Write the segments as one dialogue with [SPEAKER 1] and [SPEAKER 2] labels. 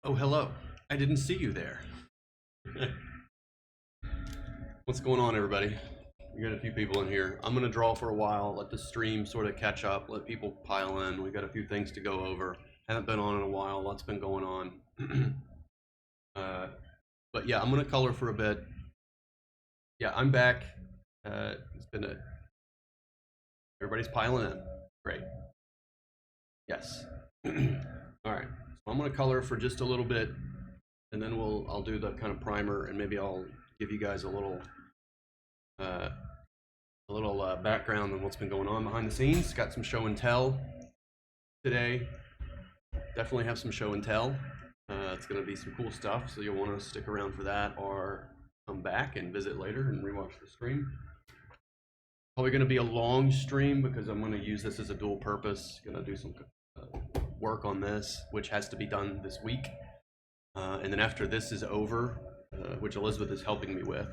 [SPEAKER 1] Oh, hello. I didn't see you there. What's going on, everybody? We got a few people in here. I'm going to draw for a while, let the stream sort of catch up, let people pile in. We got a few things to go over. Haven't been on in a while. Lots been going on. But yeah, I'm going to color for a bit. Yeah, I'm back. It's been a... Everybody's piling in. Great. Yes. All right. So I'm going to color for just a little bit, and then I'll do the kind of primer, and maybe I'll give you guys a little background on what's been going on behind the scenes. Got some show and tell today. Definitely have some show and tell. It's going to be some cool stuff, so you'll want to stick around for that or come back and visit later and rewatch the stream. Probably going to be a long stream because I'm going to use this as a dual purpose. Going to do some work on this, which has to be done this week. And then after this is over, which Elizabeth is helping me with,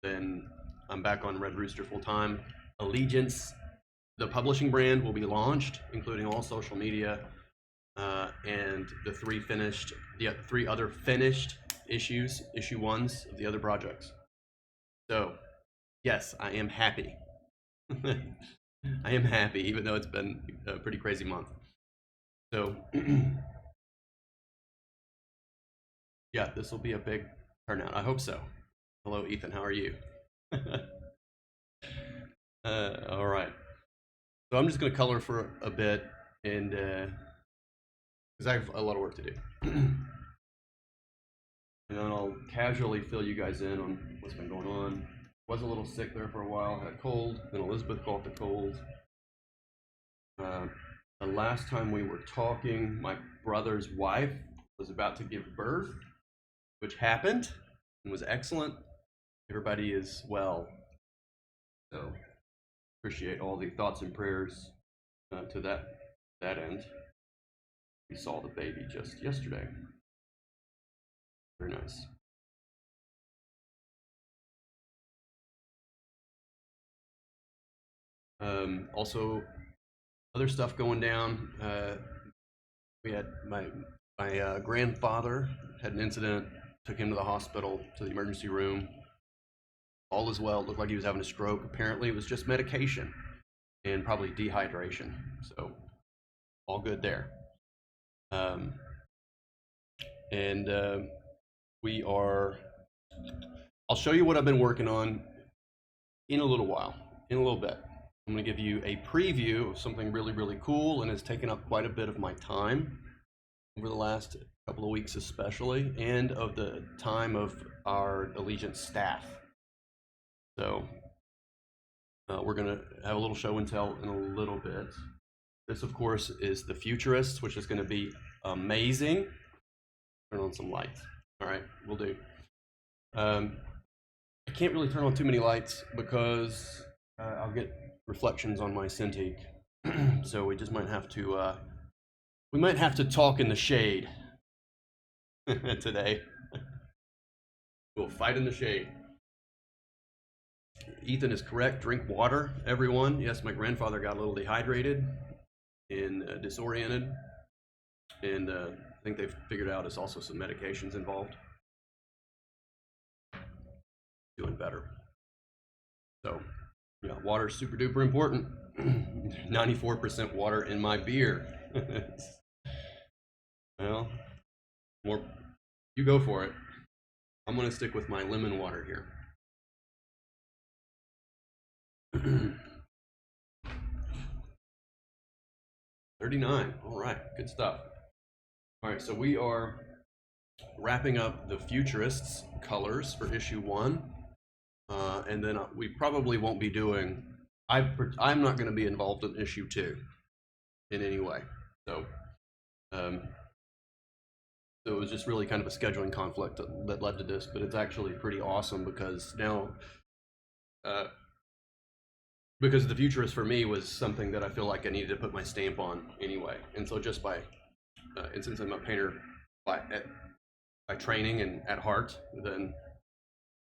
[SPEAKER 1] then I'm back on Red Rooster full time. Allegiance, the publishing brand, will be launched, including all social media, and the three other finished issues, issue ones of the other projects. So, yes, I am happy. I am happy, even though it's been a pretty crazy month. So, yeah, this will be a big turnout. I hope so. Hello, Ethan. How are you? All right. So I'm just going to color for a bit, and because I have a lot of work to do. And then I'll casually fill you guys in on what's been going on. Was a little sick there for a while, had a cold, then Elizabeth caught the cold. The last time we were talking, my brother's wife was about to give birth, which happened and was excellent. Everybody is well. So appreciate all the thoughts and prayers to that end. We saw the baby just yesterday. Very nice. Also, other stuff going down. We had my grandfather had an incident, took him to the hospital, to the emergency room. All is well. It looked like he was having a stroke. Apparently, it was just medication and probably dehydration. So, all good there. We are. I'll show you what I've been working on in a little while, in a little bit. I'm going to give you a preview of something really, really cool, and it's taken up quite a bit of my time over the last couple of weeks especially, and of the time of our Allegiance staff. So we're going to have a little show and tell in a little bit. This, of course, is the Futurists, which is going to be amazing. Turn on some lights. All right, we'll do. I can't really turn on too many lights because I'll get reflections on my Cintiq. So we just might have to talk in the shade today. We'll fight in the shade. Ethan is correct. Drink water, everyone. Yes, my grandfather got a little dehydrated and disoriented, and I think they've figured out there's also some medications involved. Doing better. So, yeah, water's super duper important. 94% water in my beer. Well, more, you go for it. I'm gonna stick with my lemon water here. 39. All right, good stuff. All right, so we are wrapping up the Futurists colors for issue 1, and then we probably won't be doing. I'm not going to be involved in issue 2 in any way. So, so it was just really kind of a scheduling conflict that led to this, but it's actually pretty awesome because now. Because the Futurist for me was something that I feel like I needed to put my stamp on anyway, and so just by, and since I'm a painter by training and at heart, then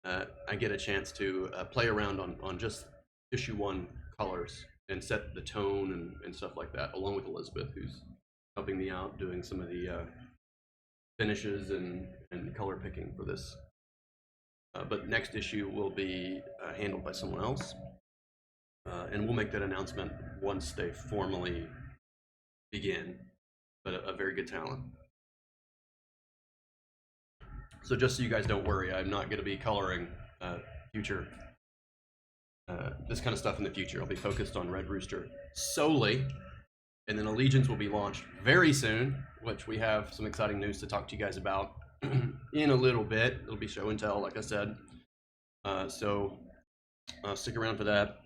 [SPEAKER 1] I get a chance to play around on just issue 1 colors and set the tone and stuff like that, along with Elizabeth, who's helping me out doing some of the finishes and color picking for this. But next issue will be handled by someone else. And we'll make that announcement once they formally begin, but a very good talent. So just so you guys don't worry, I'm not going to be coloring future this kind of stuff in the future. I'll be focused on Red Rooster solely, and then Allegiance will be launched very soon, which we have some exciting news to talk to you guys about in a little bit. It'll be show and tell, like I said. So stick around for that,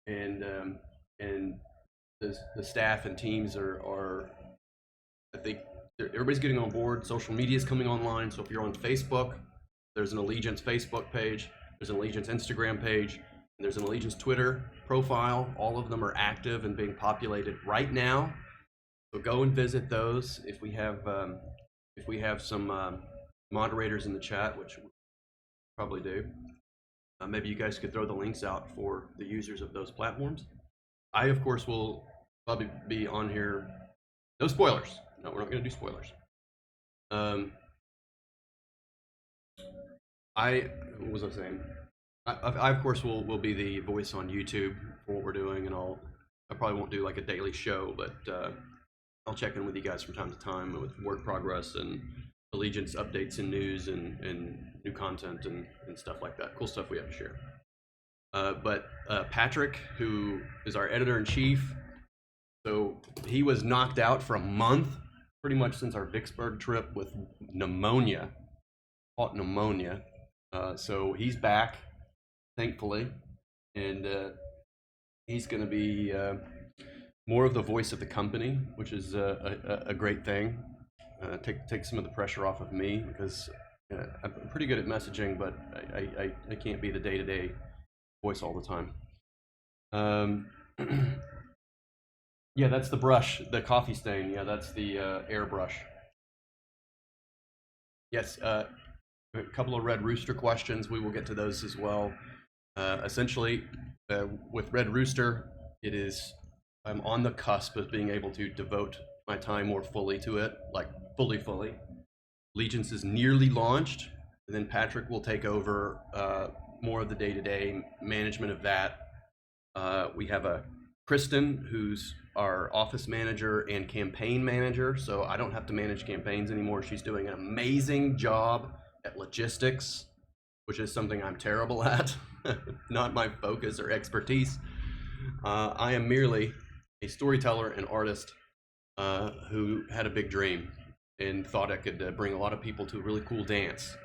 [SPEAKER 1] and the staff and teams are I think everybody's getting on board. Social media is coming online. So if you're on Facebook, there's an Allegiance Facebook page, there's an Allegiance Instagram page, and there's an Allegiance Twitter profile. All of them are active and being populated right now. So go and visit those. If we have some moderators in the chat, which we probably do, maybe you guys could throw the links out for the users of those platforms. I, of course, will probably be on here. No spoilers. No, we're not going to do spoilers. What was I saying? I of course, will be the voice on YouTube for what we're doing, and I probably won't do like a daily show, but I'll check in with you guys from time to time with work progress and Allegiance updates and news and new content and stuff like that. Cool stuff we have to share. But Patrick, who is our editor-in-chief, so he was knocked out for a month, pretty much since our Vicksburg trip with pneumonia, caught pneumonia. So he's back, thankfully, and he's going to be more of the voice of the company, which is a great thing. Take some of the pressure off of me, because I'm pretty good at messaging, but I can't be the day-to-day voice all the time. Yeah, that's the brush, the coffee stain. Yeah, that's the airbrush. Yes, a couple of Red Rooster questions. We will get to those as well. Essentially, with Red Rooster, I'm on the cusp of being able to devote my time more fully to it, like fully. Allegiance is nearly launched, and then Patrick will take over more of the day-to-day management of that. We have a Kristen, who's our office manager and campaign manager, so I don't have to manage campaigns anymore. She's doing an amazing job at logistics, which is something I'm terrible at, not my focus or expertise. I am merely a storyteller and artist who had a big dream and thought I could bring a lot of people to a really cool dance,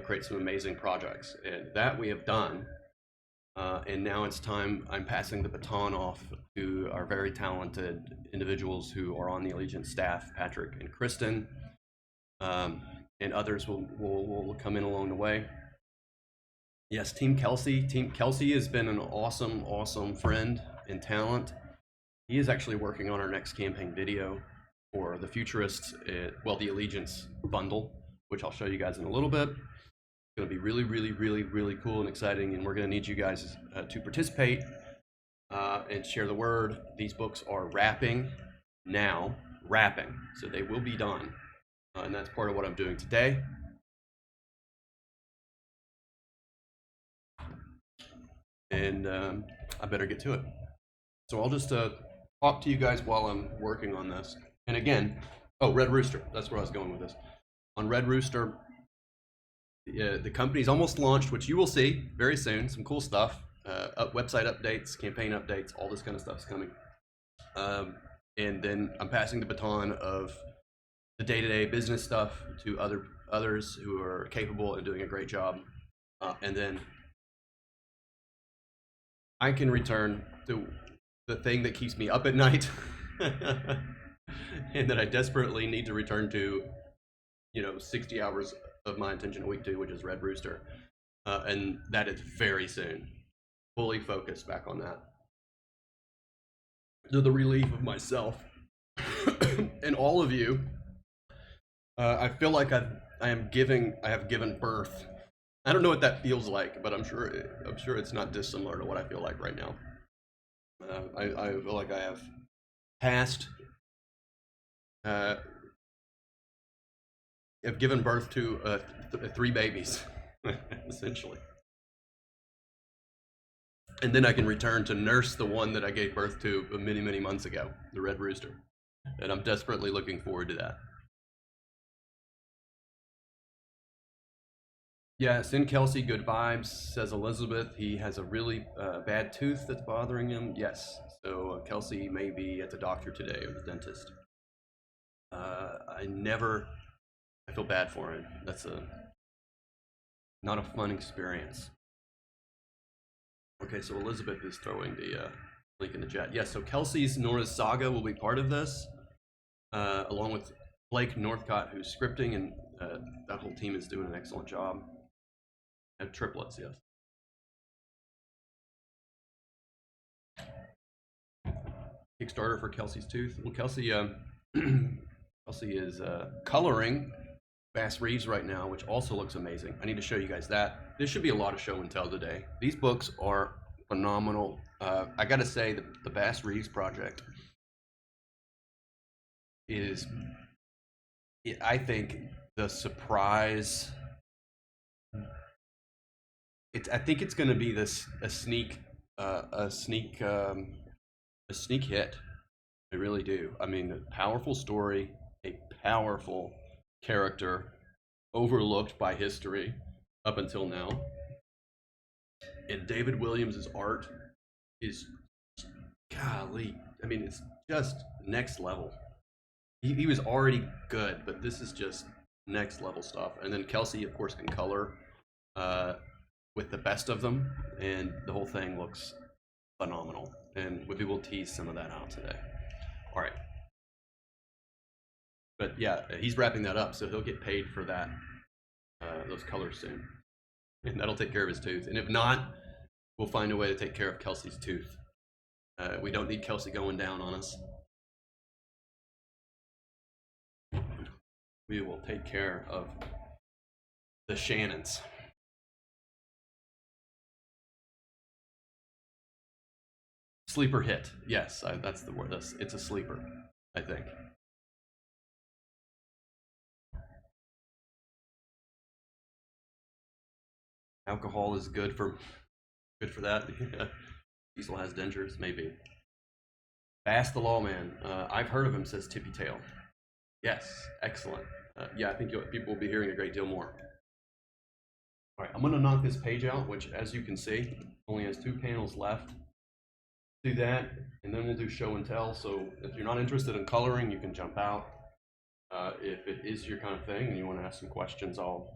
[SPEAKER 1] create some amazing projects, and that we have done. And now it's time, I'm passing the baton off to our very talented individuals who are on the Allegiance staff, Patrick and Kristen, and others will come in along the way. Yes, Team Kelsey. Team Kelsey has been an awesome friend and talent. He is actually working on our next campaign video for the Futurists, the Allegiance bundle, which I'll show you guys in a little bit. It's going to be really cool and exciting, and we're going to need you guys to participate and share the word. These books are wrapping now, so they will be done, and that's part of what I'm doing today. And I better get to it. So I'll just talk to you guys while I'm working on this. And again, Red Rooster, that's where I was going with this. On Red Rooster, the company's almost launched, which you will see very soon. Some cool stuff, website updates, campaign updates, all this kind of stuff's coming. And then I'm passing the baton of the day-to-day business stuff to others who are capable and doing a great job. And then I can return to the thing that keeps me up at night and that I desperately need to return to, 60 hours of my attention a week to, which is Red Rooster. And that is very soon. Fully focused back on that. To the relief of myself and all of you, I feel like I have given birth. I don't know what that feels like, but I'm sure it's not dissimilar to what I feel like right now. I feel like I have passed have given birth to 3 babies, essentially. And then I can return to nurse the one that I gave birth to many, many months ago, the Red Rooster. And I'm desperately looking forward to that. Yeah, send Kelsey good vibes, says Elizabeth. He has a really bad tooth that's bothering him. Yes, so Kelsey may be at the doctor today or the dentist. I feel bad for him. That's not a fun experience. Okay, so Elizabeth is throwing the link in the chat. Yes, so Kelsey's Nora's Saga will be part of this, along with Blake Northcott, who's scripting, and that whole team is doing an excellent job. And triplets, yes. Kickstarter for Kelsey's tooth. Well, Kelsey, Kelsey is coloring Bass Reeves right now, which also looks amazing. I need to show you guys that. There should be a lot of show and tell today. These books are phenomenal. I gotta say, the Bass Reeves project is, I think, the surprise. I think it's going to be a sneak hit. I really do. I mean, a powerful story, a powerful character, overlooked by history up until now. And David Williams' art is, golly, I mean, it's just next level. He was already good, but this is just next level stuff. And then Kelsey, of course, can color with the best of them, and the whole thing looks phenomenal. And we will tease some of that out today. All right. But yeah, he's wrapping that up, so he'll get paid for that, those colors soon. And that'll take care of his tooth. And if not, we'll find a way to take care of Kelsey's tooth. We don't need Kelsey going down on us. We will take care of the Shannons. Sleeper hit. Yes, that's the word. It's a sleeper, I think. Alcohol is good for that. Diesel has dentures, maybe. Bass the Lawman. I've heard of him, says Tippy Tail. Yes, excellent. Yeah, I think people will be hearing a great deal more. All right, I'm going to knock this page out, which, as you can see, only has 2 panels left. Do that, and then we'll do show and tell. So if you're not interested in coloring, you can jump out. If it is your kind of thing and you want to ask some questions, I'll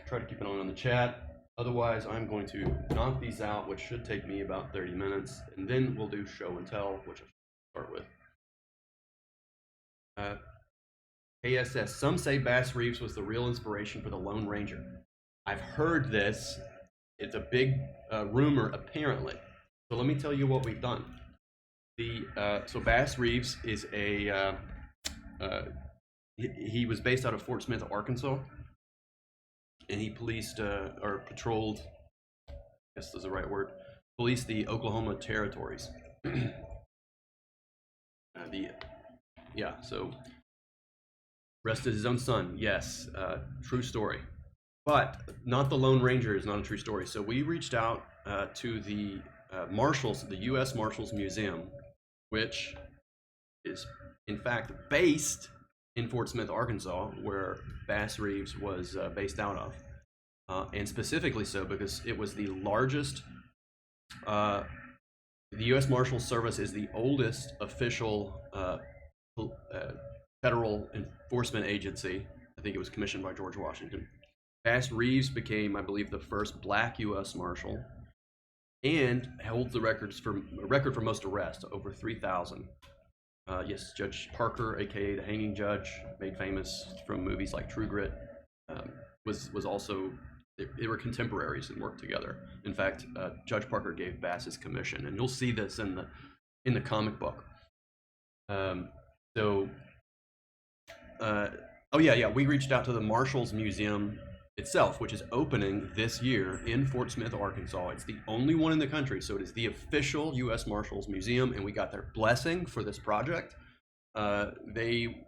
[SPEAKER 1] try to keep an eye on the chat. Otherwise, I'm going to knock these out, which should take me about 30 minutes, and then we'll do show and tell, which I'll start with. KSS, some say Bass Reeves was the real inspiration for the Lone Ranger. I've heard this. It's a big rumor, apparently. So let me tell you what we've done. So Bass Reeves is he was based out of Fort Smith, Arkansas, and he policed or patrolled, I guess is the right word, policed the Oklahoma territories. So arrested his own son. Yes, true story. But not the Lone Ranger is not a true story. So we reached out to the Marshals, the U.S. Marshals Museum, which is in fact based in Fort Smith, Arkansas, where Bass Reeves was based out of, and specifically so because it was the largest. The U.S. Marshals Service is the oldest official federal enforcement agency. I think it was commissioned by George Washington. Bass Reeves became, I believe, the first black U.S. Marshal, and holds the record for most arrests, over 3,000. Yes, Judge Parker, aka the Hanging Judge, made famous from movies like True Grit, was also, they were contemporaries and worked together. In fact, Judge Parker gave Bass his commission, and you'll see this in the comic book. We reached out to the Marshals Museum itself, which is opening this year in Fort Smith, Arkansas. It's the only one in the country, so it is the official U.S. Marshals Museum, and we got their blessing for this project. They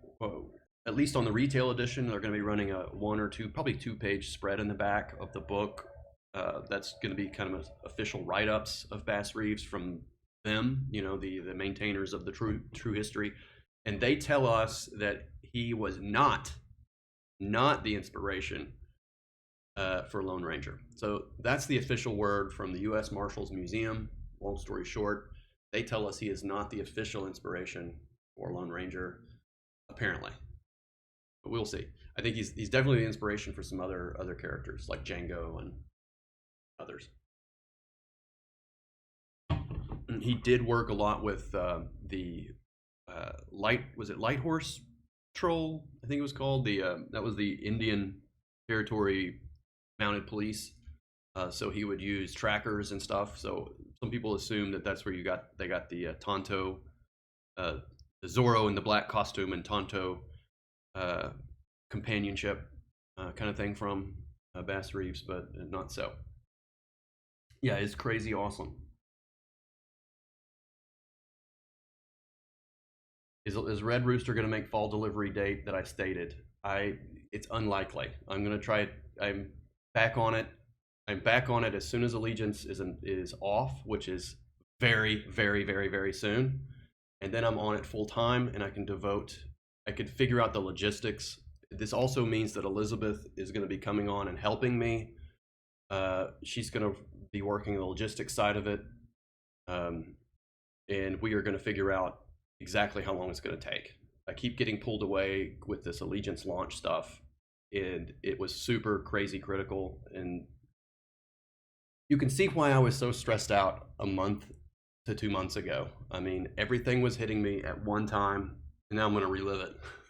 [SPEAKER 1] at least on the retail edition, they're going to be running a 1 or 2, probably 2-page spread in the back of the book. That's going to be kind of official write-ups of Bass Reeves from them, you know, the maintainers of the true history, and they tell us that he was not the inspiration for Lone Ranger. So that's the official word from the U.S. Marshals Museum. Long story short, they tell us he is not the official inspiration for Lone Ranger, apparently. But we'll see. I think he's definitely the inspiration for some other characters like Django and others. He did work a lot with the Light Horse Patrol, I think it was called. That was the Indian Territory Mounted Police. So he would use trackers and stuff. So some people assume that that's where they got the Tonto, the Zorro in the black costume and Tonto companionship kind of thing from Bass Reeves, but not so. Yeah, it's crazy awesome. Is Red Rooster going to make fall delivery date that I stated? It's unlikely. I'm going to try it. I'm back on it. I'm back on it as soon as Allegiance is off, which is very, very, very, very soon. And then I'm on it full time, and I could figure out the logistics. This also means that Elizabeth is going to be coming on and helping me. She's going to be working the logistics side of it. And we are going to figure out exactly how long it's going to take. I keep getting pulled away with this Allegiance launch stuff, and it was super crazy critical. And you can see why I was so stressed out a month to 2 months ago. I mean, everything was hitting me at one time, and now I'm going to relive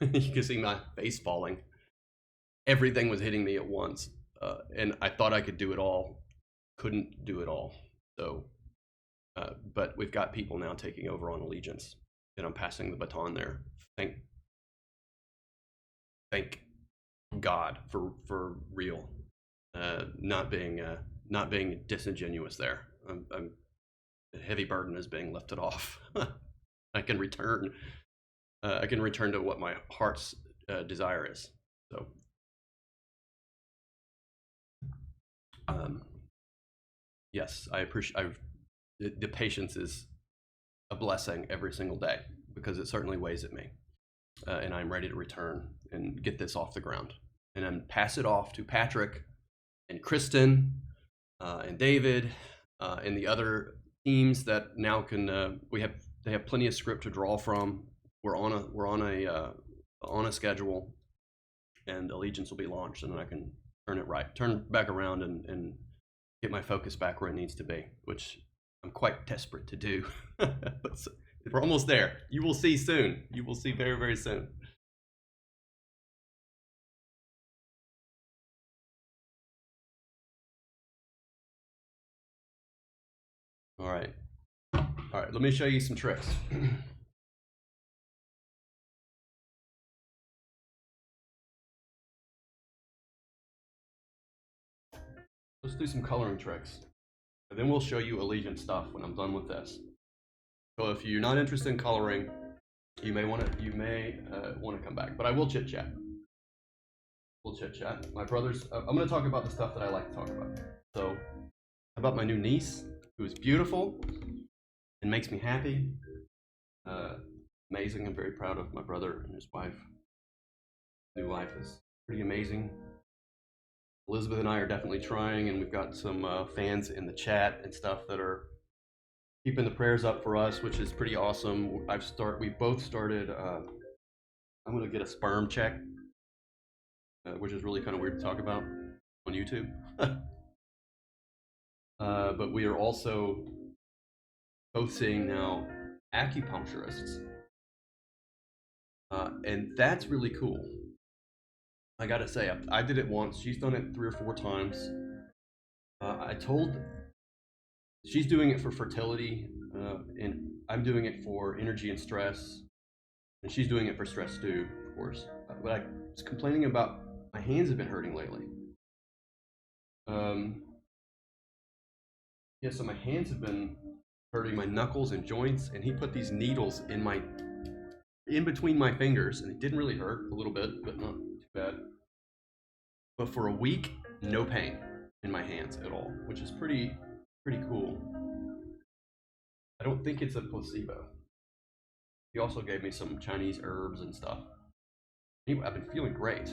[SPEAKER 1] it. You can see my face falling. Everything was hitting me at once, and I thought I could do it all. Couldn't do it all. So, but we've got people now taking over on Allegiance, and I'm passing the baton there. Thank God for real, not being disingenuous there. The heavy burden is being lifted off. I can return to what my heart's desire is. So, yes, I appreciate. The patience is a blessing every single day, because it certainly weighs at me, and I'm ready to return and get this off the ground, and then pass it off to Patrick and Kristen and David and the other teams that now can. They have plenty of script to draw from. We're on a schedule, and Allegiance will be launched, and then I can turn back around and get my focus back where it needs to be, which I'm quite desperate to do. We're almost there. You will see soon. You will see very, very soon. All right. Let me show you some tricks. Let's do some coloring tricks, and then we'll show you Allegiance stuff when I'm done with this. So if you're not interested in coloring, you may want to come back, but I will chit chat. We'll chit chat. My brothers. I'm going to talk about the stuff that I like to talk about. So, about my new niece, who is beautiful and makes me happy. Amazing. I'm very proud of my brother and his wife. New life is pretty amazing. Elizabeth and I are definitely trying, and we've got some fans in the chat and stuff that are keeping the prayers up for us, which is pretty awesome. We both started. I'm gonna get a sperm check, which is really kind of weird to talk about on YouTube. But we are also both seeing now acupuncturists, and that's really cool. I gotta say, I did it once. She's done it 3 or 4 times. She's doing it for fertility, and I'm doing it for energy and stress, and she's doing it for stress too, of course. But I was complaining about my hands have been hurting lately. Yeah, so my hands have been hurting, my knuckles and joints, and he put these needles in my in between my fingers, and it didn't really hurt, a little bit, but not too bad. But for a week, no pain in my hands at all, which is pretty cool. I don't think it's a placebo. He also gave me some Chinese herbs and stuff. Anyway, I've been feeling great,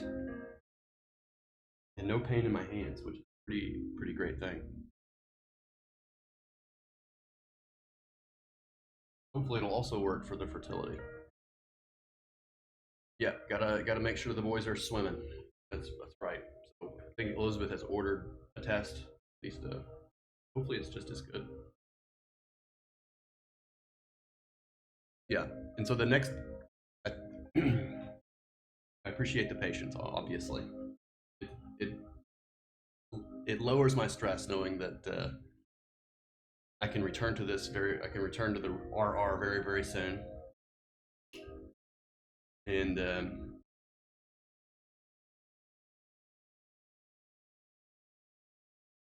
[SPEAKER 1] and no pain in my hands, which is a pretty great thing. Hopefully, it'll also work for the fertility. Yeah, gotta make sure the boys are swimming. That's right. So I think Elizabeth has ordered a test. At least, hopefully, it's just as good. Yeah, and so the next, I, I appreciate the patience. Obviously, it, it it lowers my stress knowing that I can return to I can return to the RR very soon, and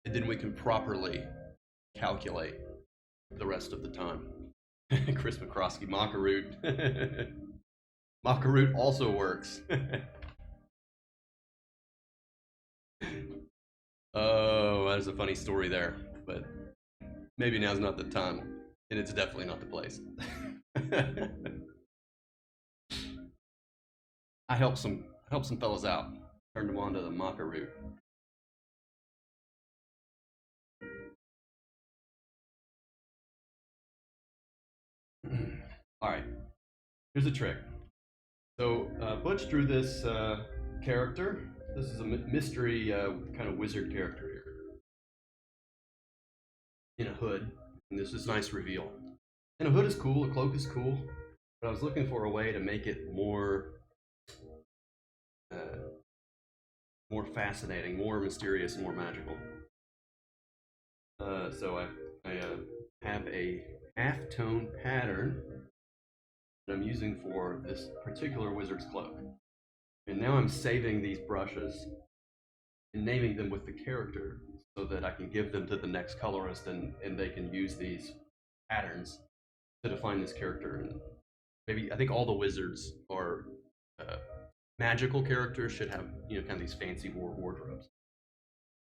[SPEAKER 1] then we can properly calculate the rest of the time. Chris McCroskey, Macaroot. Macaroot also works. Oh, that is a funny story there, but maybe now's not the time, and it's definitely not the place. I helped some fellas out, turned them on to the Macaroot. All right, here's a trick. So Butch drew this character. This is a mystery kind of wizard character here in a hood, and this is nice reveal. And a hood is cool, a cloak is cool, but I was looking for a way to make it more more fascinating, more mysterious, and more magical. So I have a half-tone pattern that I'm using for this particular wizard's cloak. And now I'm saving these brushes and naming them with the character so that I can give them to the next colorist, and they can use these patterns to define this character. And maybe I think all the wizards are magical characters should have, you know, kind of these fancy wardrobes,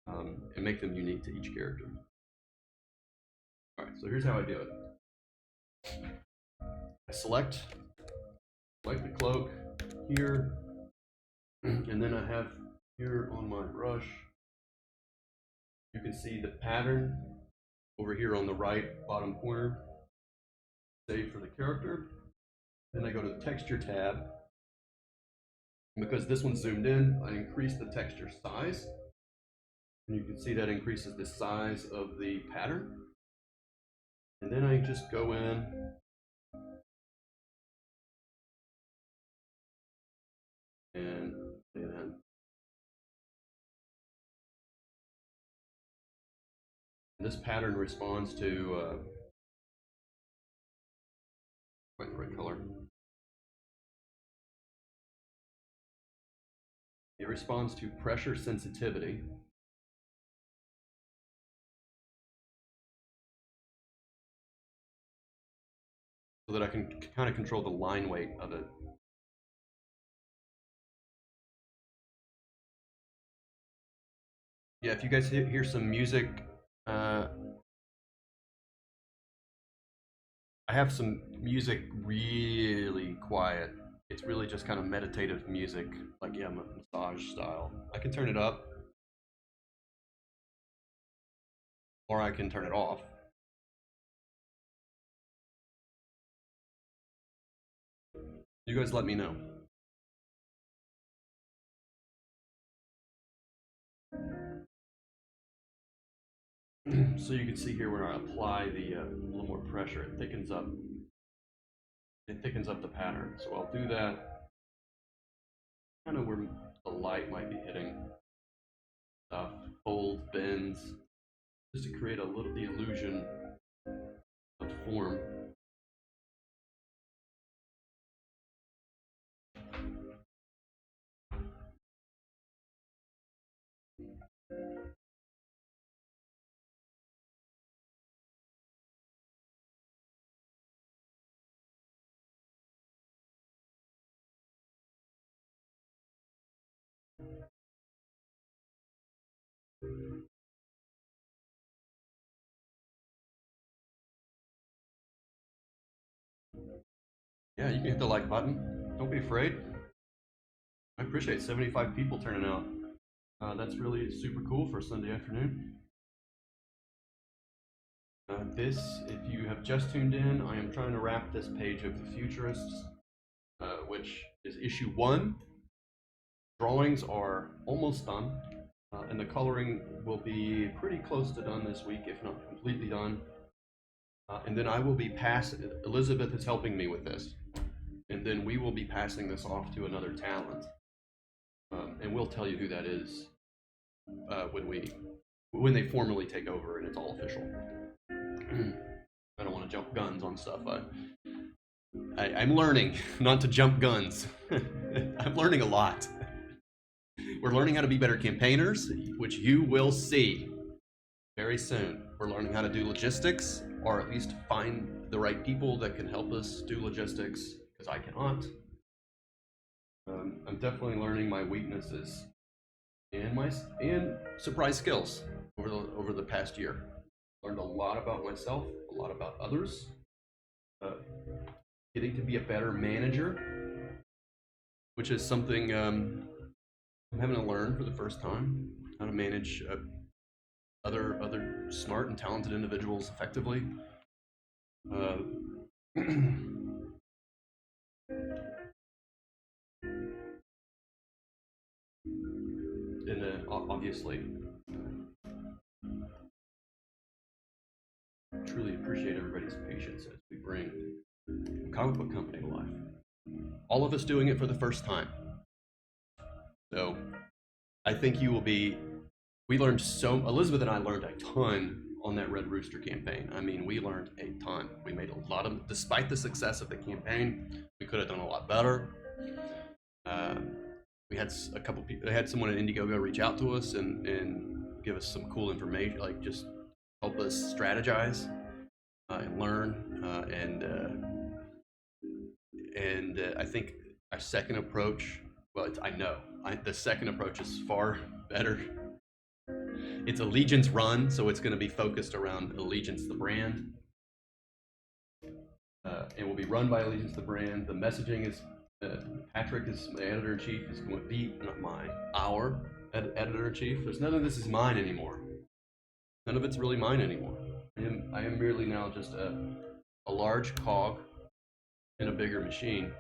[SPEAKER 1] and make them unique to each character. All right, so here's how I do it. I select the cloak here, and then I have here on my brush, you can see the pattern over here on the right bottom corner, save for the character. Then I go to the texture tab. And because this one's zoomed in, I increase the texture size. And you can see that increases the size of the pattern. And then I just go in and this pattern responds to quite the right color. It responds to pressure sensitivity. So that I can kind of control the line weight of it. Yeah, if you guys hear some music, I have some music really quiet. It's really just kind of meditative music, like, yeah, massage style. I can turn it up, or I can turn it off. You guys let me know. So you can see here when I apply the a little more pressure, it thickens up. It thickens up the pattern. So I'll do that kind of where the light might be hitting stuff, folds, bends, just to create a little the illusion of form. Yeah, you can hit the like button. Don't be afraid. I appreciate 75 people turning out. That's really super cool for a Sunday afternoon. If you have just tuned in, I am trying to wrap this page of the Futurists, which is issue 1. Drawings are almost done, and the coloring will be pretty close to done this week, if not completely done. And then I will be passing, Elizabeth is helping me with this, and then we will be passing this off to another talent. And we'll tell you who that is when they formally take over and it's all official. I don't want to jump guns on stuff. I'm learning not to jump guns. I'm learning a lot. We're learning how to be better campaigners, which you will see very soon. We're learning how to do logistics, or at least find the right people that can help us do logistics, because I cannot. I'm definitely learning my weaknesses and surprise skills over the past year. Learned a lot about myself, a lot about others. Getting to be a better manager, which is something I'm having to learn for the first time. How to manage other smart and talented individuals effectively. And obviously, truly appreciate everybody's patience as we bring a comic book company to life. All of us doing it for the first time. So I think you will be, Elizabeth and I learned a ton on that Red Rooster campaign. I mean, we learned a ton. We made a lot of, despite the success of the campaign, we could have done a lot better. We had a couple people, I had someone at Indiegogo reach out to us and give us some cool information, like just help us strategize and learn. And I think our second approach, the second approach is far better. It's Allegiance run, so it's going to be focused around Allegiance the brand. It will be run by Allegiance the brand. The messaging is, Patrick is my editor-in-chief, is going to be, not mine, our editor-in-chief. There's none of this is mine anymore. None of it's really mine anymore. I am merely now just a large cog in a bigger machine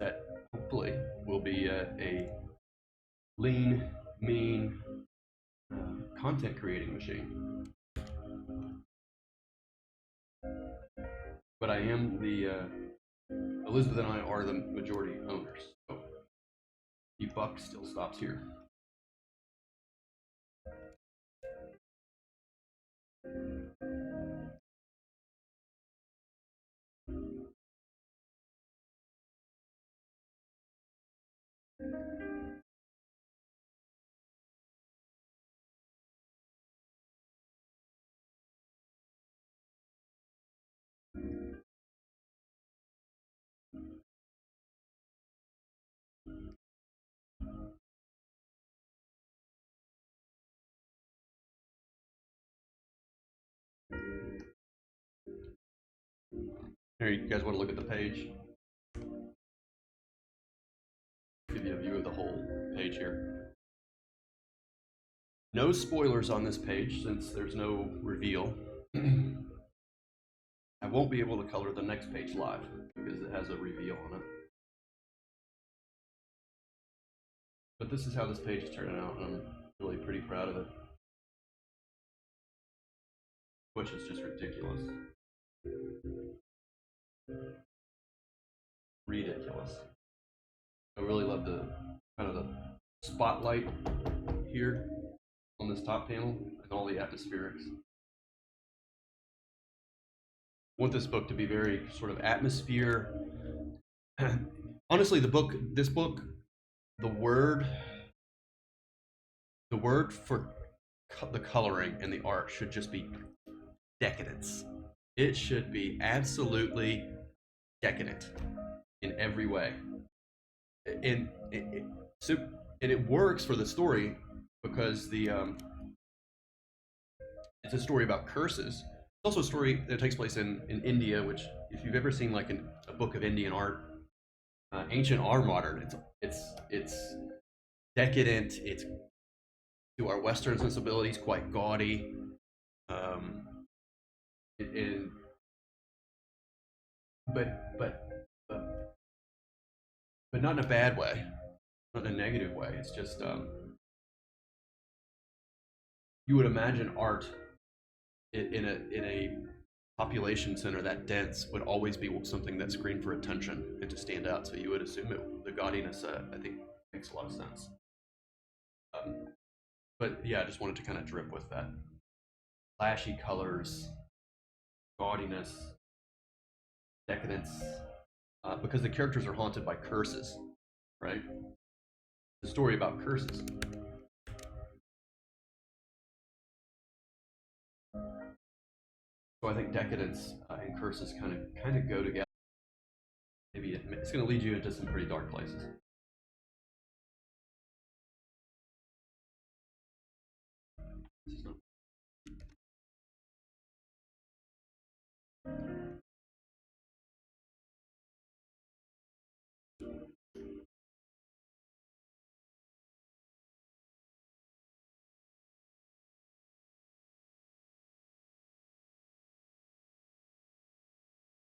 [SPEAKER 1] that hopefully will be a lean, mean, content creating machine. But I am Elizabeth and I are the majority owners, so the buck still stops here. Here, you guys want to look at the page? Give you a view of the whole page here. No spoilers on this page since there's no reveal. I won't be able to color the next page live because it has a reveal on it. But this is how this page is turning out, and I'm really pretty proud of it. Which is just ridiculous. Ridiculous. I really love the kind of the spotlight here on this top panel and all the atmospherics. I want this book to be very sort of atmosphere. Honestly, this book, the word for the coloring and the art should just be decadence. It should be absolutely decadent in every way. And it works for the story because it's a story about curses, also a story that takes place in India, which if you've ever seen like a book of Indian art, ancient or modern, it's decadent. It's to our Western sensibilities quite gaudy. Um, it, but but but but not in a bad way, not in a negative way. It's just you would imagine art in a population center that dense would always be something that screamed for attention and to stand out. So you would assume the gaudiness, I think, makes a lot of sense. But yeah, I just wanted to kind of drip with that flashy colors, gaudiness, decadence, because the characters are haunted by curses, right? The story about curses. So I think decadence and curses kind of go together. Maybe it's going to lead you into some pretty dark places.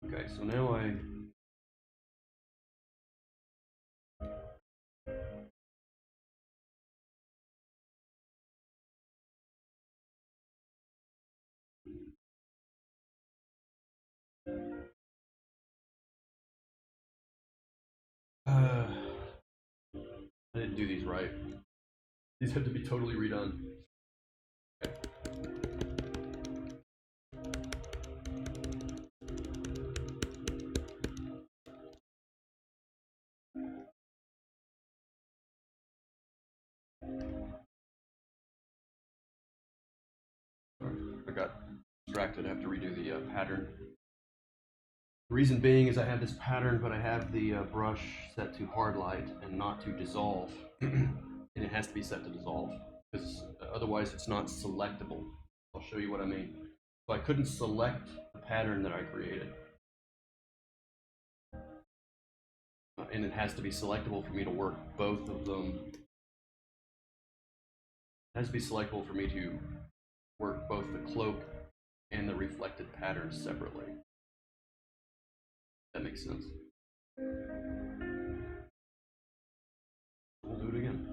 [SPEAKER 1] Okay, so now I didn't do these right. These have to be totally redone. Okay. Sorry, I got distracted. I have to redo the pattern. The reason being is I have this pattern, but I have the brush set to hard light and not to dissolve. And it has to be set to dissolve, because otherwise it's not selectable. I'll show you what I mean. So I couldn't select the pattern that I created. And it has to be selectable for me to work both of them. It has to be selectable for me to work both the cloak and the reflected patterns separately. That makes sense. We'll do it again.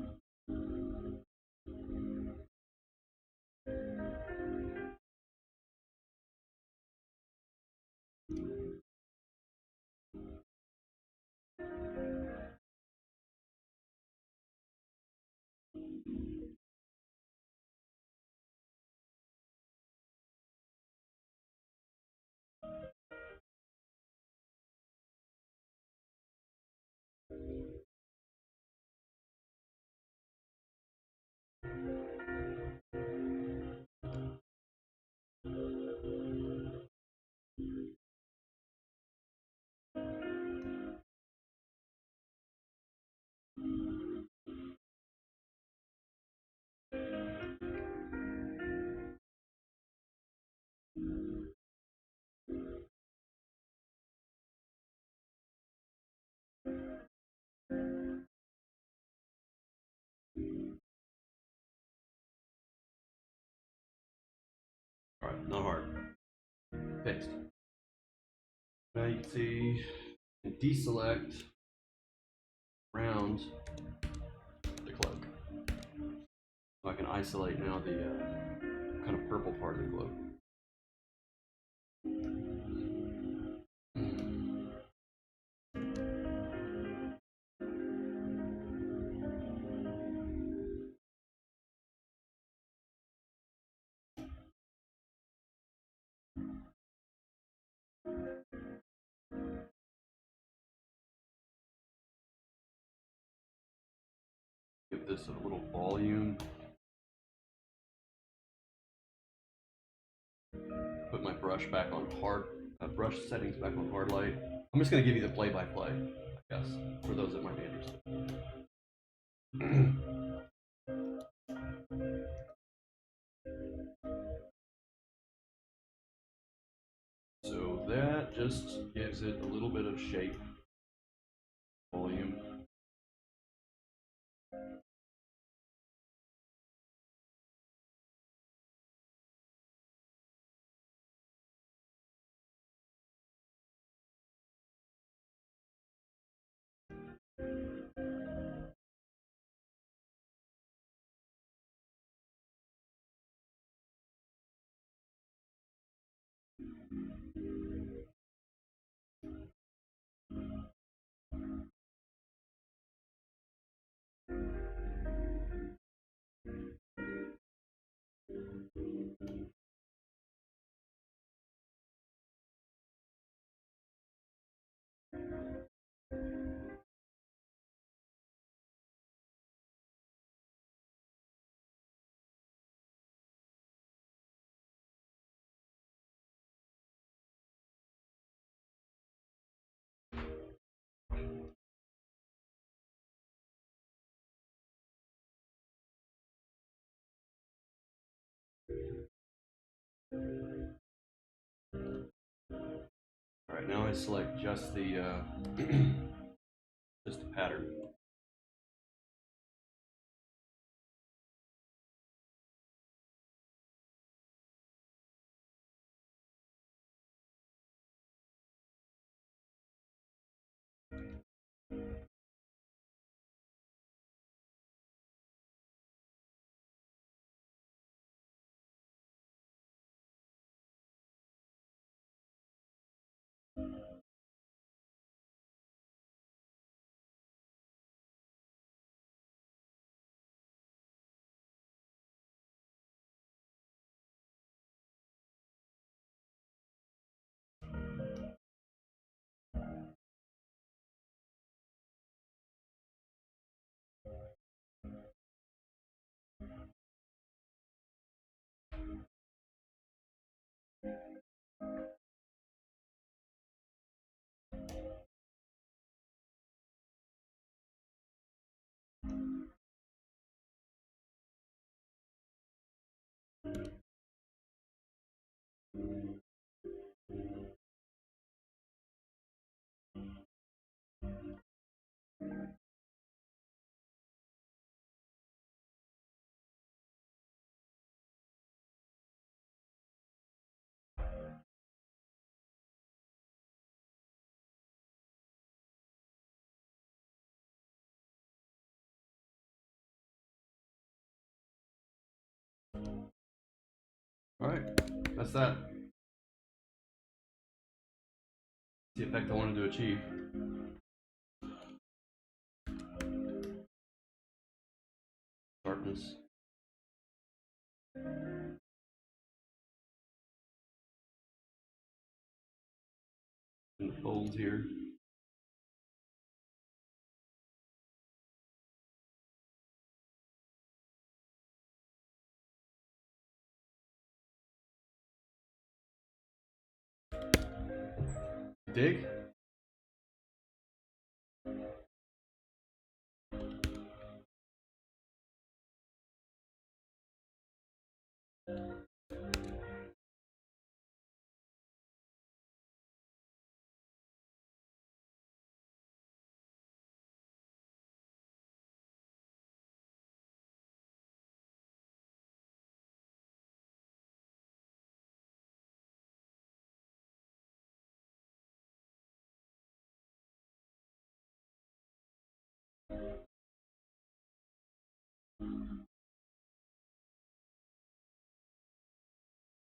[SPEAKER 1] All right, not hard. Fixed. Now you can see, deselect around the cloak. So I can isolate now the kind of purple part of the cloak. Give this a little volume. Put my brush back on hard, brush settings back on hard light. I'm just going to give you the play-by-play, I guess, for those that might be interested. That just gives it a little bit of shape, volume. All right, now I select just the just the pattern. All right, that's that. The effect I wanted to achieve. Sharpness. In the folds here. Dig?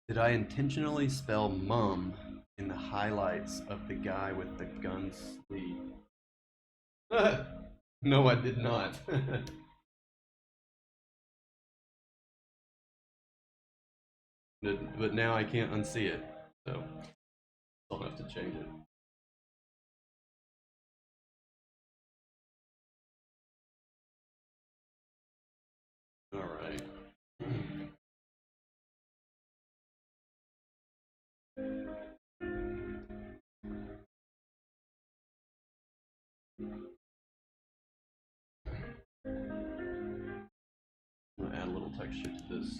[SPEAKER 1] Did I intentionally spell mum in the highlights of the guy with the gun sleeve? No, I did not. But now I can't unsee it, so I'll have to change it. All right. I'm gonna add a little texture to this.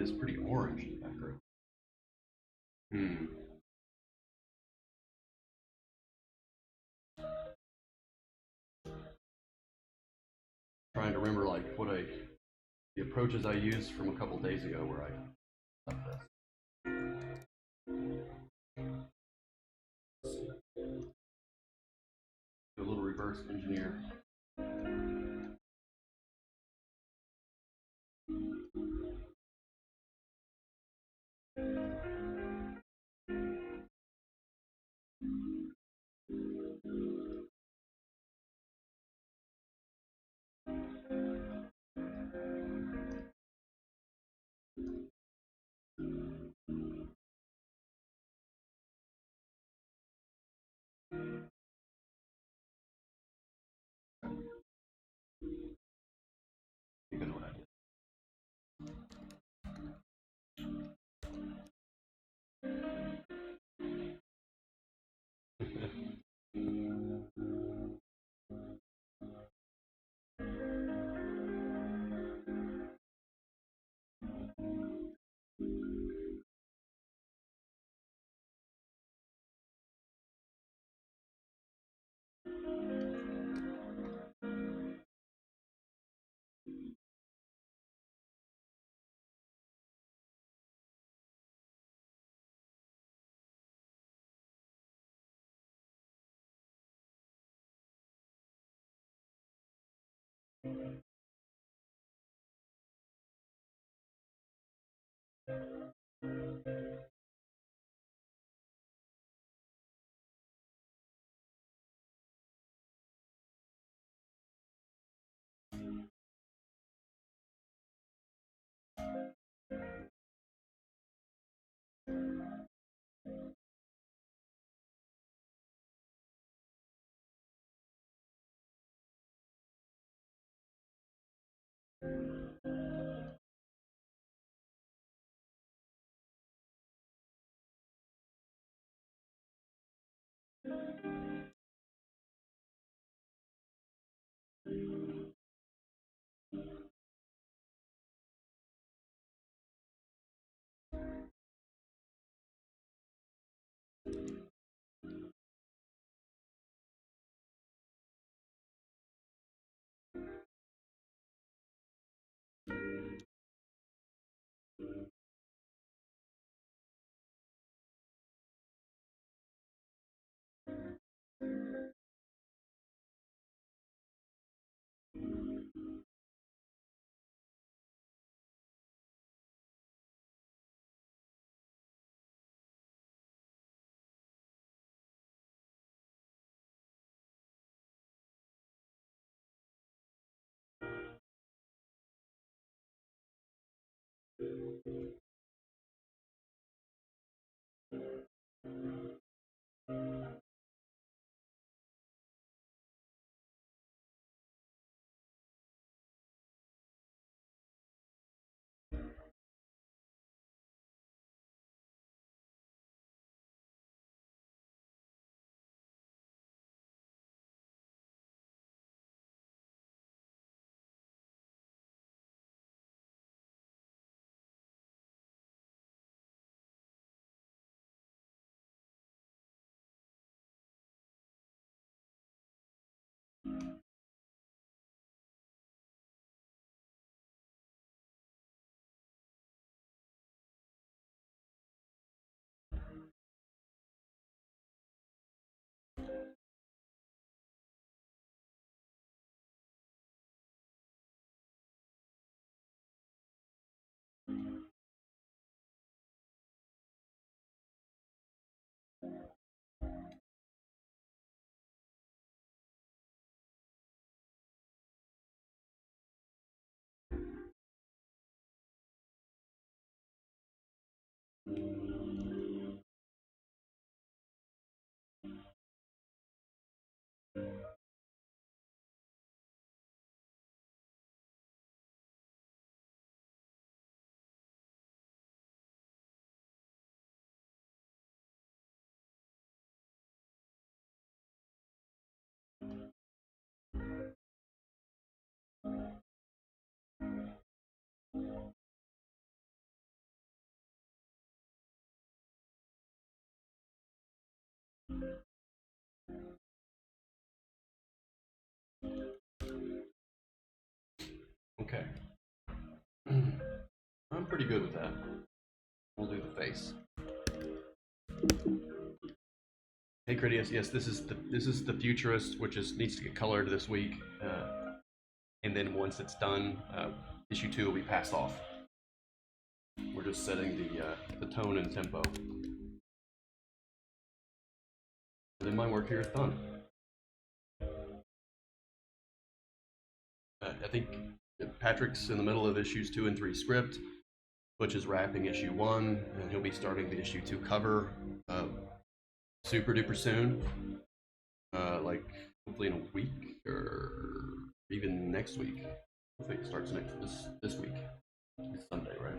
[SPEAKER 1] is pretty orange in the background. Trying to remember like the approaches I used from a couple days ago where I left this. Do a little reverse engineer. You know what I did. Okay. I'm pretty good with that. We'll do the face. Hey Critias, yes, this is the Futurist, which needs to get colored this week, and then once it's done, issue 2 will be passed off. We're just setting the tone and tempo, and then my work here is done. I think Patrick's in the middle of issues 2 and 3 script. Butch is wrapping issue 1, and he'll be starting the issue 2 cover super duper soon. Like hopefully in a week or even next week. I think it starts this week. It's Sunday, right?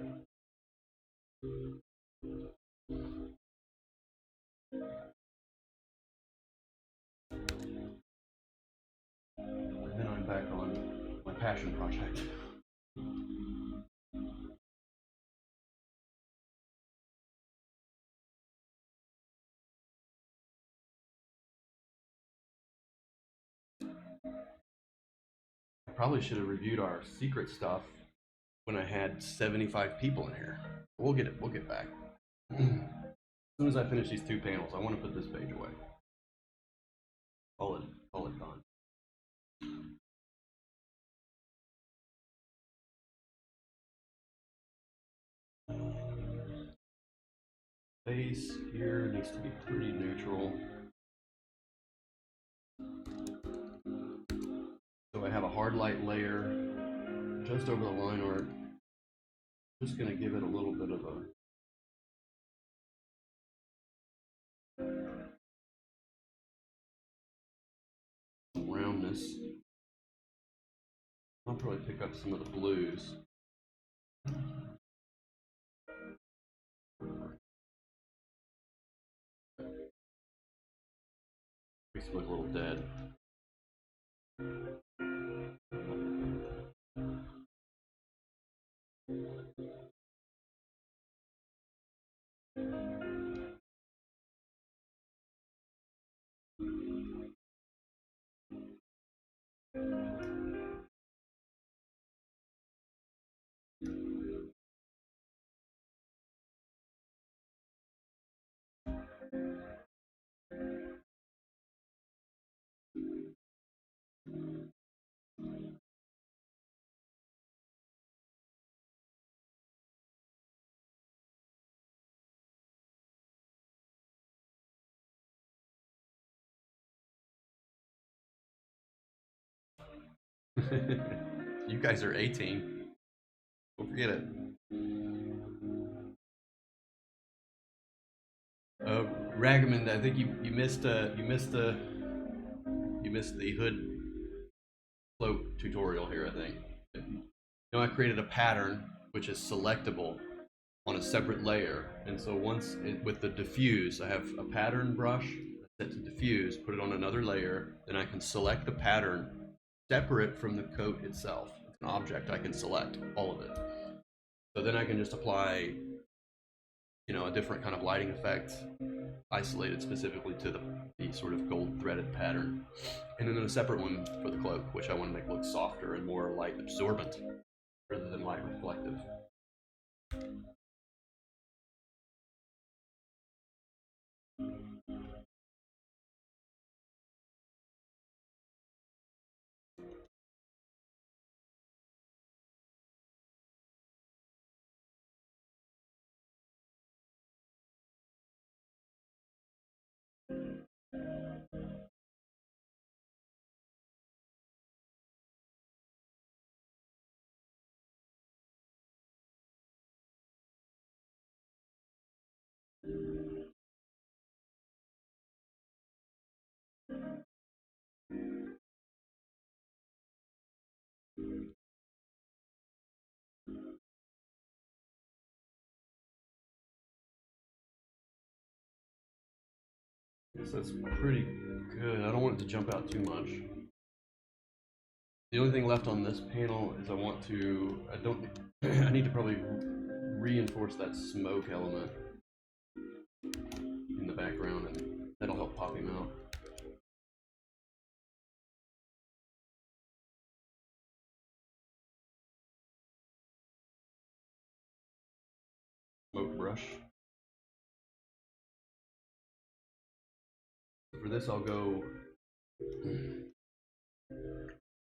[SPEAKER 1] And then I'm back on my passion project. I probably should have reviewed our secret stuff when I had 75 people in here. We'll get back. As soon as I finish these 2 panels, I want to put this page away. Call it done. Base here needs to be pretty neutral. So I have a hard light layer just over the line art. Just going to give it a little bit of a roundness. I'll probably pick up some of the blues. Makes it look a little dead. You guys are 18. Don't forget it. Ragaman, I think you missed the hood float tutorial here. I think. I created a pattern which is selectable on a separate layer, and so with the diffuse, I have a pattern brush set to diffuse, put it on another layer, then I can select the pattern separate from the coat itself. It's an object I can select all of it. So then I can just apply, a different kind of lighting effect, isolated specifically to the sort of gold threaded pattern, and then a separate one for the cloak, which I want to make look softer and more light absorbent rather than light reflective. Guess that's pretty good. I don't want it to jump out too much. The only thing left on this panel is I need to probably reinforce that smoke element in the background, and that'll help pop him out. Smoke brush. For this, I'll go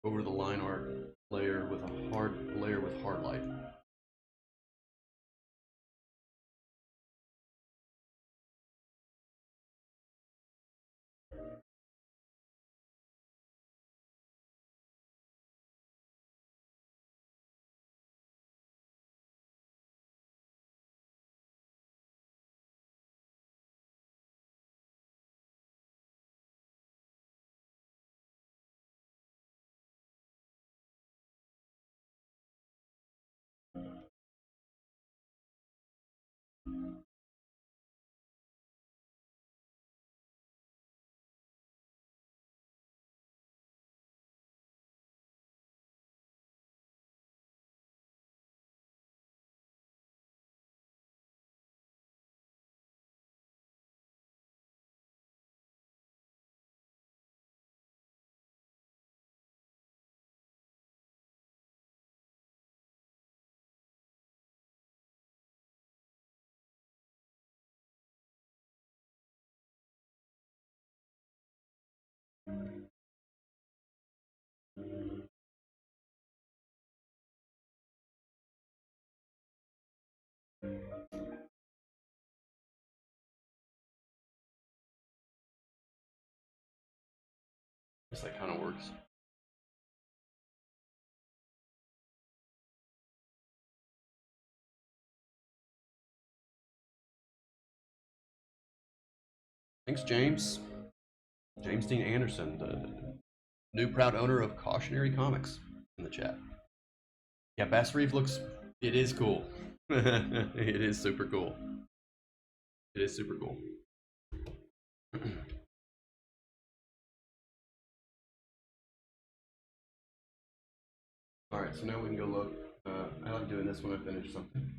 [SPEAKER 1] over the line art layer with a hard light. Guess that kind of works. Thanks, James. James Dean Anderson, the new proud owner of Cautionary Comics, in the chat. Yeah, Bass Reef looks. It is cool. It is super cool. It is super cool. All right, so now we can go look. I like doing this when I finish something.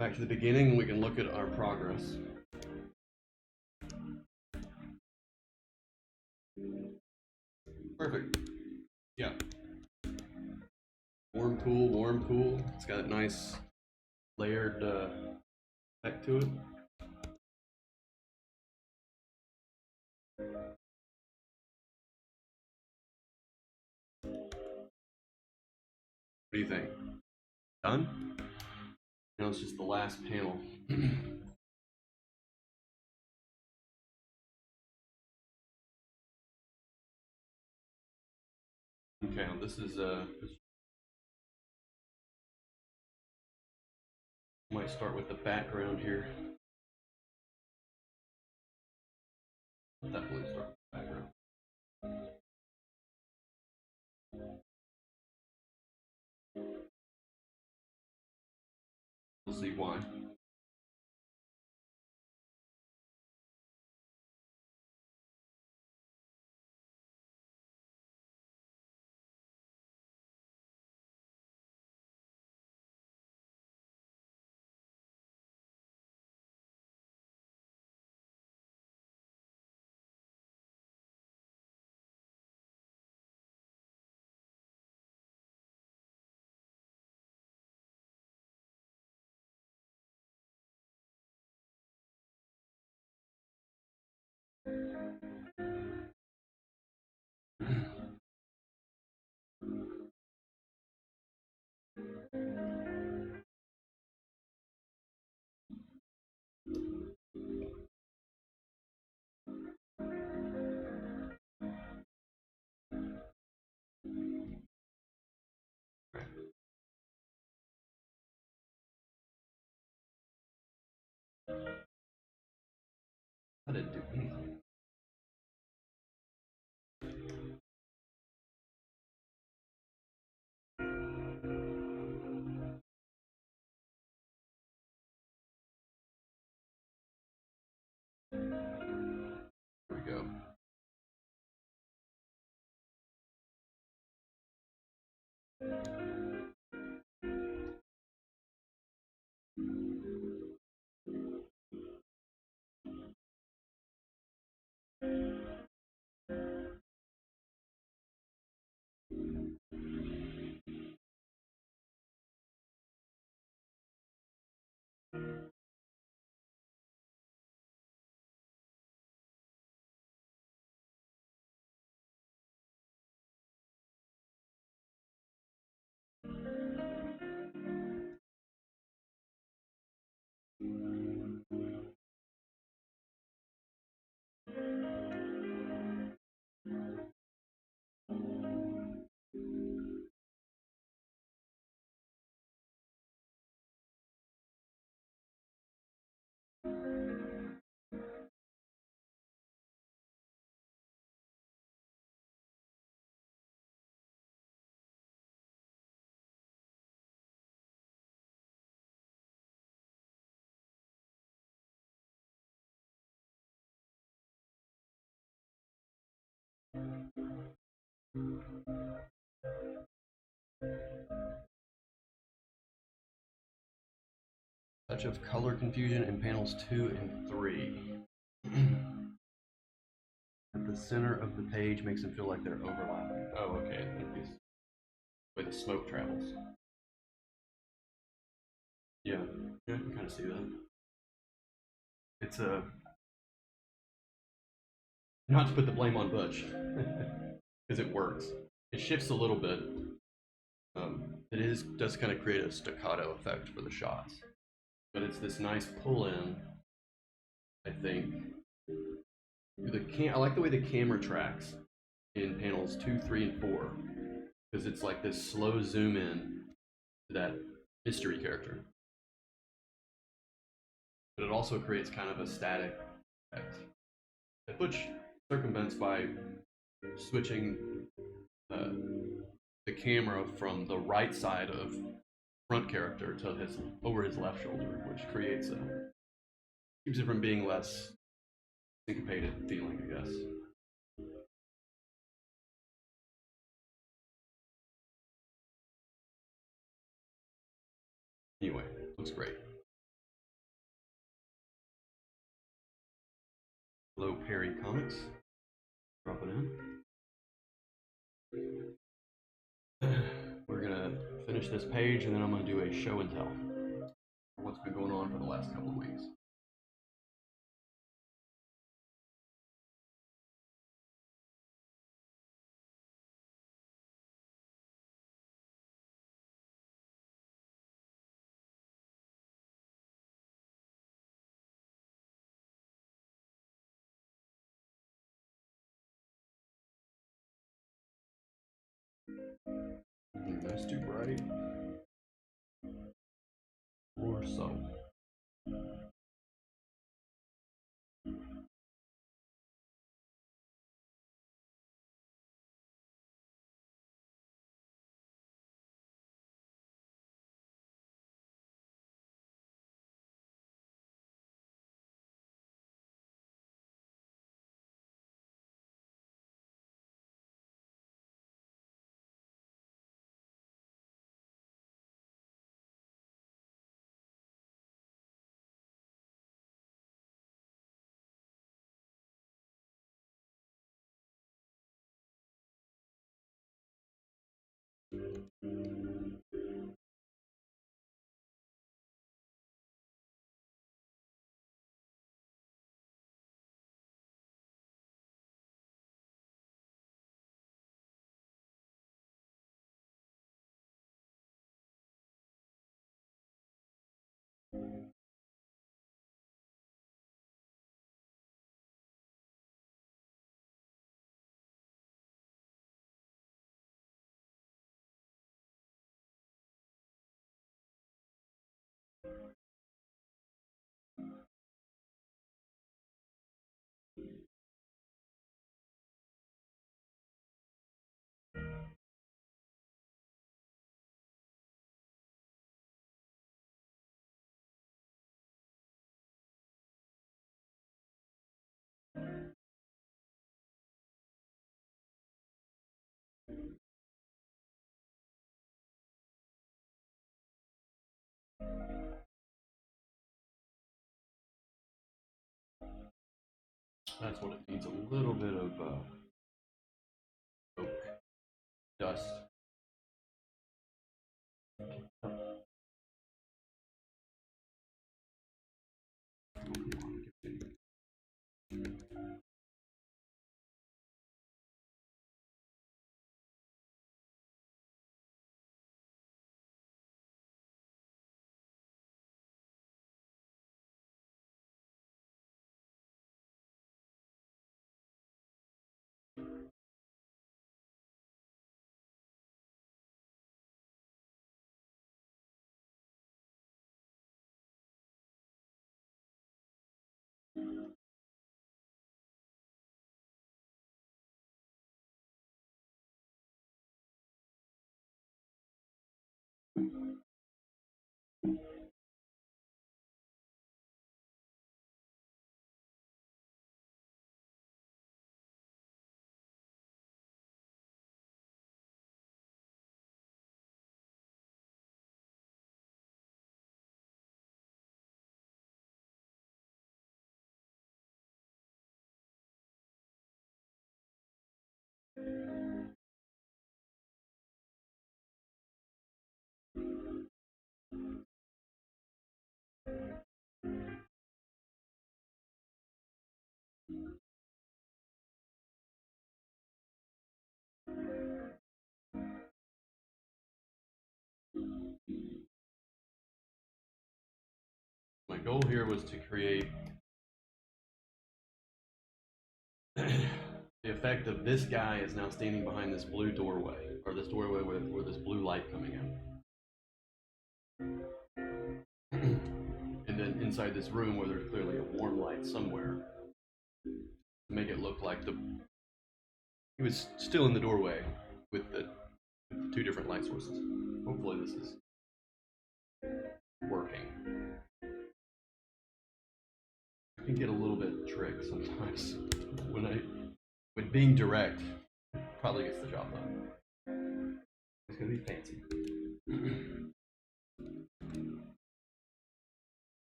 [SPEAKER 1] Back to the beginning, we can look at our progress. Perfect. Yeah. Warm, cool, warm, cool. It's got a nice layered effect to it. What do you think? Done? Now it's just the last panel. Okay, this is might start with the background here. Definitely start with the background. We'll see why. I didn't do anything. Here we go. Touch of color confusion in panels 2 and 3. At the center of the page makes them feel like they're overlapping. Oh, okay. I think the way the smoke travels. Yeah, I can kind of see that. It's a not to put the blame on Butch, because it works. It shifts a little bit. It does kind of create a staccato effect for the shots, but it's this nice pull in. I think I like the way the camera tracks in panels 2, 3, and 4, because it's like this slow zoom in to that mystery character, but it also creates kind of a static effect that Butch circumvents by switching the camera from the right side of front character to over his left shoulder, which keeps it from being less syncopated feeling, I guess. Anyway, looks great. Hello, Perry Comics. Drop it in. We're gonna finish this page, and then I'm gonna do a show and tell for what's been going on for the last couple of weeks. That's too bright. More subtle. That's what it needs, a little bit of oak dust. My goal here was to create the effect of this guy is now standing behind this blue doorway, or this doorway with this blue light coming in. And then inside this room where there's clearly a warm light somewhere, to make it look like he was still in the doorway with the two different light sources. Hopefully this is working. I can get a little bit tricked sometimes when being direct probably gets the job done. It's gonna be fancy.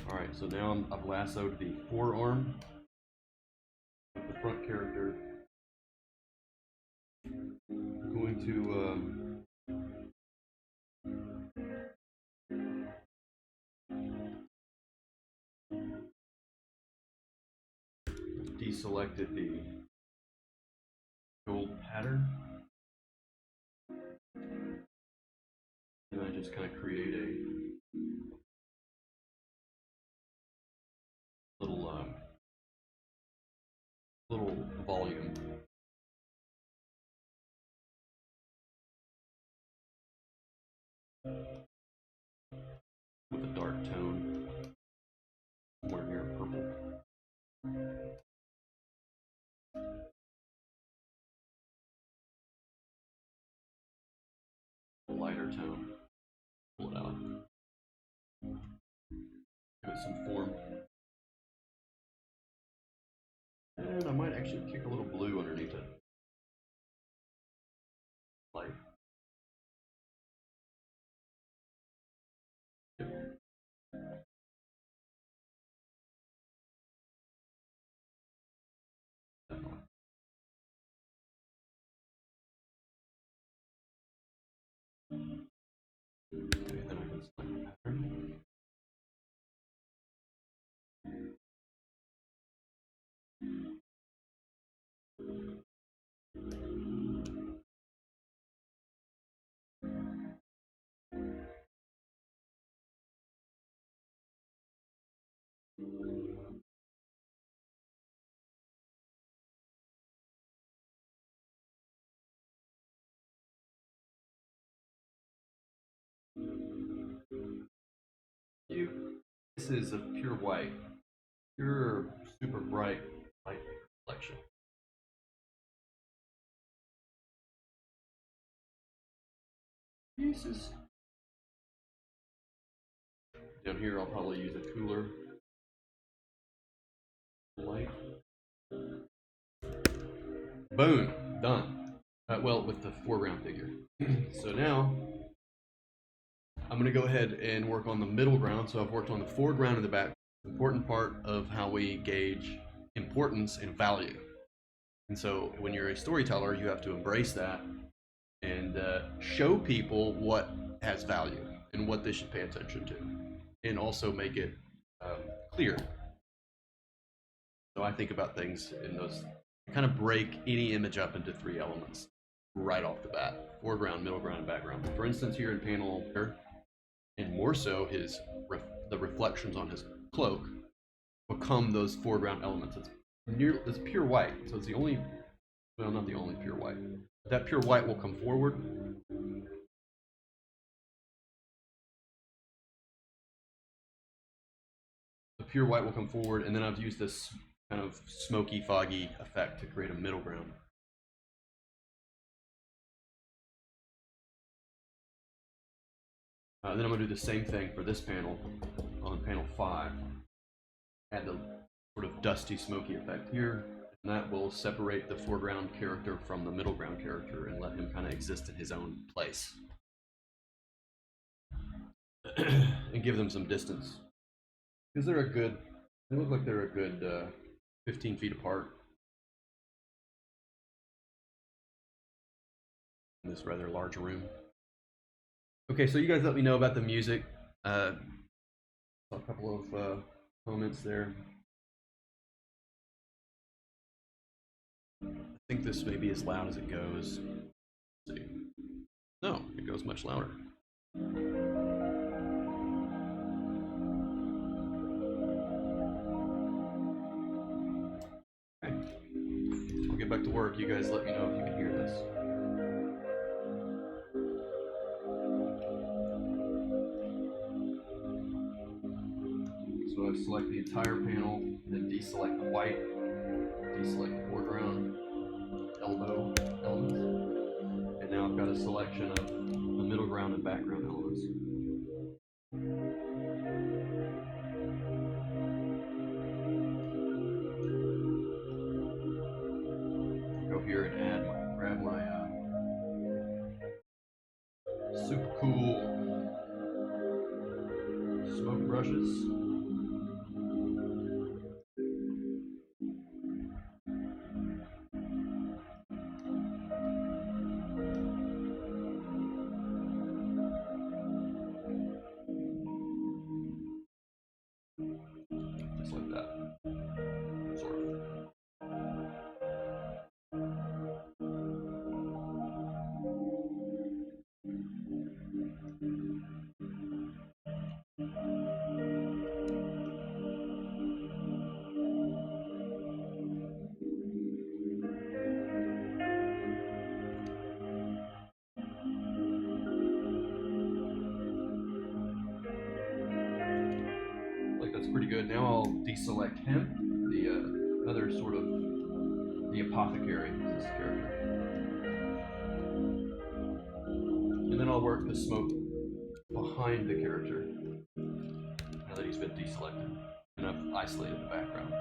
[SPEAKER 1] All right, so now I've lassoed the forearm of the front character. I'm going to deselected the gold pattern, and I just kind of create a little volume. With a dark tone, somewhere near purple. A lighter tone. Pull it out. Give it some form. And I might actually kick a little blue underneath it. Light. Yep. Definitely. Okay, then I can select the pattern. This is a pure white, pure, super bright light reflection. Pieces. Down here, I'll probably use a cooler light. Boom, done. Well, with the foreground figure. So now I'm going to go ahead and work on the middle ground. So I've worked on the foreground and the back. Important part of how we gauge importance and value. And so when you're a storyteller, you have to embrace that and show people what has value and what they should pay attention to, and also make it clear. So I think about things in those, kind of break any image up into three elements right off the bat: foreground, middle ground, and background. For instance, here in panel, and more so the reflections on his cloak become those foreground elements. It's pure white, so it's the only, well, not the only pure white. That pure white will come forward. The pure white will come forward, and then I've used this kind of smoky, foggy effect to create a middle ground. Then I'm going to do the same thing for this panel on panel 5. Add the sort of dusty, smoky effect here, and that will separate the foreground character from the middle ground character and let him kind of exist in his own place. And give them some distance. Because they look like they're a good 15 feet apart in this rather large room. Okay, so you guys let me know about the music. A couple of comments there. think this may be as loud as it goes. Let's see. No, it goes much louder. Okay. I'll get back to work. You guys let me know if you can hear this. So I select the entire panel, then deselect the white, deselect the foreground, elbow elements, and now I've got a selection of the middle ground and background elements. Go here and grab my super cool smoke brushes. Just like that, sort of. That's pretty good. Now I'll deselect him, the other sort of the apothecary, this character, and then I'll work the smoke behind the character now that he's been deselected, and I've isolated the background.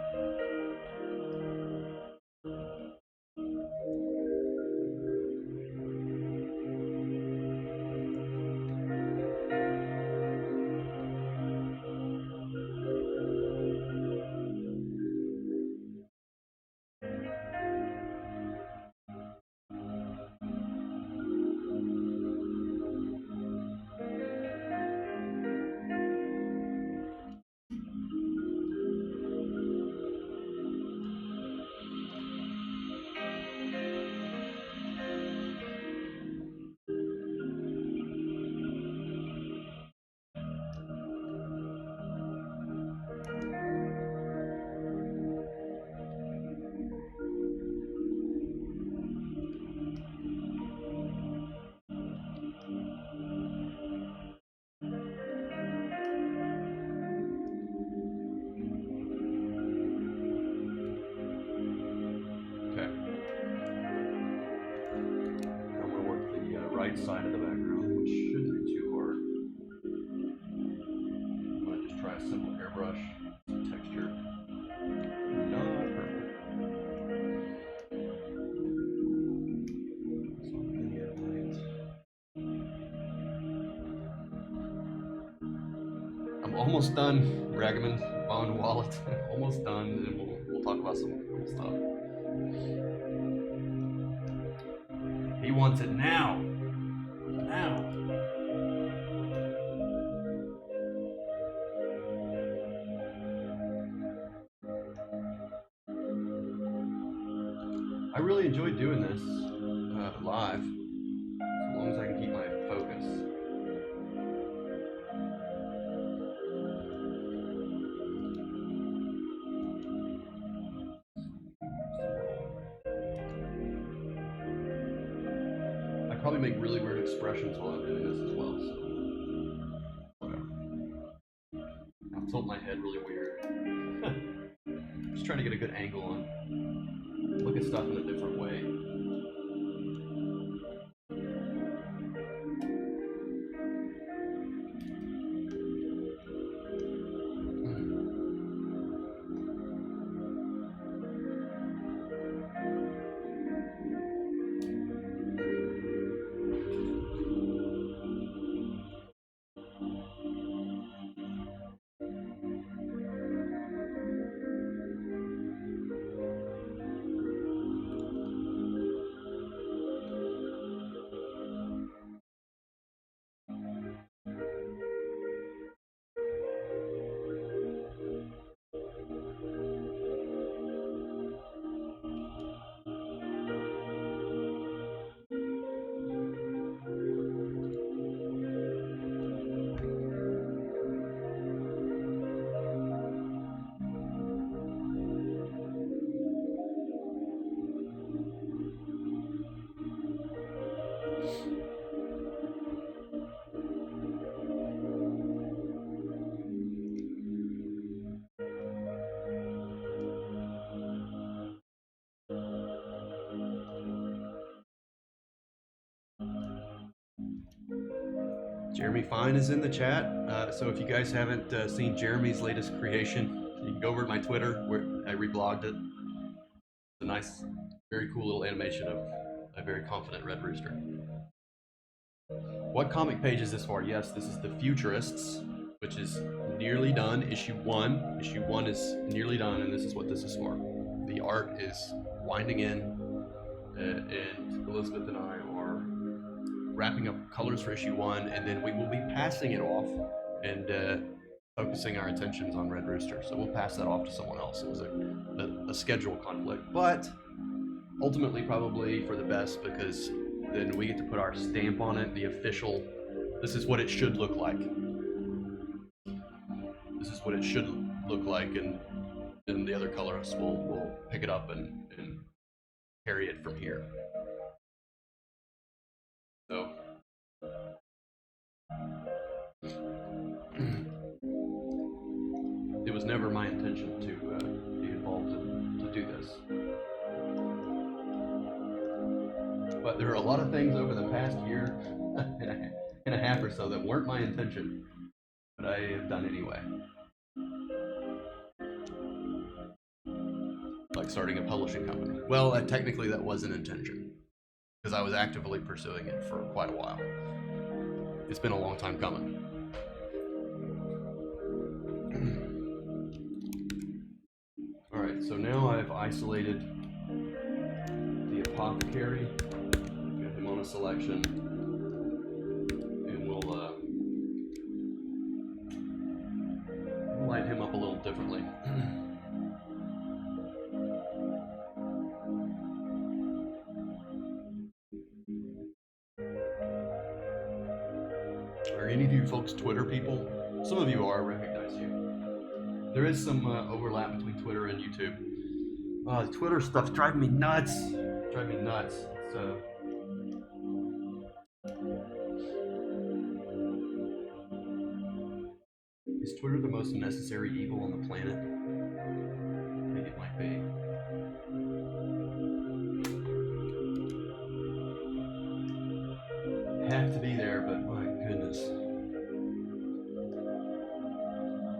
[SPEAKER 1] Side of the background, which shouldn't be too hard. I'm going to just try a simple airbrush, texture, not purple. So I'm going to get light. I'm almost done, Ragaman Von Wallet. Almost done, and we'll talk about some cool stuff. He wants it now. Now. I really enjoyed doing this live, as long as I can keep my focus. I probably make really weird expressions while I'm doing this as well, so whatever. I'll tilt my head really weird. Just trying to get a good angle on. Look at stuff in a different way. Jeremy Fine is in the chat. So if you guys haven't seen Jeremy's latest creation, you can go over to my Twitter where I reblogged it. It's a nice, very cool little animation of a very confident red rooster. What comic page is this for? Yes, this is the Futurists, which is nearly done. Issue 1. Issue 1 is nearly done, and this is what this is for. The art is winding in, and Elizabeth and I are wrapping up colors for issue 1, and then we will be passing it off and focusing our attentions on Red Rooster. So we'll pass that off to someone else. It was a schedule conflict, but ultimately probably for the best, because then we get to put our stamp on it, the official, this is what it should look like. This is what it should look like, and then the other colorists will pick it up and carry it from here. So it was never my intention to be involved to do this. But there are a lot of things over the past year and a half or so that weren't my intention, but I have done anyway. Like starting a publishing company. Well, technically that was an intention, because I was actively pursuing it for quite a while. It's been a long time coming. Alright, so now I've isolated the apothecary. Got him on a selection. And we'll light him up a little differently. Are any of you folks Twitter people? Some of you are, I recognize you. There is some overlap between Twitter and YouTube. The Twitter stuff's driving me nuts. Driving me nuts. Is Twitter the most necessary evil on the planet? I think it might be. Have to be there, but my goodness.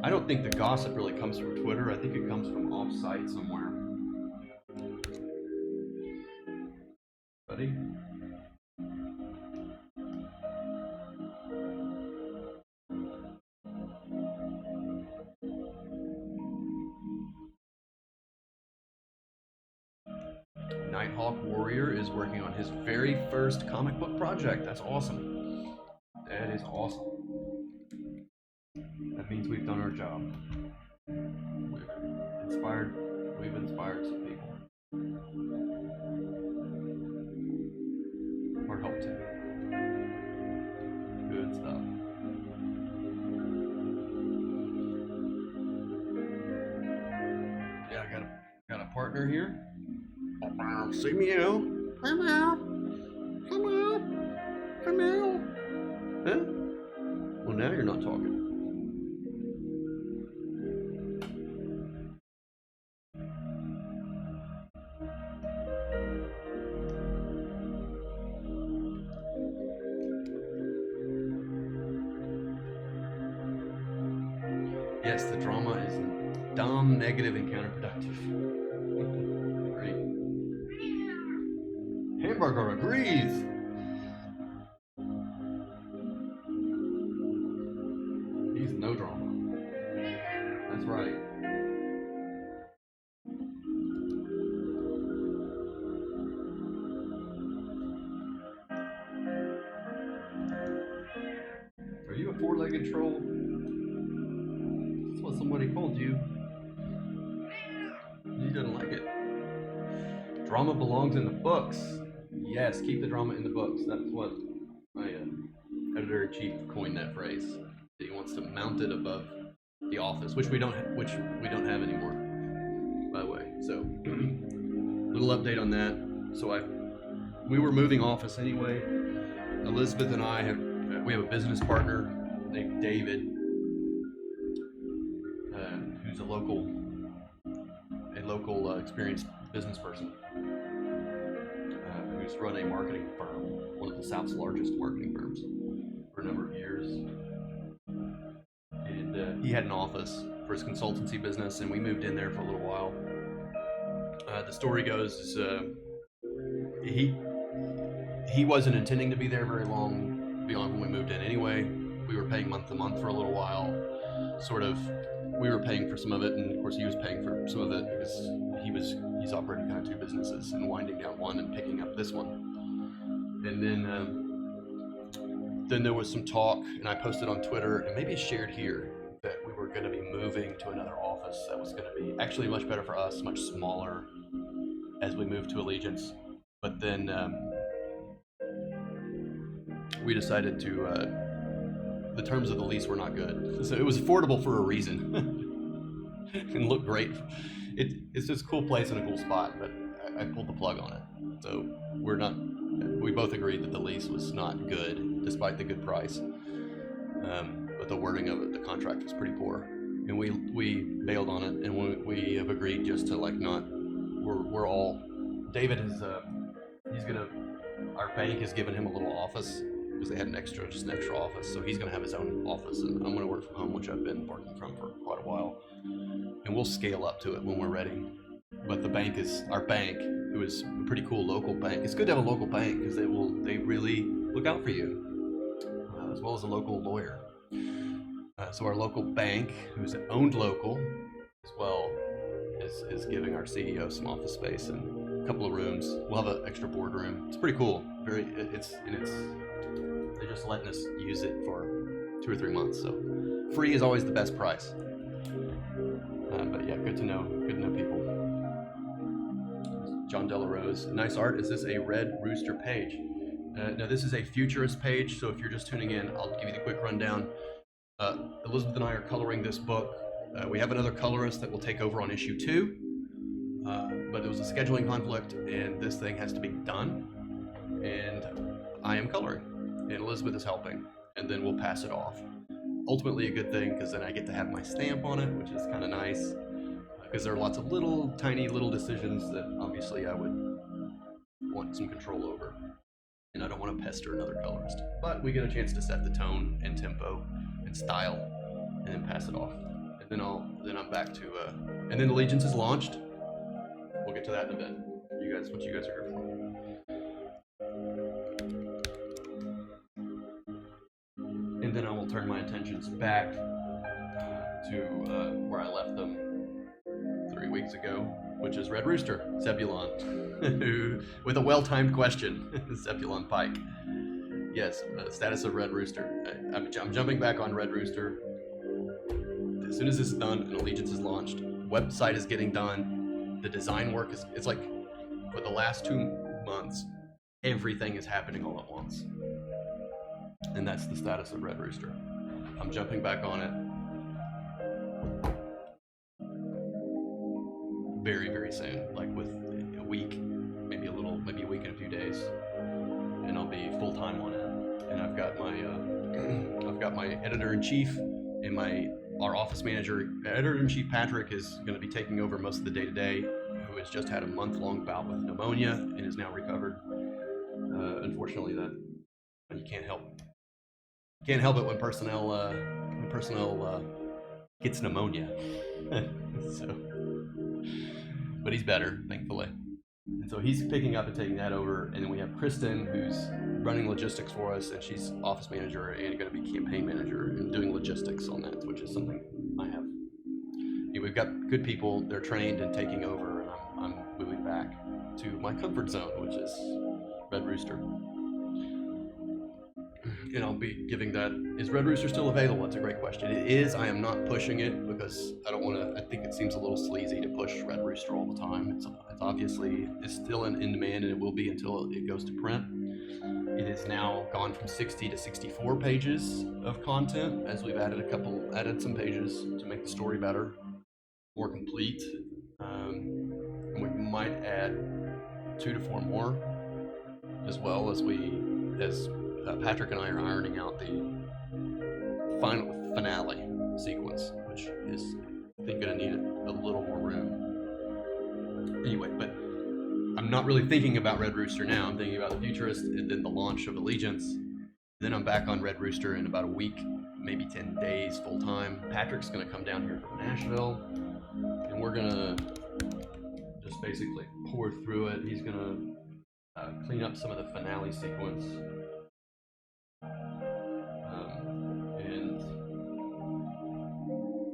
[SPEAKER 1] I don't think the gossip really comes from Twitter. I think it comes from off-site somewhere. Buddy? Nighthawk Warrior is working on his very first comic book project. That's awesome. That is awesome. That means we've done our job. We've inspired some people. Or helped to. Good stuff. Yeah, I got a partner here. See meow. Meow. Meow. Meow. Huh? Well, now you're not talking. Yes, the drama is dumb, negative, and counterproductive. Great. Hamburger agrees. He's no drama. That's right. Are you a four-legged troll? That's what somebody called you. He doesn't like it. Drama belongs in the books. Yes, keep the drama in the books. That's what my editor-in-chief coined that phrase. He wants to mount it above the office, which we don't have anymore, by the way. So, little update on that. So we were moving office anyway. Elizabeth and I we have a business partner named David, who's a local experienced business person who's run a marketing firm, one of the South's largest marketing firms, or a number of years. And he had an office for his consultancy business, and we moved in there for a little while. The story goes is he wasn't intending to be there very long beyond when we moved in anyway. We were paying month to month for a little while. Sort of, we were paying for some of it, and of course he was paying for some of it because he's operating kind of two businesses and winding down one and picking up this one. And then there was some talk, and I posted on Twitter and maybe shared here that we were going to be moving to another office that was going to be actually much better for us, much smaller as we moved to Allegiance. But then we decided to, the terms of the lease were not good. So it was affordable for a reason and looked great. It's just a cool place and a cool spot, but I pulled the plug on it. So we both agreed that the lease was not good, despite the good price. But the wording of it, the contract was pretty poor. And we bailed on it, and we have agreed just to we're all, David is, our bank has given him a little office because they had an extra office. So he's gonna have his own office, and I'm gonna work from home, which I've been working from for quite a while. And we'll scale up to it when we're ready. But our bank, who is a pretty cool local bank. It's good to have a local bank because they really look out for you, as well as a local lawyer. So our local bank, who's owned local as well, is giving our CEO some office space and a couple of rooms. We'll have an extra boardroom. It's pretty cool. They're just letting us use it for 2 or 3 months. So free is always the best price. But yeah, good to know people. John Delarose, nice art. Is this a Red Rooster page? No, this is a futurist page. So if you're just tuning in, I'll give you the quick rundown. Elizabeth and I are coloring this book. We have another colorist that will take over on issue 2, but it was a scheduling conflict, and this thing has to be done. And I am coloring, and Elizabeth is helping, and then we'll pass it off. Ultimately a good thing, because then I get to have my stamp on it, which is kind of nice. Because there are lots of tiny little decisions that obviously I would want some control over, and I don't want to pester another colorist. But we get a chance to set the tone and tempo and style, and then pass it off. And then I'm back to, and then Allegiance is launched. We'll get to that in a bit. What you guys are here for? And then I will turn my attentions back to where I left them 3 weeks ago, which is Red Rooster, Zebulon, with a well-timed question, Zebulon Pike. Yes, status of Red Rooster. I'm jumping back on Red Rooster. As soon as this is done and Allegiance is launched, website is getting done. The design work it's like for the last 2 months, everything is happening all at once. And that's the status of Red Rooster. I'm jumping back on it very, very soon, like with a week, maybe a week and a few days, and I'll be full time on it. And I've got my editor-in-chief and our office manager. Editor-in-chief Patrick is going to be taking over most of the day-to-day, who has just had a month-long bout with pneumonia and is now recovered. Unfortunately, that you can't help it when personnel gets pneumonia. But he's better, thankfully. And so he's picking up and taking that over. And then we have Kristen, who's running logistics for us, and she's office manager and going to be campaign manager and doing logistics on that, which is something I have. We've got good people. They're trained and taking over, and I'm moving back to my comfort zone, which is Red Rooster. And I'll be giving that. Is Red Rooster still available? That's a great question. It is. I am not pushing it because I don't want to. I think it seems a little sleazy to push Red Rooster all the time. It's obviously still in demand, and it will be until it goes to print. It is now gone from 60 to 64 pages of content, as we've added some pages to make the story better, more complete. We might add 2 to 4 more, as well as Patrick and I are ironing out the finale sequence, which is, I think, going to need a little more room. Anyway, but I'm not really thinking about Red Rooster now. I'm thinking about the Futurist and then the launch of Allegiance. Then I'm back on Red Rooster in about a week, maybe 10 days full time. Patrick's gonna come down here from Nashville, and we're gonna just basically pour through it. He's gonna clean up some of the finale sequence, and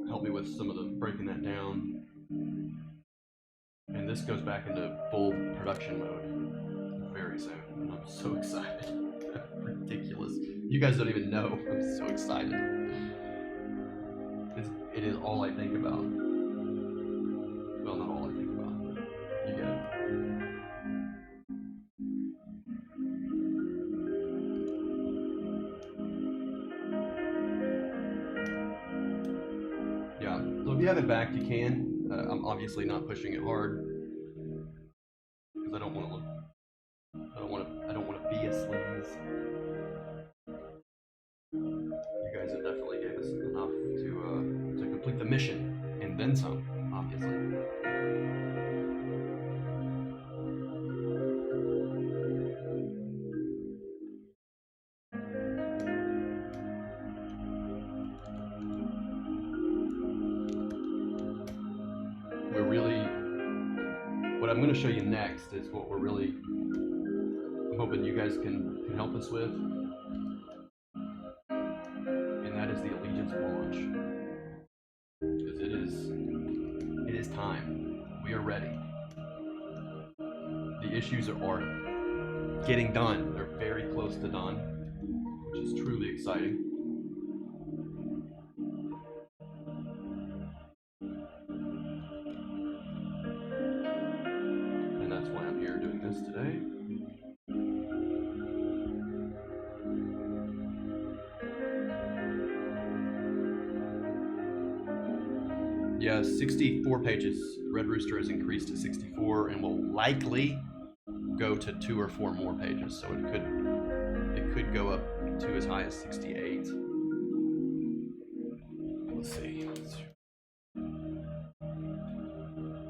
[SPEAKER 1] help me with some of the breaking that down. And this goes back into full production mode very soon, and I'm so excited. Ridiculous. You guys don't even know. I'm so excited. It is all I think about. Well, not all I think about, but you get it. Yeah, so if you have it back, you can. I'm obviously not pushing it hard because I don't want to look. I don't want to be a sleaze. You guys have definitely gave us enough to complete the mission, and then some, obviously. We're really, what I'm going to show you next is what we're really, I'm hoping you guys can help us with, and that is the Allegiance launch, because it is time. We are ready. The issues are getting done. They're very close to done, which is truly exciting. And that's why I'm here doing this today. Yeah, 64 pages. Red Rooster has increased to 64 and will likely go to 2 or 4 more pages. So it could go up to as high as 68. Let's see.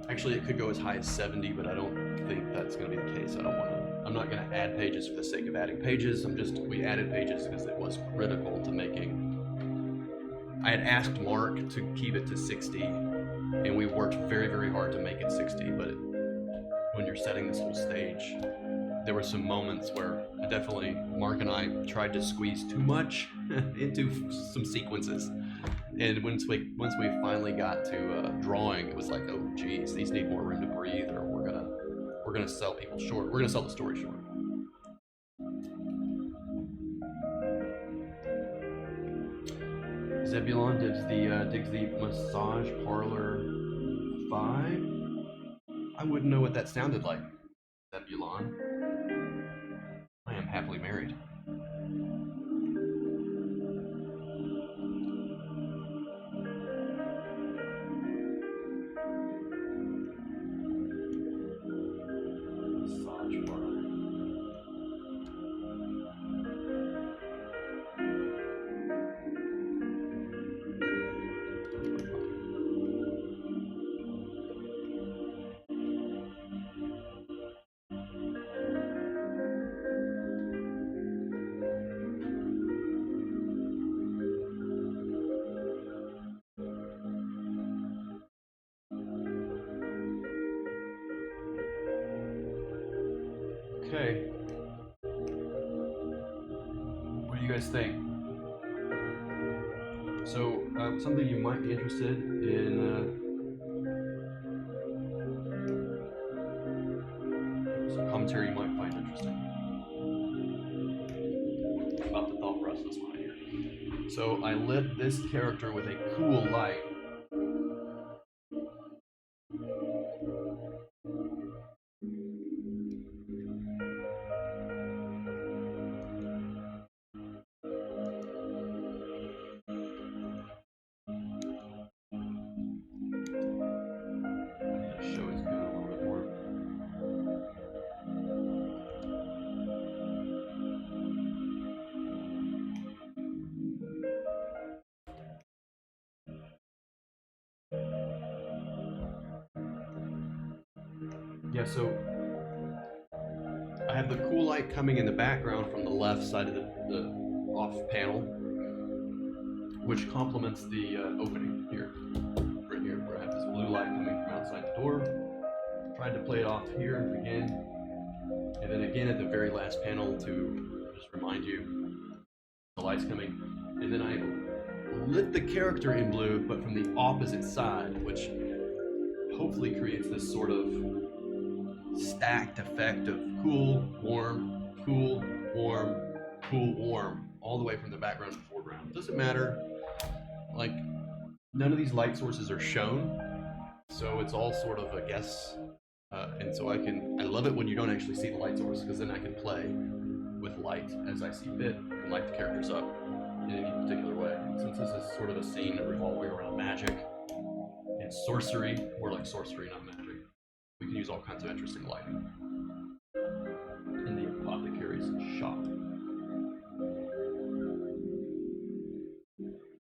[SPEAKER 1] Actually, it could go as high as 70, but I don't think that's going to be the case. I'm not going to add pages for the sake of adding pages. We added pages because it was critical to making. I had asked Mark to keep it to 60, and we worked very, very hard to make it 60, but when you're setting this whole stage, there were some moments where Mark and I tried to squeeze too much into some sequences. And once we finally got to drawing, it was like, oh geez, these need more room to breathe, or we're gonna sell people short. We're gonna sell the story short. Zebulon digs the massage parlor 5. I wouldn't know what that sounded like. Zebulon. I am happily married. Massage parlor. Okay. What do you guys think? So, something you might be interested in, some commentary you might find interesting about the thought process behind here. So, I lit this character with a cool light. Show his gun a little bit more. Yeah, so I have the cool light coming in the background from the left side of the off panel, which complements the opening here, right here, where I have this blue light coming from outside the door. Tried to play it off here again, and then again at the very last panel to just remind you the light's coming. And then I lit the character in blue, but from the opposite side, which hopefully creates this sort of stacked effect of cool, warm, cool, warm, cool, warm, all the way from the background to the foreground. It doesn't matter, like, none of these light sources are shown, so it's all sort of a guess. And so I love it when you don't actually see the light source, because then I can play with light as I see fit and light the characters up in any particular way. Since this is sort of a scene revolving around magic and sorcery, more like sorcery, not magic, we can use all kinds of interesting lighting in the apothecary's shop.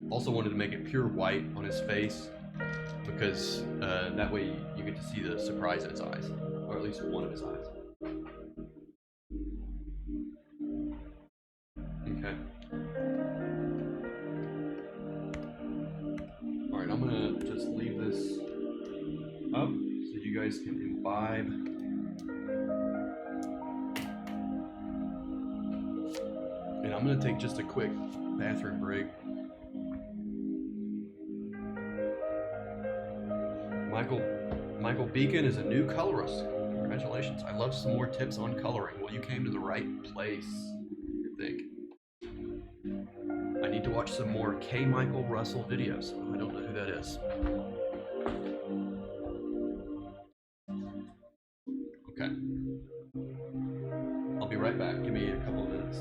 [SPEAKER 1] Also wanted to make it pure white on his face, because that way you get to see the surprise in his eyes, or at least one of his eyes. Okay. Alright, I'm gonna just leave this up so you guys can imbibe. And I'm gonna take just a quick bathroom break. Michael Beacon is a new colorist. Congratulations. I'd love some more tips on coloring. Well, you came to the right place, I think. I need to watch some more K. Michael Russell videos. I don't know who that is. Okay. I'll be right back. Give me a couple of minutes.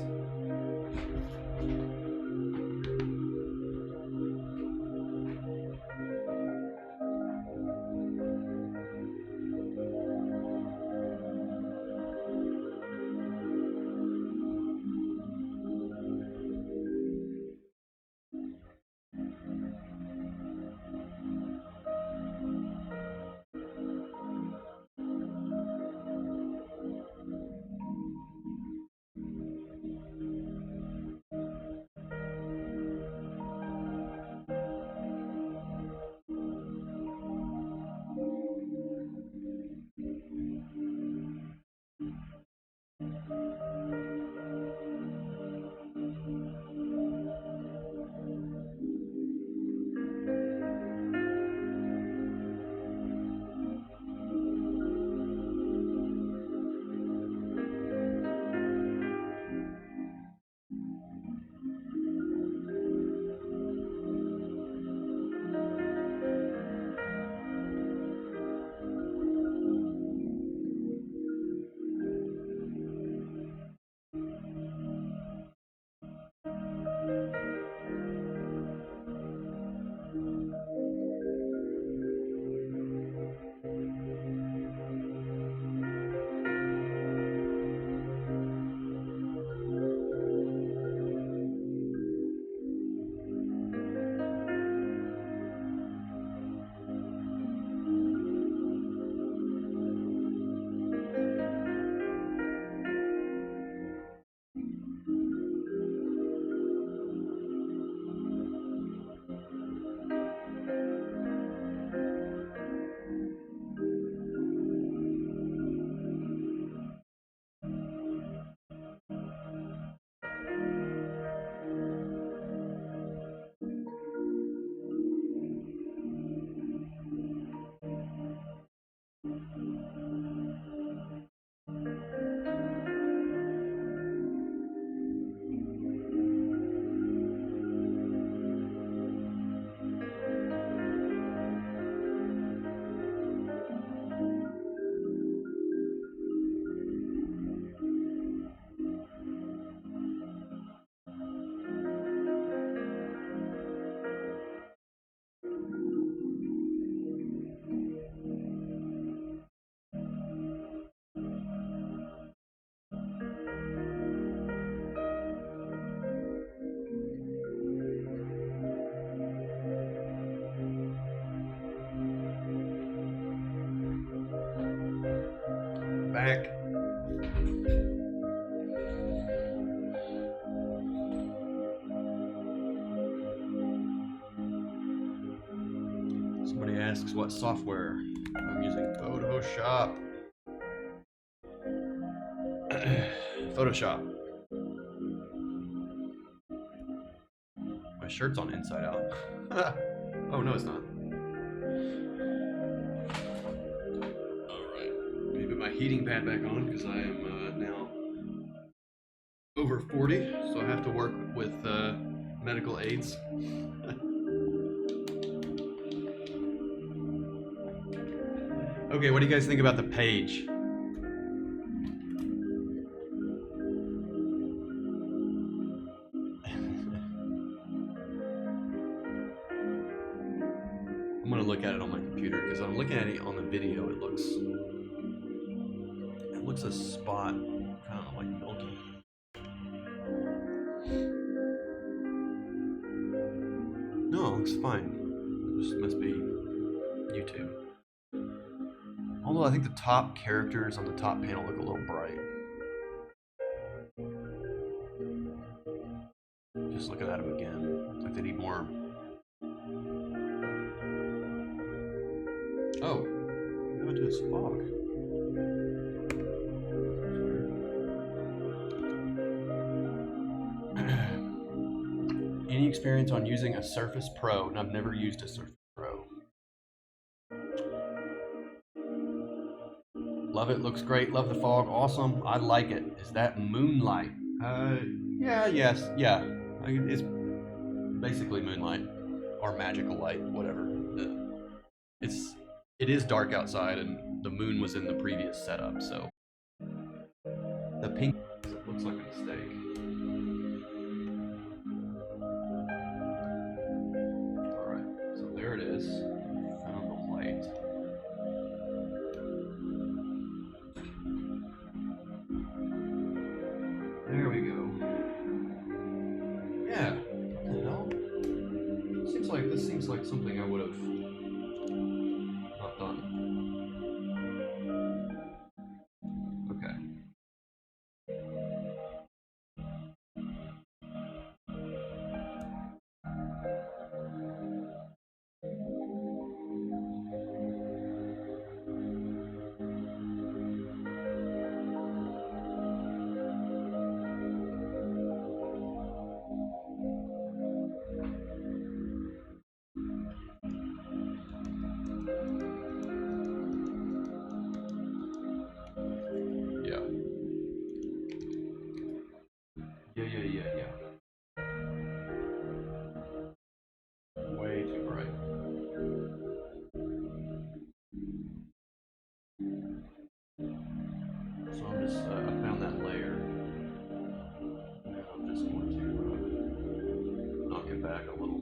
[SPEAKER 1] asks what software I'm using. Photoshop. Photoshop. My shirt's on inside out. Oh, no, it's not. Alright. Let me put my heating pad back on because I am now over 40, so I have to work with medical aids. Okay, what do you guys think about the page? I'm gonna look at it on my computer because I'm looking at it on the video. It looks a spot kind of like milky. No, it looks fine. It just must be YouTube. Although I think the top characters on the top panel look a little bright. Just looking at them again, like they need more. Oh, what happened to his fog? Any experience on using a Surface Pro? And I've never used a Surface Pro. Love it, looks great, love the fog, awesome, I like it. Is that moonlight? Yeah. It's basically moonlight, or magical light, whatever. It is dark outside, and the moon was in the previous setup, so. The pink looks like a mistake. Alright, so there it is. Found the light. There we go. Yeah. What the hell? This seems like something I would have not done. Okay. Yeah. Way too bright. So I'm just, I found that layer. And I'm just going to knock it back a little.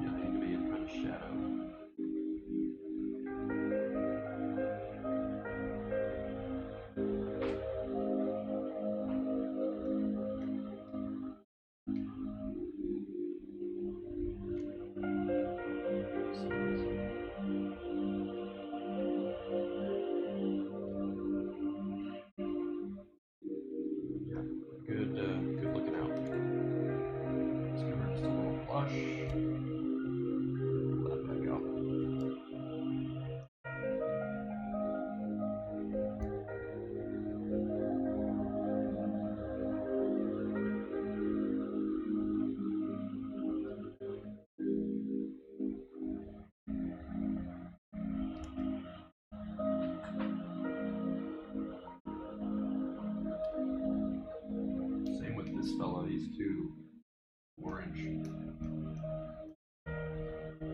[SPEAKER 1] Yeah, they need to be in kind of shadow. Good looking out. Let's give her just a little flush. Pull that back out. Same with this fella, these two orange.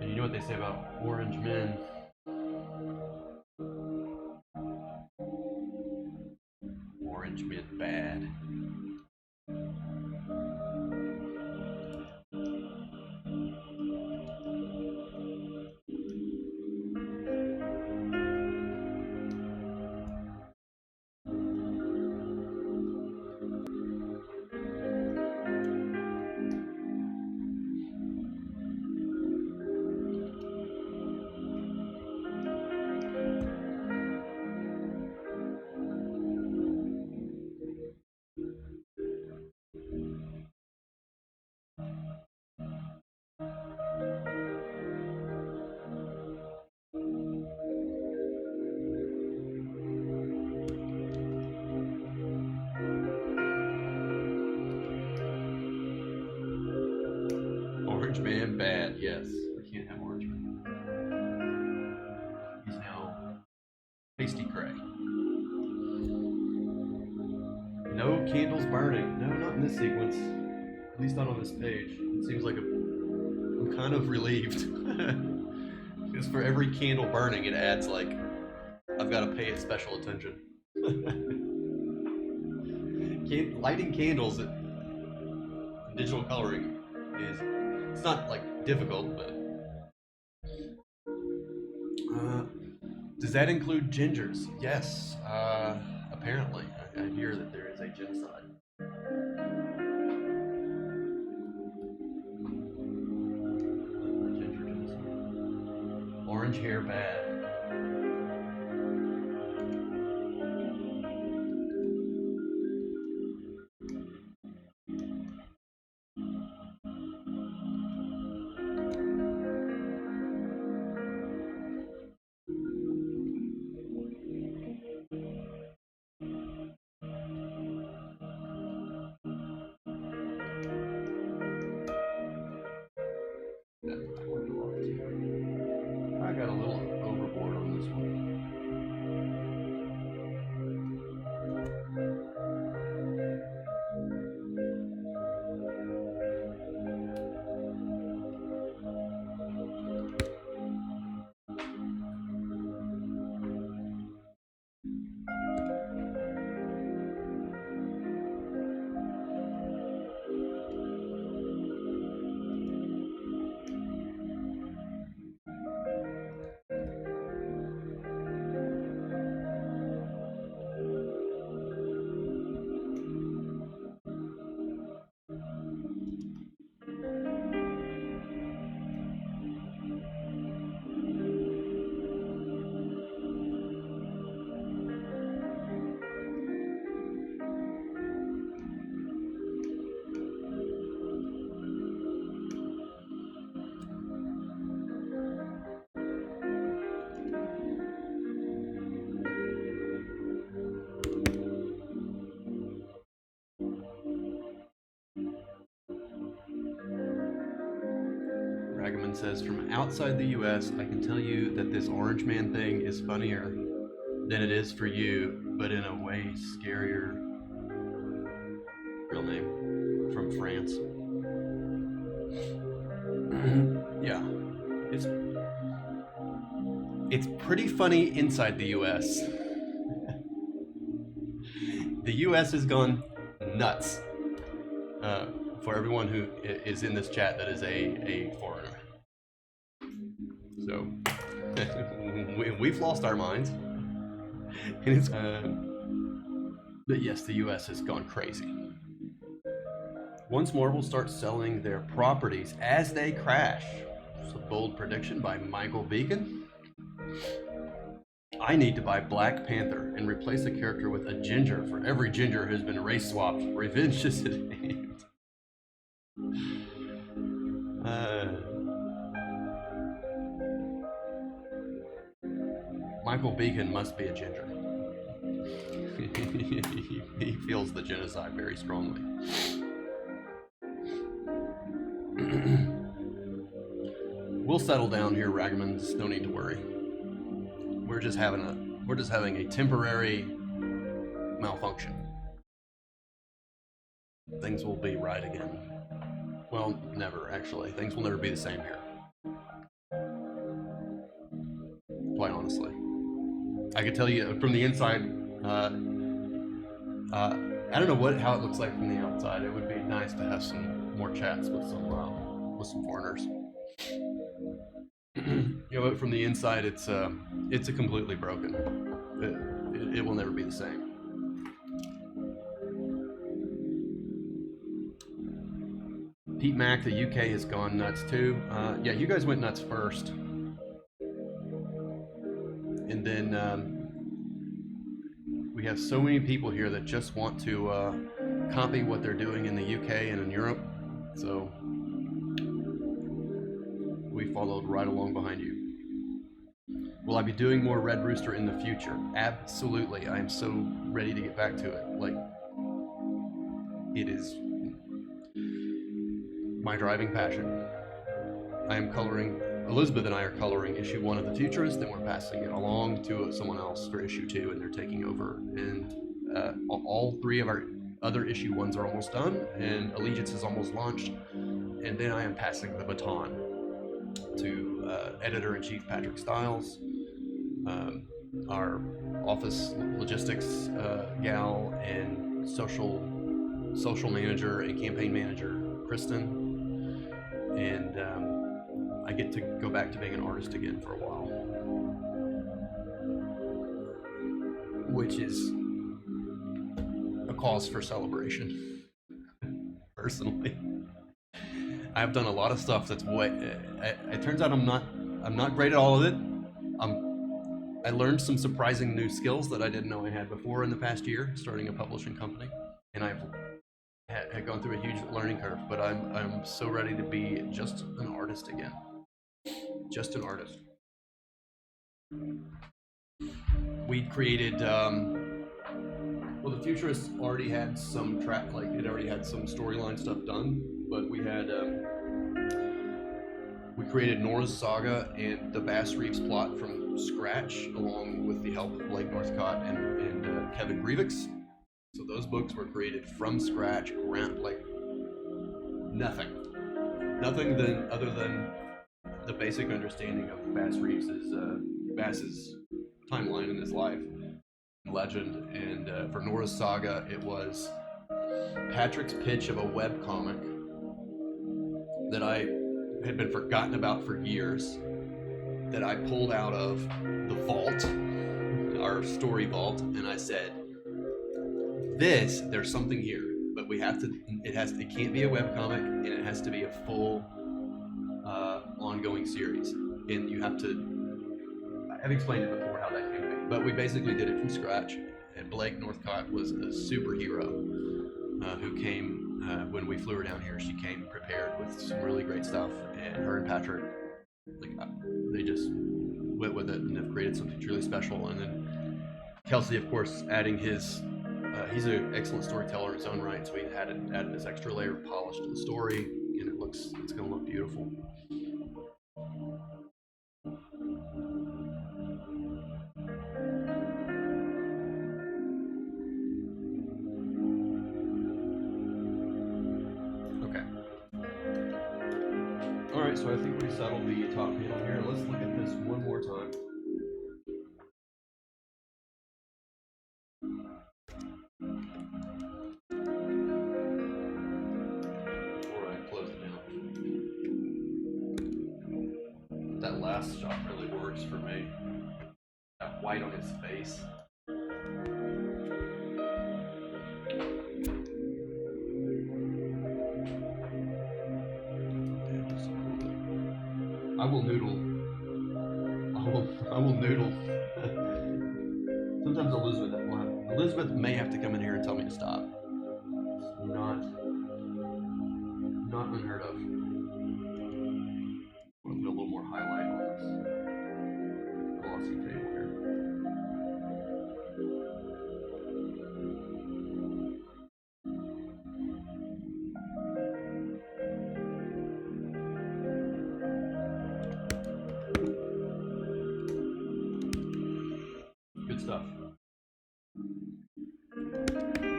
[SPEAKER 1] And you know what they say about orange men? Orange men bad. Yes, we can't have orange man. He's now pasty gray. No candles burning. No, not in this sequence. At least not on this page. It seems like I'm kind of relieved. Because for every candle burning, it adds like, I've got to pay it special attention. Lighting candles in digital coloring it's not like difficult, but does that include gingers? Yes, apparently. I hear that there is a genocide. Ginger genocide. Orange hair bad. I got a little overboard on this one. Ragaman says, from outside the US, I can tell you that this Orange Man thing is funnier than it is for you, but in a way scarier. Real name. From France. Yeah. It's pretty funny inside the US. The US has gone nuts. For everyone who is in this chat that is a foreigner. So, we've lost our minds. And it's, but yes, the US has gone crazy. Once more, we'll start selling their properties as they crash. It's a bold prediction by Michael Beacon. I need to buy Black Panther and replace the character with a ginger for every ginger who's been race swapped. Revenge is at hand. Michael Beacon must be a ginger. He feels the genocide very strongly. We'll settle down here, Ragamans. No need to worry. We're just having a temporary malfunction. Things will be right again. Well, never actually. Things will never be the same here. Quite honestly, I could tell you from the inside. I don't know how it looks like from the outside. It would be nice to have some more chats with some foreigners. But from the inside, it's completely broken. It will never be the same. Pete Mack, the UK has gone nuts too. Yeah, you guys went nuts first, and then we have so many people here that just want to copy what they're doing in the UK and in Europe. So we followed right along behind you. Will I be doing more Red Rooster in the future? Absolutely. I am so ready to get back to it. Like, it is my driving passion. I am coloring, Elizabeth and I are coloring issue 1 of The Futurist, then we're passing it along to someone else for issue 2, and they're taking over. And all 3 of our other issue 1s are almost done, and Allegiance is almost launched. And then I am passing the baton to editor-in-chief Patrick Stiles, our office logistics gal, and social manager and campaign manager Kristen, and I get to go back to being an artist again for a while, which is a cause for celebration. Personally, I've done a lot of stuff that's it turns out I'm not great at all of it. I learned some surprising new skills that I didn't know I had before in the past year, starting a publishing company, and I've had gone through a huge learning curve. But I'm so ready to be just an artist again, just an artist. We created. Well, The Futurist already had some it already had some storyline stuff done, but we had. We created Nora's Saga and the Bass Reeves plot from scratch, along with the help of Blake Northcott and Kevin Grievix. So those books were created from scratch, like nothing other than the basic understanding of Bass's timeline in his life, legend. And for Nora's Saga, it was Patrick's pitch of a webcomic that I had been forgotten about for years, that I pulled out of the vault, our story vault, and I said, there's something here, but it can't be a webcomic, and it has to be a full ongoing series. And you have to, I've explained it before how that came to be, but we basically did it from scratch. And Blake Northcott was a superhero who came, when we flew her down here, she came prepared with some really great stuff, and her and Patrick, they just went with it and have created something truly special. And then Kelsey, of course, adding his, he's an excellent storyteller in his own right, so he added this extra layer of polish to the story, and it's going to look beautiful. Alright, so I think we settled the top panel here. Let's look at this one more time. Before I close it down. That last shot really works for me. That white on his face. I will noodle. Sometimes Elizabeth may have to come in here and tell me to stop. Not unheard of. I'm gonna put a little more highlight on this glossy table here. Good stuff.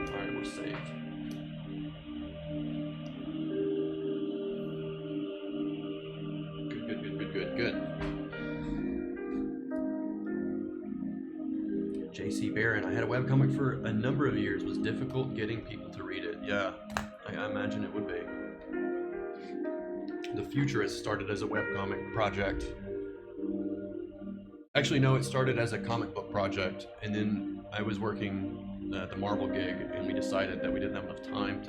[SPEAKER 1] Alright, we're saved. Good. J.C. Barron. I had a webcomic for a number of years. It was difficult getting people to read it. Yeah, I imagine it would be. The Futurist started as a webcomic project. Actually, no, it started as a comic book project, and then I was working at the Marvel gig, and we decided that we didn't have enough time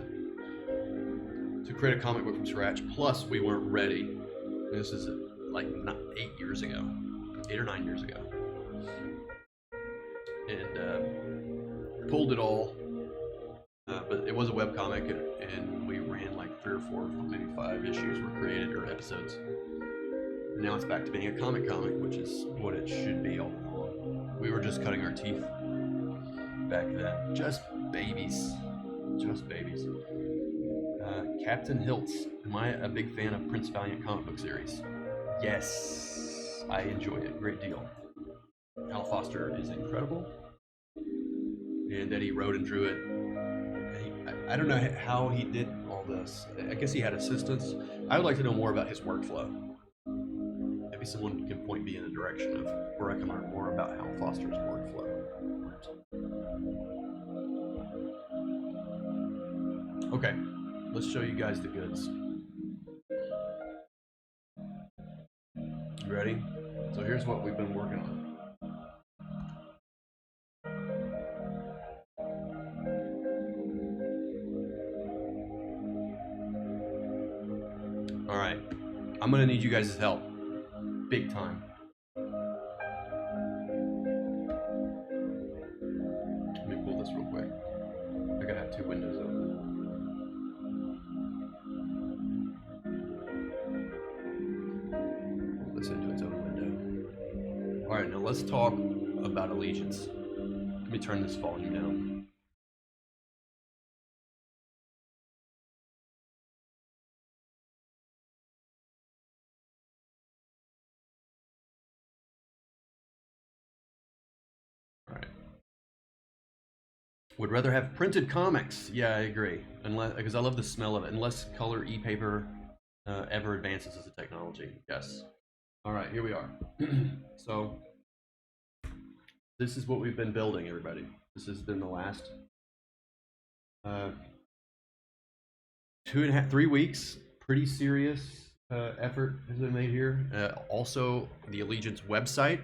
[SPEAKER 1] to create a comic book from scratch. Plus, we weren't ready. This is like 8 or 9 years ago, and pulled it all. But it was a webcomic, and we ran like 3 or 4, maybe 5 issues were created, or episodes. And now it's back to being a comic, which is what it should be all along. We were just cutting our teeth back then. Just babies. Captain Hiltz. Am I a big fan of Prince Valiant comic book series? Yes, I enjoy it a great deal. Hal Foster is incredible, and that he wrote and drew it. I don't know how he did all this. I guess he had assistants. I would like to know more about his workflow. Maybe someone can point me in a direction of where I can learn more about Hal Foster's workflow. Okay, let's show you guys the goods. You ready? So here's what we've been working on. All right, I'm gonna need you guys' help, big time. Let me pull this real quick. I gotta have two windows open. Pull this into its own window. All right, now let's talk about allegiance. Let me turn this volume down. All right. Would rather have printed comics. Yeah, I agree. Unless, because I love the smell of it. Unless color e-paper ever advances as a technology. Yes. All right, here we are. So this is what we've been building, everybody. This has been the last 3 weeks. Pretty serious effort has been made here. Also, the Allegiance website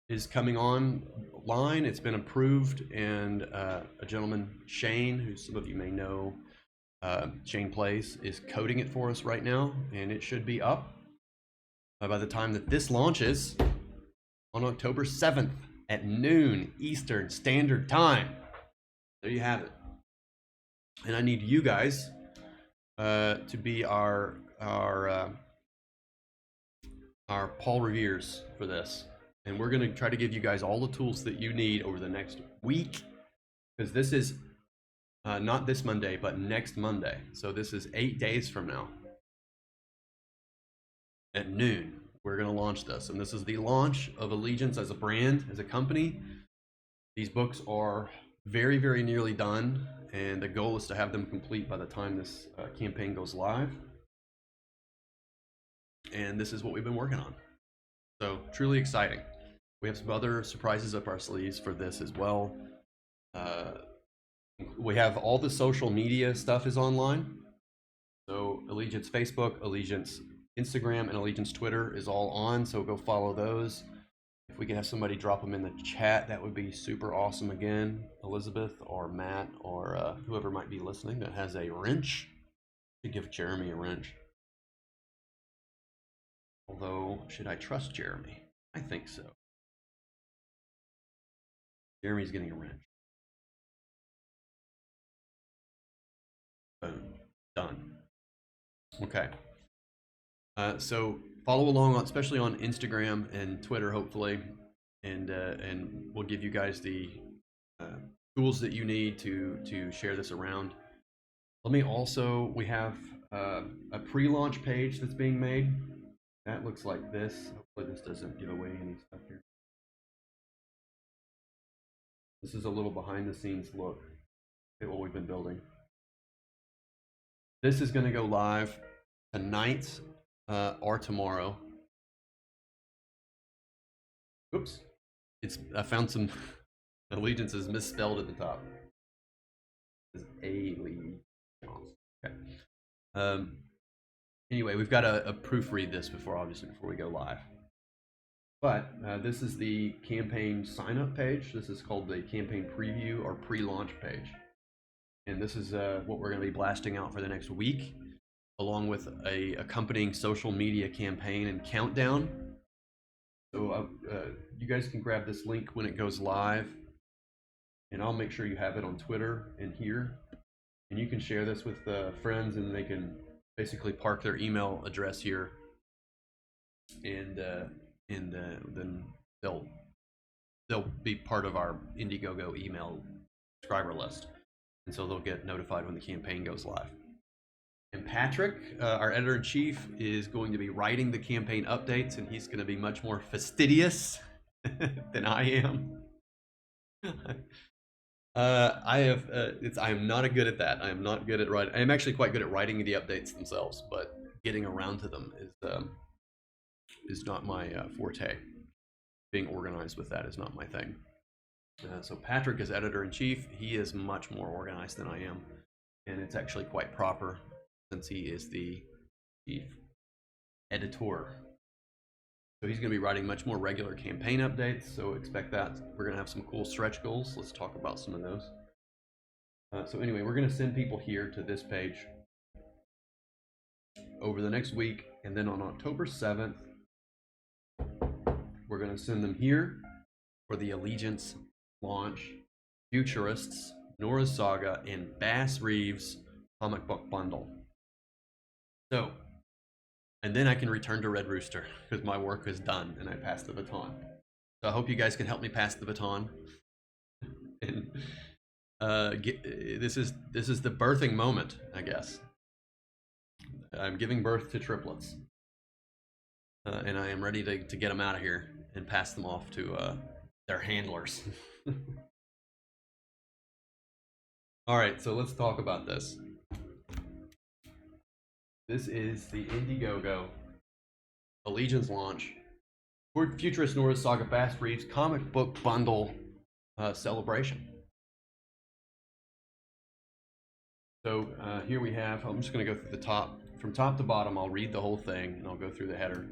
[SPEAKER 1] is coming online. It's been approved, and a gentleman, Shane, who some of you may know, Shane Plays, is coding it for us right now, and it should be up by the time that this launches on October 7th at noon Eastern Standard Time. There you have it. And I need you guys to be our Paul Reveres for this. And we're going to try to give you guys all the tools that you need over the next week, because this is not this Monday, but next Monday. So this is 8 days from now at noon. We're going to launch this, and this is the launch of Allegiance as a brand, as a company. These books are very, very nearly done, and the goal is to have them complete by the time this campaign goes live. And this is what we've been working on. So truly exciting. We have some other surprises up our sleeves for this as well. We have all the social media stuff is online. So Allegiance Facebook, Allegiance Instagram, and Allegiance Twitter is all on. So go follow those. If we can have somebody drop them in the chat, that would be super awesome. Again, Elizabeth or Matt or whoever might be listening that has a wrench, to give Jeremy a wrench. Although, should I trust Jeremy? I think so. Jeremy's getting a wrench. Boom. Done. Okay. So follow along, especially on Instagram and Twitter, hopefully, and we'll give you guys the tools that you need to share this around. Let me also, we have a pre-launch page that's being made. That looks like this. Hopefully this doesn't give away any stuff here. This is a little behind the scenes look at what we've been building. This is going to go live tonight or tomorrow. Oops. I found some Allegiance is misspelled at the top. It's Allegiance. Okay. Anyway, we've got to proofread this before we go live. But this is the campaign sign-up page. This is called the campaign preview or pre-launch page. And this is what we're going to be blasting out for the next week, along with a accompanying social media campaign and countdown. So you guys can grab this link when it goes live, and I'll make sure you have it on Twitter and here. And you can share this with friends, and they can basically park their email address here, and then they'll be part of our Indiegogo email subscriber list, and so they'll get notified when the campaign goes live. And Patrick, our editor-in-chief, is going to be writing the campaign updates, and he's going to be much more fastidious than I am. I am not good at that. I am not good at writing. I am actually quite good at writing the updates themselves, but getting around to them is not my forte. Being organized with that is not my thing. So Patrick is editor-in-chief. He is much more organized than I am, and it's actually quite proper since he is the chief editor. So he's going to be writing much more regular campaign updates, so expect that. We're going to have some cool stretch goals. Let's talk about some of those. So anyway, we're going to send people here to this page over the next week, and then on October 7th, we're going to send them here for the Allegiance launch, Futurists, Nora's Saga, and Bass Reeves comic book bundle. So, and then I can return to Red Rooster because my work is done and I passed the baton. So I hope you guys can help me pass the baton. And this is the birthing moment, I guess. I'm giving birth to triplets, and I am ready to get them out of here and pass them off to their handlers. All right, so let's talk about this. This is the Indiegogo Allegiance launch for Futurist Nora's Saga Bass Reeves comic book bundle celebration. So here we have, I'm just going to go through the top. From top to bottom, I'll read the whole thing and I'll go through the header.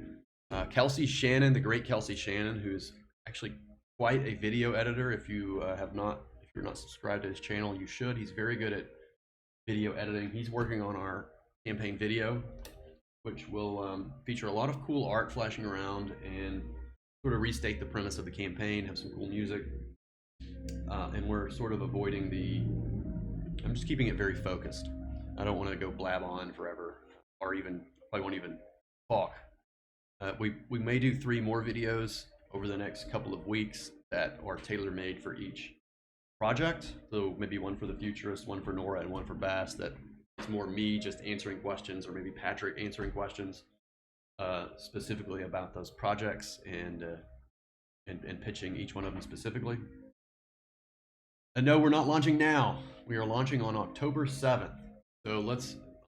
[SPEAKER 1] Kelsey Shannon, the great Kelsey Shannon, who's actually quite a video editor. If you're not subscribed to his channel, you should. He's very good at video editing. He's working on our campaign video, which will feature a lot of cool art flashing around and sort of restate the premise of the campaign, have some cool music. And we're sort of avoiding I'm just keeping it very focused. I don't want to go blab on forever, or I won't even talk. We may do 3 more videos over the next couple of weeks that are tailor-made for each project. So maybe one for the Futurist, one for Nora, and one for Bass. That is more me just answering questions, or maybe Patrick answering questions specifically about those projects and pitching each one of them specifically. And no, we're not launching now. We are launching on October 7th. So I'm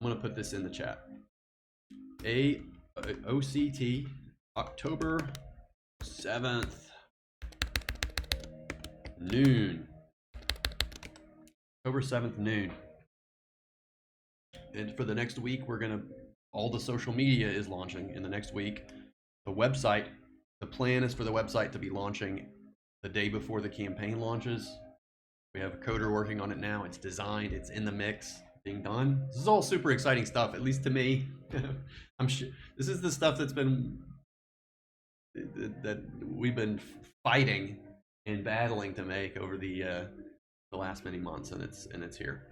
[SPEAKER 1] going to put this in the chat. OCT, October 7th, noon. October 7th, noon. And for the next week, all the social media is launching in the next week. The website, the plan is for the website to be launching the day before the campaign launches. We have a coder working on it now. It's designed, it's in the mix, being done. This is all super exciting stuff, at least to me. I'm sure this is the stuff that we've been fighting and battling to make over the last many months, and it's here.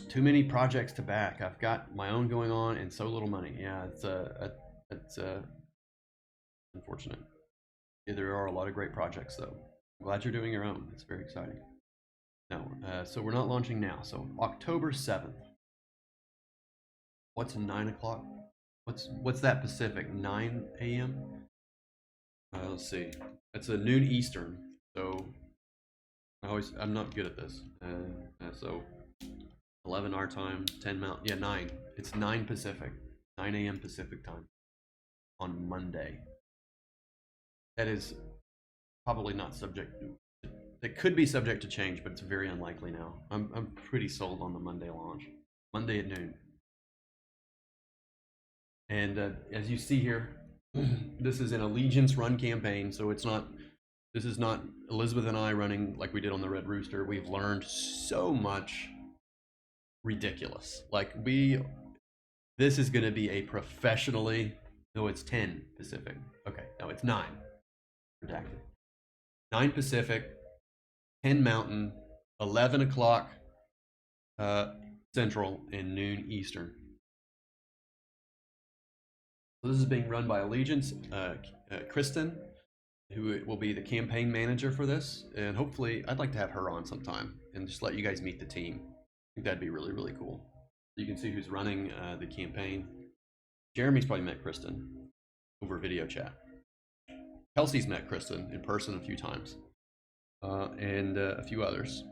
[SPEAKER 1] Too many projects to back. I've got my own going on and so little money. Yeah, it's unfortunate. Yeah, there are a lot of great projects, though. I'm glad you're doing your own. It's very exciting. No, so we're not launching now. So October 7th. What's 9 o'clock? What's that Pacific? 9 a.m. Let's see. It's a noon Eastern. So I'm not good at this. So 11 our time, 10 Mountain. Yeah, 9. It's 9 Pacific. 9 a.m. Pacific time on Monday. That is probably not subject to, it could be subject to change, but it's very unlikely now. I'm pretty sold on the Monday launch. Monday at noon. And as you see here, this is an Allegiance run campaign, so this is not Elizabeth and I running like we did on the Red Rooster. We've learned so much ridiculous. This is going to be a professionally, no, it's 10 Pacific. Okay, no, it's 9. Redacted. 9 Pacific, 10 Mountain, 11 o'clock Central, and noon Eastern. So this is being run by Allegiance. Kristen, who will be the campaign manager for this, and hopefully I'd like to have her on sometime and just let you guys meet the team. think that'd be really, really cool. You can see who's running the campaign. Jeremy's probably met Kristen over video chat. Kelsey's met Kristen in person a few times, and a few others.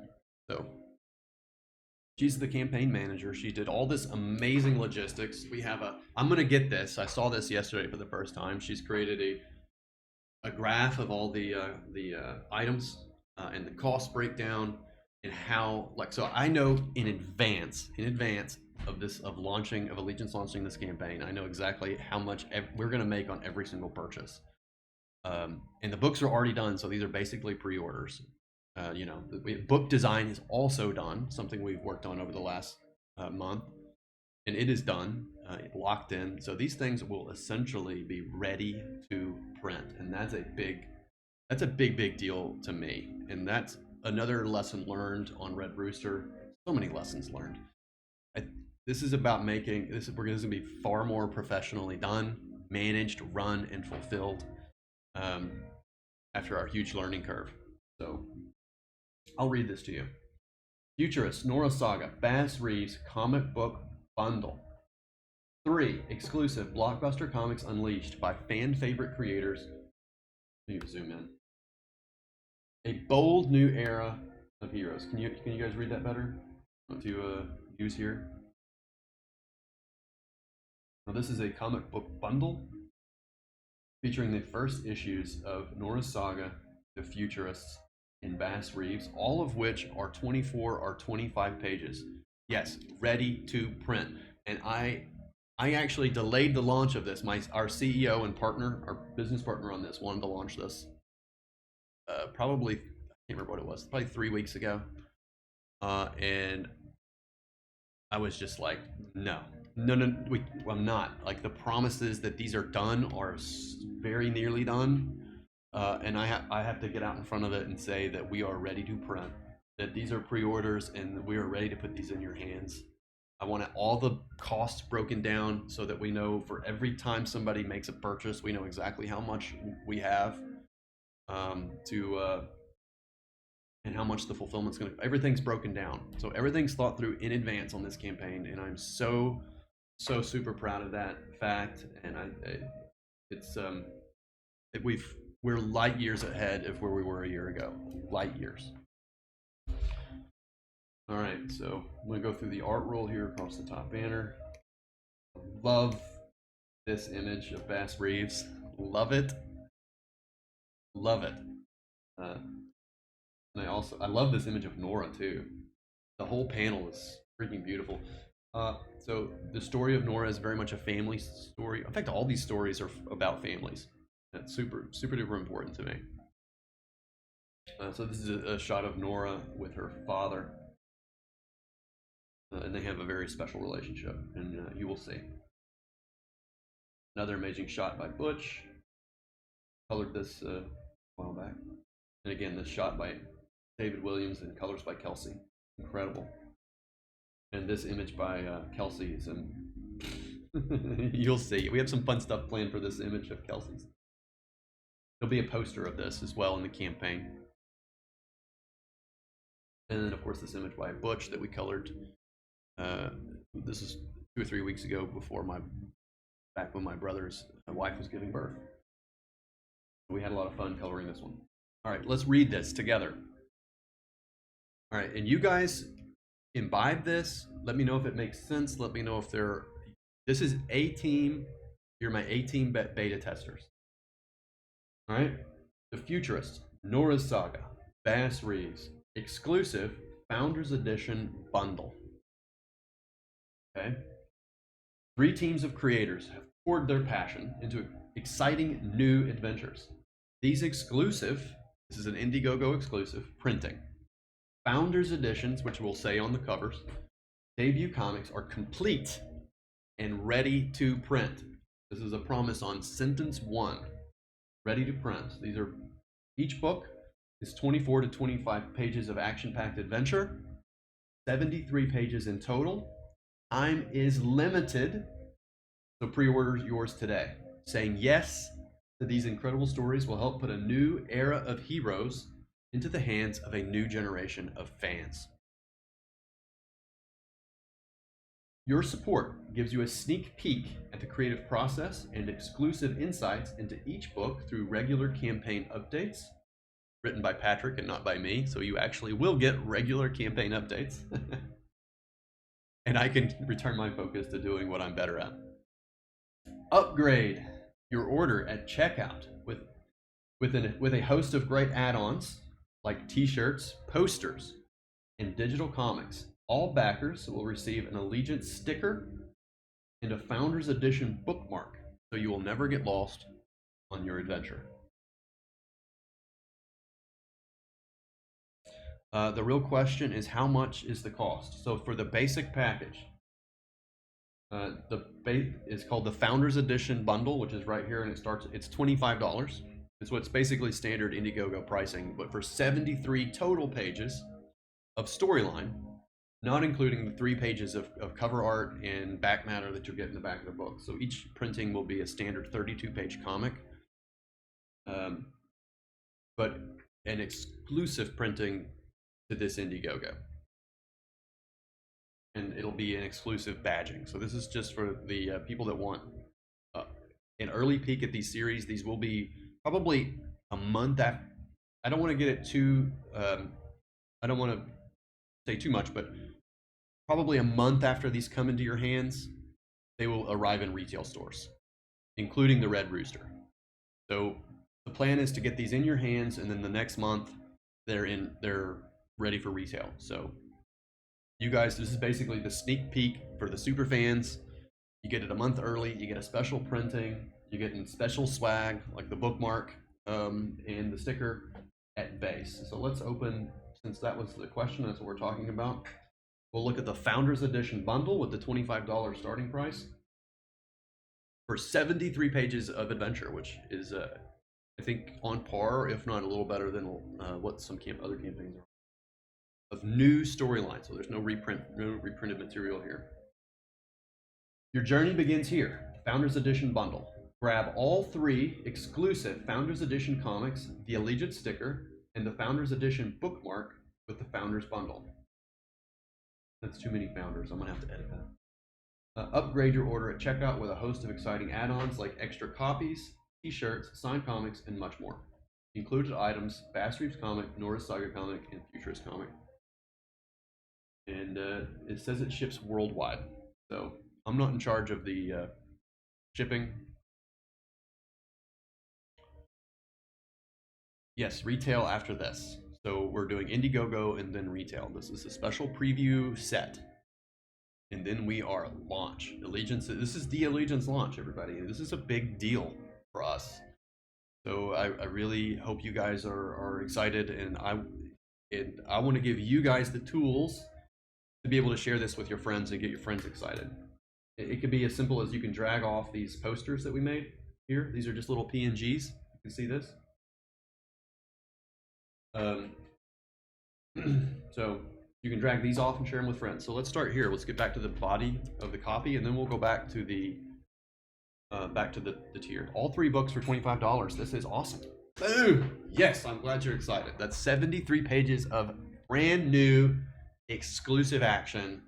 [SPEAKER 1] So she's the campaign manager. She did all this amazing logistics. We have I'm gonna get this. I saw this yesterday for the first time. She's created a graph of all the items and the cost breakdown and how, like, so I know in advance of Allegiance launching this campaign, I know exactly how much we're gonna make on every single purchase. And the books are already done, so these are basically pre-orders. You know, book design is also done, something we've worked on over the last month, and it is done, locked in. So these things will essentially be ready to print, and that's a big deal to me. And that's another lesson learned on Red Rooster. So many lessons learned. This is about making this. We're going to be far more professionally done, managed, run, and fulfilled after our huge learning curve. So I'll read this to you. Futurist, Nora Saga, Bass Reeves comic book bundle. 3 exclusive blockbuster comics unleashed by fan favorite creators. Let me zoom in. A bold new era of heroes. Can you guys read that better? To use here. Now this is a comic book bundle featuring the first issues of Nora's Saga, The Futurists, and Bass Reeves, all of which are 24 or 25 pages. Yes, ready to print. And I actually delayed the launch of this. Our CEO and partner, our business partner on this, wanted to launch this probably, I can't remember what it was, probably 3 weeks ago. And I was just like, no, I'm not. Like, the promises that these are done are very nearly done. And I have to get out in front of it and say that we are ready to print, that these are pre-orders and we are ready to put these in your hands. I want all the costs broken down so that we know for every time somebody makes a purchase, we know exactly how much we have and how much the fulfillment's going to, everything's broken down. So everything's thought through in advance on this campaign, and I'm so super proud of that fact. And we're light years ahead of where we were a year ago. Light years. All right, so I'm gonna go through the art roll here across the top banner. Love this image of Bass Reeves. Love it. Love it. And I love this image of Nora too. The whole panel is freaking beautiful. So the story of Nora is very much a family story. In fact, all these stories are about families. That's super duper important to me. So this is a shot of Nora with her father. And they have a very special relationship, and you will see. Another amazing shot by Butch. Colored this a while back. And again, this shot by David Williams and colors by Kelsey. Incredible. And this image by Kelsey is you'll see. We have some fun stuff planned for this image of Kelsey's. There'll be a poster of this as well in the campaign. And then, of course, this image by Butch that we colored. This is 2 or 3 weeks ago, back when my brother's wife was giving birth. We had a lot of fun coloring this one. All right, let's read this together. All right, and you guys imbibe this. Let me know if it makes sense. Let me know if this is A-Team. You're my A-Team beta testers. All right, The Futurist, Nora's Saga, Bass Reeves, exclusive Founders Edition bundle. Okay. 3 teams of creators have poured their passion into exciting new adventures. These this is an Indiegogo exclusive, printing. Founders Editions, which we'll say on the covers, debut comics are complete and ready to print. This is a promise on sentence 1. Ready to print. Each book is 24 to 25 pages of action-packed adventure, 73 pages in total. Time is limited, so pre-order yours today. Saying yes to these incredible stories will help put a new era of heroes into the hands of a new generation of fans. Your support gives you a sneak peek at the creative process and exclusive insights into each book through regular campaign updates, written by Patrick and not by me, so you actually will get regular campaign updates. And I can return my focus to doing what I'm better at. Upgrade your order at checkout with a host of great add-ons like t-shirts, posters, and digital comics. All backers will receive an Allegiance sticker and a Founders Edition bookmark, so you will never get lost on your adventure. The real question is, how much is the cost? So for the basic package, it's called the Founders Edition bundle, which is right here, and it's $25. It's what's basically standard Indiegogo pricing, but for 73 total pages of storyline, not including the 3 pages of cover art and back matter that you'll get in the back of the book. So each printing will be a standard 32-page comic, but an exclusive printing to this Indiegogo. And it'll be an exclusive badging. So this is just for the people that want an early peek at these series. These will be probably a month after. I don't want to get it too, I don't want to say too much, but probably a month after these come into your hands, they will arrive in retail stores, including the Red Rooster. So the plan is to get these in your hands, and then the next month they're ready for retail. So you guys, this is basically the sneak peek for the super fans. You get it a month early, you get a special printing, you get special swag like the bookmark and the sticker at base. So let's open, since that was the question, that's what we're talking about. We'll look at the Founders Edition bundle with the $25 starting price for 73 pages of adventure, which is I think on par, if not a little better than what some other campaigns are. Of new storylines, so there's no reprinted material here. Your journey begins here. Founders Edition bundle. Grab all 3 exclusive Founders Edition comics, the Allegiance sticker, and the Founders Edition bookmark with the Founders bundle. That's too many Founders. I'm gonna have to edit that. Upgrade your order at checkout with a host of exciting add-ons like extra copies, t-shirts, signed comics, and much more. Included items: Bass Reeves comic, Nora's Saga comic, and Futurist comic. And it says it ships worldwide, so I'm not in charge of the shipping. Yes, retail after this. So we're doing Indiegogo and then retail. This is a special preview set, and then we are launch. Allegiance. This is the Allegiance launch, everybody. This is a big deal for us. So I really hope you guys are excited, and I want to give you guys the tools to be able to share this with your friends and get your friends excited. It could be as simple as you can drag off these posters that we made here. These are just little PNGs. You can see this. So you can drag these off and share them with friends. So let's start here. Let's get back to the body of the copy, and then we'll go back to the tier. All 3 books for $25. This is awesome. Boom! Yes, I'm glad you're excited. That's 73 pages of brand new exclusive action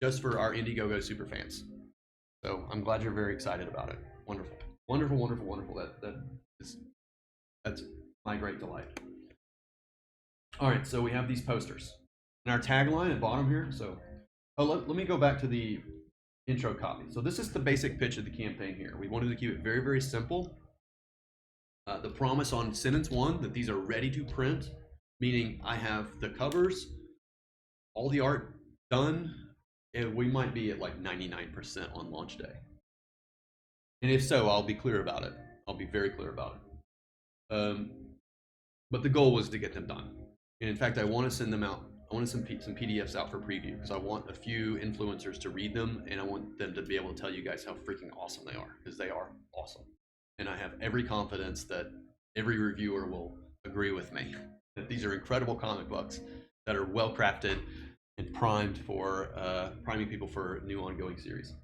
[SPEAKER 1] just for our Indiegogo super fans. So I'm glad you're very excited about it. Wonderful, wonderful, wonderful, wonderful. That's my great delight. All right, so we have these posters and our tagline at bottom here. So let me go back to the intro copy. So this is the basic pitch of the campaign here. We wanted to keep it very, very simple. The promise on sentence 1 that these are ready to print, meaning I have the covers, all the art done, and we might be at like 99% on launch day. And if so, I'll be clear about it. I'll be very clear about it. But the goal was to get them done. And in fact, I want to send them out. I want to send some PDFs out for preview because I want a few influencers to read them, and I want them to be able to tell you guys how freaking awesome they are, because they are awesome. And I have every confidence that every reviewer will agree with me that these are incredible comic books that are well crafted and primed for priming people for new ongoing series.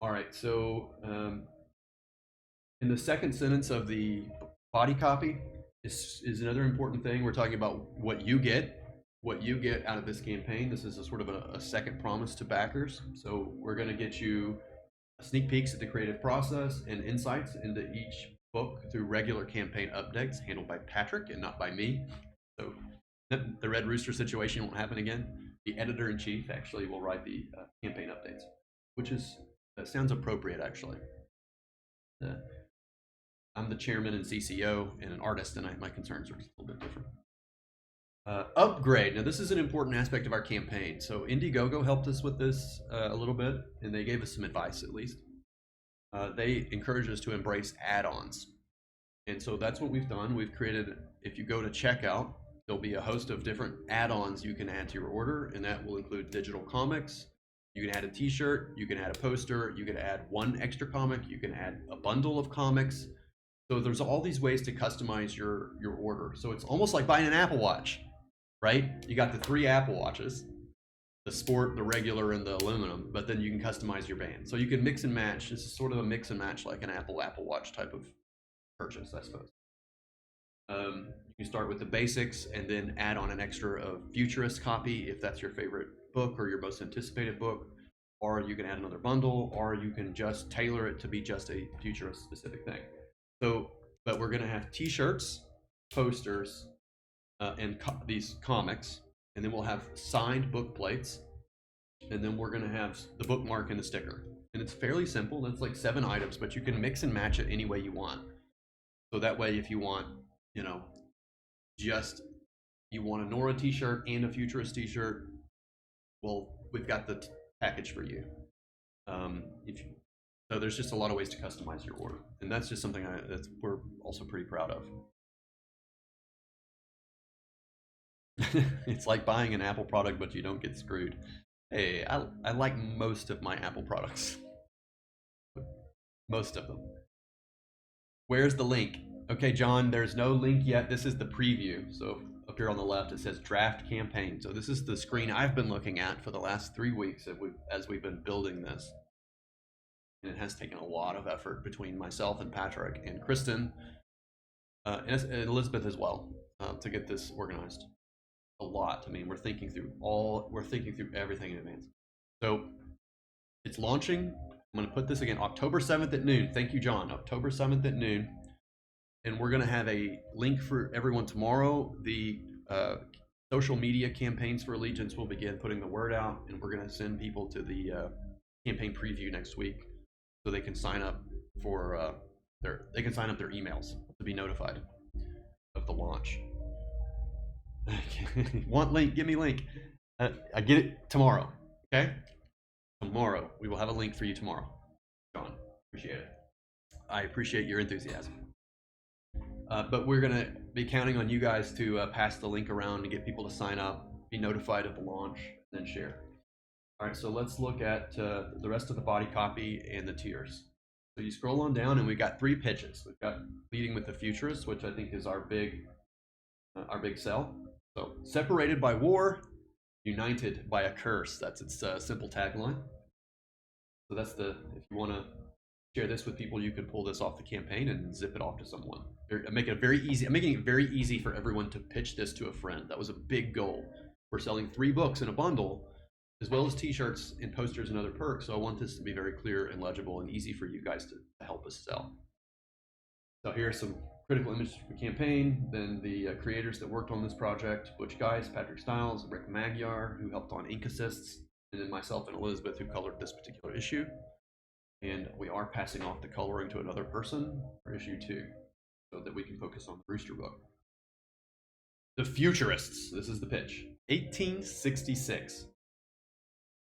[SPEAKER 1] All right, so in the second sentence of the body copy is another important thing. We're talking about what you get. what you get out of this campaign. This is a sort of a second promise to backers. So we're going to get you sneak peeks at the creative process and insights into each book through regular campaign updates handled by Patrick and not by me. So the Red Rooster situation won't happen again. The editor-in-chief actually will write the campaign updates, which is sounds appropriate actually. I'm the chairman and CCO and an artist, and my concerns are a little bit different. Upgrade. Now this is an important aspect of our campaign. So Indiegogo helped us with this a little bit, and they gave us some advice at least. They encourage us to embrace add-ons. And so that's what we've done. We've created, if you go to checkout, there'll be a host of different add-ons you can add to your order, and that will include digital comics. You can add a t-shirt, you can add a poster, you can add one extra comic, you can add a bundle of comics. So there's all these ways to customize your order. So it's almost like buying an Apple Watch, right? You got the 3 Apple Watches, the Sport, the regular, and the aluminum, but then you can customize your band. So you can mix and match. This is sort of a mix and match like an Apple Watch type of purchase, I suppose. You start with the basics and then add on an extra of futurist copy if that's your favorite book or your most anticipated book, or you can add another bundle, or you can just tailor it to be just a futurist specific thing. So, but we're going to have t-shirts, posters, and these comics, and then we'll have signed book plates, and then we're going to have the bookmark and the sticker. And it's fairly simple. It's like 7 items, but you can mix and match it any way you want. So that way, if you want, you know, you want a Nora t-shirt and a futurist t-shirt, well, we've got the package for you. So there's just a lot of ways to customize your order, and that's just something we're also pretty proud of. It's like buying an Apple product, but you don't get screwed. Hey, I like most of my Apple products. Most of them. Where's the link? Okay, John, there's no link yet. This is the preview. So up here on the left, it says draft campaign. So this is the screen I've been looking at for the last 3 weeks as we've been building this. And it has taken a lot of effort between myself and Patrick and Kristen and Elizabeth as well to get this organized. A lot. I mean, we're thinking through everything in advance. So it's launching. I'm going to put this again, October 7th at noon. Thank you, John. October 7th at noon. And we're going to have a link for everyone tomorrow. The social media campaigns for Allegiance will begin putting the word out, and we're going to send people to the campaign preview next week so they can sign up for their emails to be notified of the launch. Want link? Give me link. I get it tomorrow. Okay? Tomorrow. We will have a link for you tomorrow. John, appreciate it. I appreciate your enthusiasm. But we're going to be counting on you guys to pass the link around and get people to sign up, be notified of the launch, and then share. All right, so let's look at the rest of the body copy and the tiers. So you scroll on down, and we've got 3 pitches. We've got leading with the futurist, which I think is our big sell. So separated by war, united by a curse. That's its simple tagline. So that's if you want to share this with people, you can pull this off the campaign and zip it off to someone. I'm making it very easy for everyone to pitch this to a friend. That was a big goal. We're selling 3 books in a bundle, as well as t-shirts and posters and other perks. So I want this to be very clear and legible and easy for you guys to help us sell. So here are some critical images for the campaign. Then the creators that worked on this project: Butch Geis, Patrick Stiles, Rick Magyar, who helped on ink assists, and then myself and Elizabeth, who colored this particular issue. And we are passing off the coloring to another person for issue 2, so that we can focus on the Rooster book. The Futurists. This is the pitch. 1866.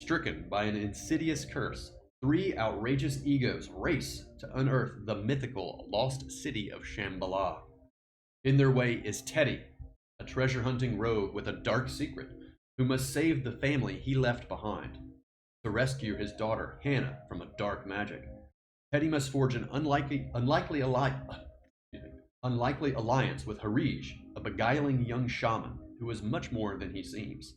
[SPEAKER 1] Stricken by an insidious curse, 3 outrageous egos race to unearth the mythical lost city of Shambhala. In their way is Teddy, a treasure-hunting rogue with a dark secret, who must save the family he left behind. To rescue his daughter, Hannah, from a dark magic, Teddy must forge an unlikely alliance with Harij, a beguiling young shaman who is much more than he seems.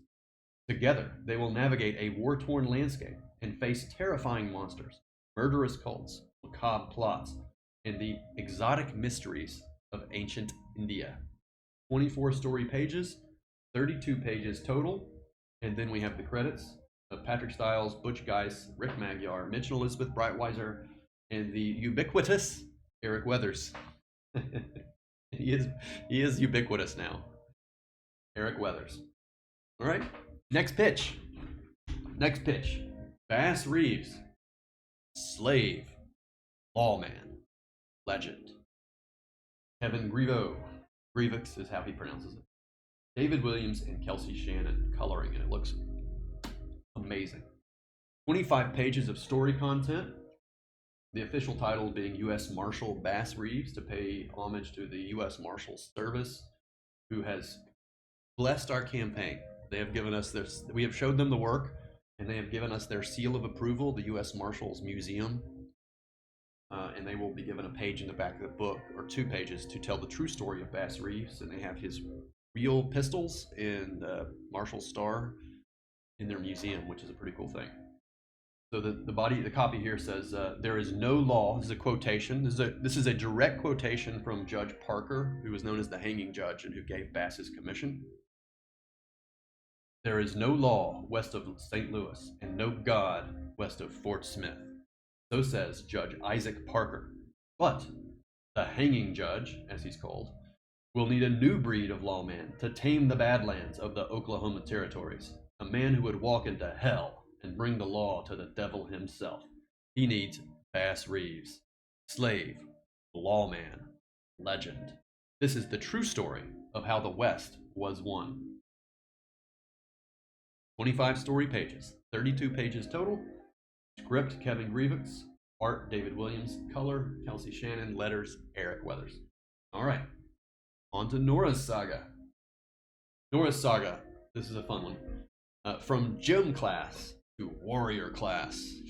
[SPEAKER 1] Together, they will navigate a war-torn landscape and face terrifying monsters, murderous cults, macabre plots, and the exotic mysteries of ancient India. 24 story pages, 32 pages total. And then we have the credits of Patrick Stiles, Butch Geis, Rick Magyar, Mitch and Elizabeth Breitweiser, and the ubiquitous Eric Weathers. he is ubiquitous now. Eric Weathers. All right, next pitch. Bass Reeves, slave, lawman, legend. Kevin Grievous is how he pronounces it. David Williams and Kelsey Shannon coloring, and it looks amazing. 25 pages of story content. The official title being U.S. Marshal Bass Reeves, to pay homage to the U.S. Marshals Service, who has blessed our campaign. They have given us this. We have showed them the work, and they have given us their seal of approval, the U.S. Marshals Museum. And they will be given a page in the back of the book, or 2 pages, to tell the true story of Bass Reeves. And they have his real pistols and Marshall's star in their museum, which is a pretty cool thing. So the copy here says, there is no law. This is a quotation. This is a direct quotation from Judge Parker, who was known as the hanging judge and who gave Bass his commission. There is no law west of St. Louis and no God west of Fort Smith. So says Judge Isaac Parker. But the hanging judge, as he's called, will need a new breed of lawman to tame the badlands of the Oklahoma territories. A man who would walk into hell and bring the law to the devil himself. He needs Bass Reeves, slave, lawman, legend. This is the true story of how the West was won. 25 story pages, 32 pages total. Script, Kevin Grievous. Art, David Williams. Color, Kelsey Shannon. Letters, Eric Weathers. All right, on to Nora's Saga. Nora's Saga, this is a fun one. From gym class to warrior class.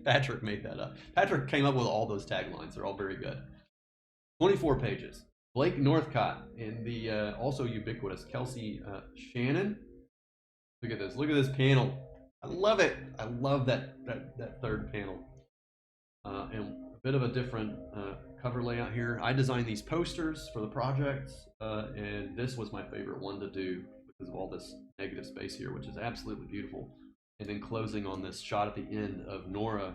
[SPEAKER 1] Patrick made that up. Patrick came up with all those taglines. They're all very good. 24 pages. Blake Northcott and the also ubiquitous Kelsey Shannon. Look at this. Look at this panel. I love it. I love that third panel. And a bit of a different cover layout here. I designed these posters for the project, and this was my favorite one to do because of all this negative space here, which is absolutely beautiful. And then closing on this shot at the end of Nora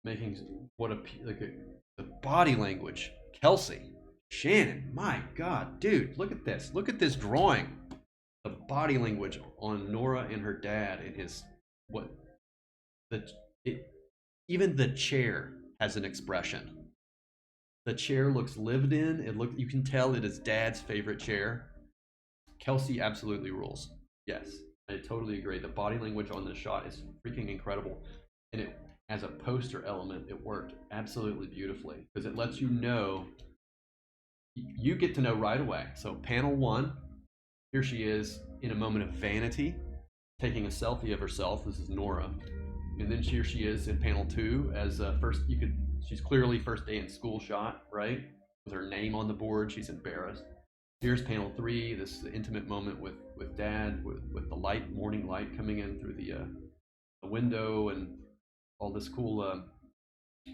[SPEAKER 1] making the body language. Kelsey Shannon, my God, dude, look at this. Look at this drawing. The body language on Nora and her dad and his even the chair has an expression. The chair looks lived in. You can tell it is Dad's favorite chair. Kelsey absolutely rules. Yes, I totally agree. The body language on this shot is freaking incredible, and it as a poster element, it worked absolutely beautifully because it lets you know. You get to know right away. So panel 1. Here she is in a moment of vanity, taking a selfie of herself. This is Nora. And then here she is in panel 2 as she's clearly first day in school shot, right? With her name on the board, she's embarrassed. Here's panel 3, this intimate moment with Dad, with the light, morning light coming in through the window and all this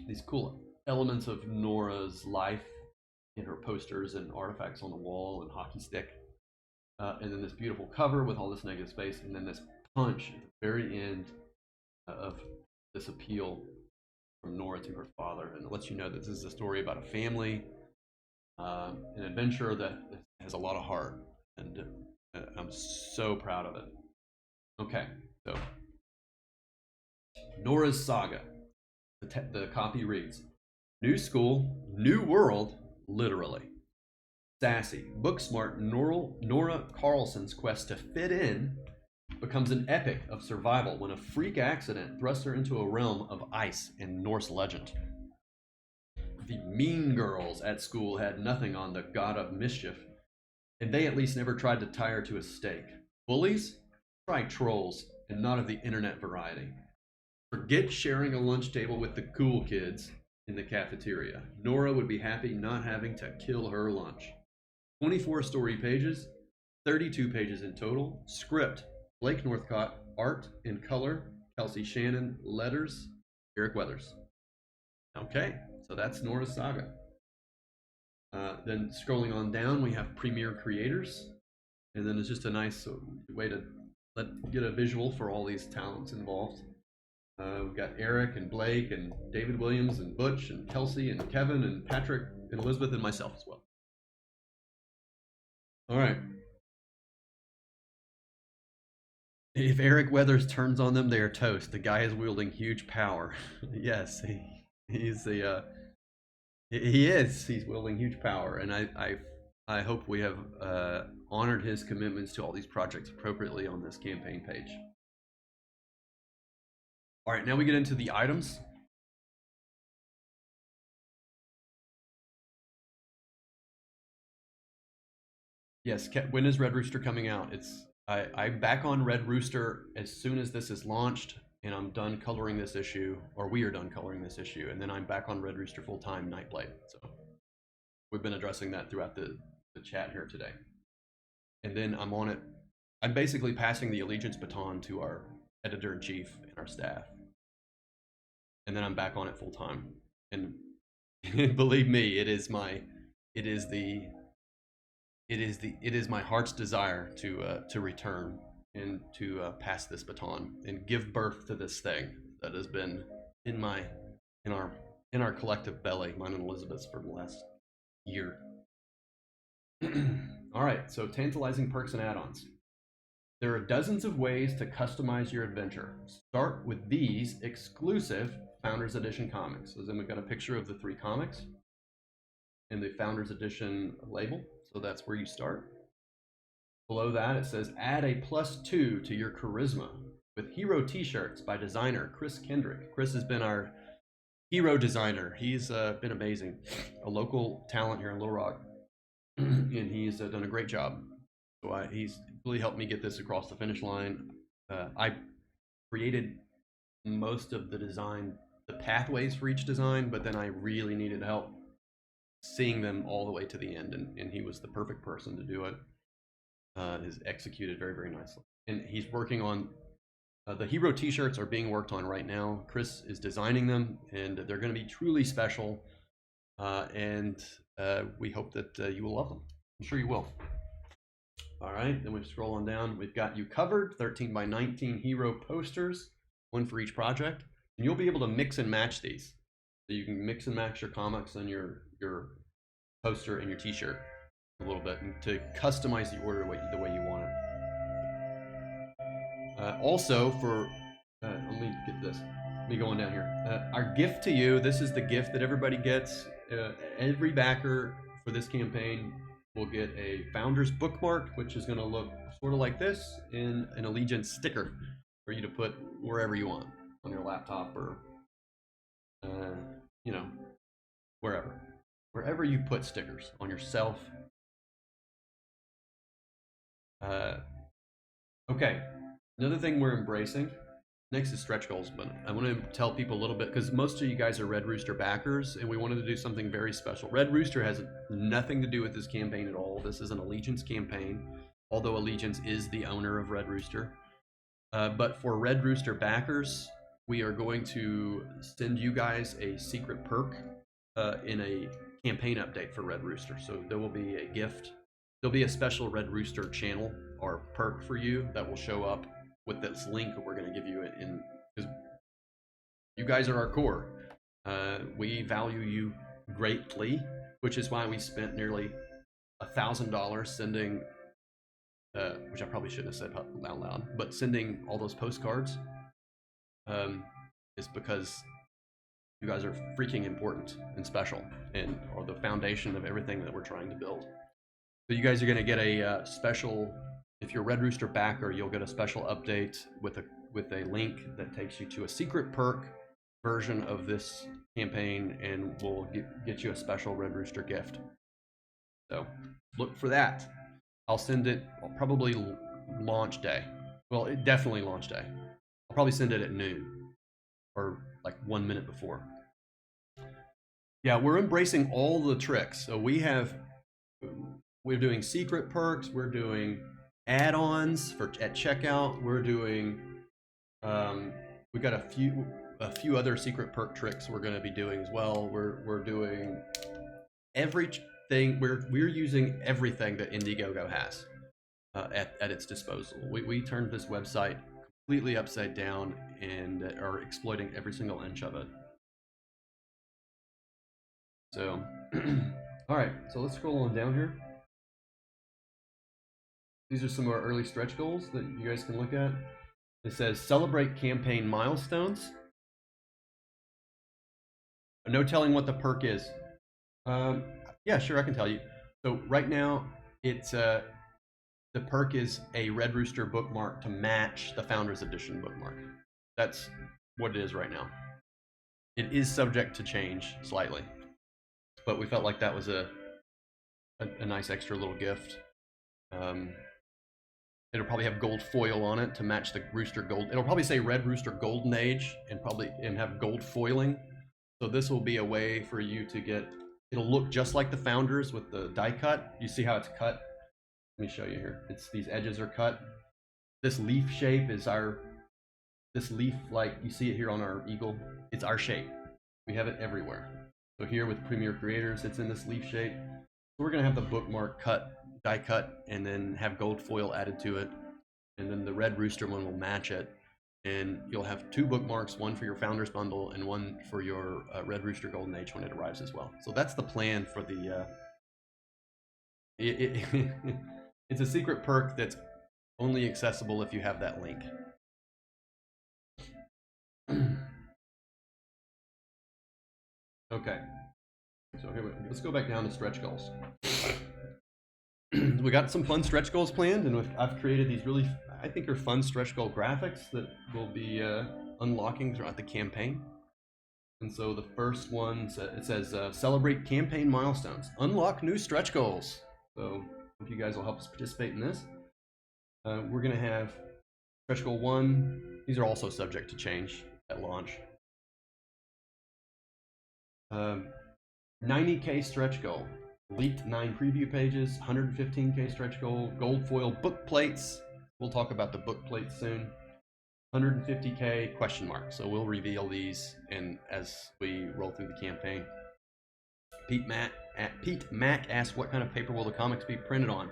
[SPEAKER 1] these cool elements of Nora's life in her posters and artifacts on the wall and hockey stick. And then this beautiful cover with all this negative space, and then this punch at the very end of this appeal from Nora to her father, and it lets you know that this is a story about a family, an adventure that has a lot of heart, and I'm so proud of it. Okay, so Nora's Saga. The copy reads, new school, new world, literally. Sassy, book-smart Nora Carlson's quest to fit in becomes an epic of survival when a freak accident thrusts her into a realm of ice and Norse legend. The mean girls at school had nothing on the god of mischief, and they at least never tried to tie her to a stake. Bullies? Try trolls, and not of the internet variety. Forget sharing a lunch table with the cool kids in the cafeteria. Nora would be happy not having to kill her lunch. 24 story pages, 32 pages in total. Script, Blake Northcott. Art and color, Kelsey Shannon. Letters, Eric Weathers. Okay, so that's Nora's Saga. Then scrolling on down, we have Premier Creators, and then it's just a nice way to get a visual for all these talents involved. We've got Eric and Blake and David Williams and Butch and Kelsey and Kevin and Patrick and Elizabeth and myself as well. All right. If Eric Weathers turns on them, they are toast. The guy is wielding huge power. Yes, he's the he is. He's wielding huge power, and I hope we have honored his commitments to all these projects appropriately on this campaign page. All right, now we get into the items. Yes, when is Red Rooster coming out? I'm back on Red Rooster as soon as this is launched, and I'm done coloring this issue, or we are done coloring this issue, and then I'm back on Red Rooster full-time Nightblade. So we've been addressing that throughout the chat here today. And then I'm on it. I'm basically passing the allegiance baton to our editor-in-chief and our staff. And then I'm back on it full-time. And believe me, it is my heart's desire to return and to pass this baton and give birth to this thing that has been in our collective belly, mine and Elizabeth's, for the last year. All right, so tantalizing perks and add-ons. There are dozens of ways to customize your adventure. Start with these exclusive Founders Edition comics. So then we've got a picture of the 3 comics and the Founders Edition label. So that's where you start. Below that, it says add a +2 to your charisma with hero t-shirts by designer Chris Kendrick. Chris has been our hero designer. He's been amazing. A local talent here in Little Rock. And he's done a great job. So he's really helped me get this across the finish line. I created most of the design, the pathways for each design, but then I really needed help seeing them all the way to the end, and he was the perfect person to do it. Is executed very, very nicely. And he's working on the hero t-shirts are being worked on right now. Chris is designing them, and they're going to be truly special. And we hope that you will love them. I'm sure you will. All right, then we scroll on down. We've got you covered, 13 by 19 hero posters, 1 for each project. And you'll be able to mix and match these. So you can mix and match your comics and your poster and your t-shirt a little bit, and to customize the order the way you want it. Also, let me get this. Let me go on down here. Our gift to you, this is the gift that everybody gets. Every backer for this campaign will get a Founders bookmark, which is going to look sort of like this, in an Allegiance sticker for you to put wherever you want, on your laptop or, you know, wherever you put stickers, on yourself. Okay, another thing we're embracing next is stretch goals, but I want to tell people a little bit, because most of you guys are Red Rooster backers, and we wanted to do something very special. Red Rooster has nothing to do with this campaign at all. This is an Allegiance campaign, although Allegiance is the owner of Red Rooster. But for Red Rooster backers, we are going to send you guys a secret perk in a campaign update for Red Rooster. So there will be a gift. There'll be a special Red Rooster channel or perk for you that will show up with this link that we're going to give you in, because you guys are our core. We value you greatly, which is why we spent nearly $1,000 sending, which I probably shouldn't have said out loud, but sending all those postcards is because you guys are freaking important and special, and are the foundation of everything that we're trying to build. So you guys are going to get a special, if you're a Red Rooster backer, you'll get a special update with a link that takes you to a secret perk version of this campaign, and we'll get you a special Red Rooster gift. So look for that. I'll send it probably launch day. Well, definitely launch day. I'll probably send it at noon, or like 1 minute before. Yeah, we're embracing all the tricks. So we're doing secret perks, we're doing add-ons at checkout, we're doing we've got a few other secret perk tricks we're going to be doing as well. We're doing everything. We're using everything that Indiegogo has at its disposal. We turned this website completely upside down and are exploiting every single inch of it. So, all right, so let's scroll on down here. These are some of our early stretch goals that you guys can look at. It says celebrate campaign milestones. No telling what the perk is. Yeah, sure, I can tell you. So right now, it's the perk is a Red Rooster bookmark to match the Founders Edition bookmark. That's what it is right now. It is subject to change slightly, but we felt like that was a nice extra little gift. It'll probably have gold foil on it to match the Rooster Gold. It'll probably say Red Rooster Golden Age and have gold foiling. So this will be a way for you to get, it'll look just like the Founders with the die cut. You see how it's cut? Let me show you here. These edges are cut. This leaf shape is this leaf, like you see it here on our eagle, it's our shape. We have it everywhere. So here with Premier Creators, it's in this leaf shape. So we're gonna have the bookmark die cut, and then have gold foil added to it. And then the Red Rooster one will match it. And you'll have 2 bookmarks, one for your Founders Bundle and one for your Red Rooster Golden Age when it arrives as well. So that's the plan for the, it's a secret perk that's only accessible if you have that link. Okay, so here let's go back down to stretch goals. We got some fun stretch goals planned, and I've created these really, I think, are fun stretch goal graphics that will be unlocking throughout the campaign. And so the first one, it says celebrate campaign milestones, unlock new stretch goals. So if you guys will help us participate in this, we're gonna have stretch goal 1. These are also subject to change at launch. 90K stretch goal, leaked 9 preview pages, 115K stretch goal, gold foil book plates. We'll talk about the book plates soon. 150K question mark. So we'll reveal these and as we roll through the campaign. Pete Mack asked, what kind of paper will the comics be printed on?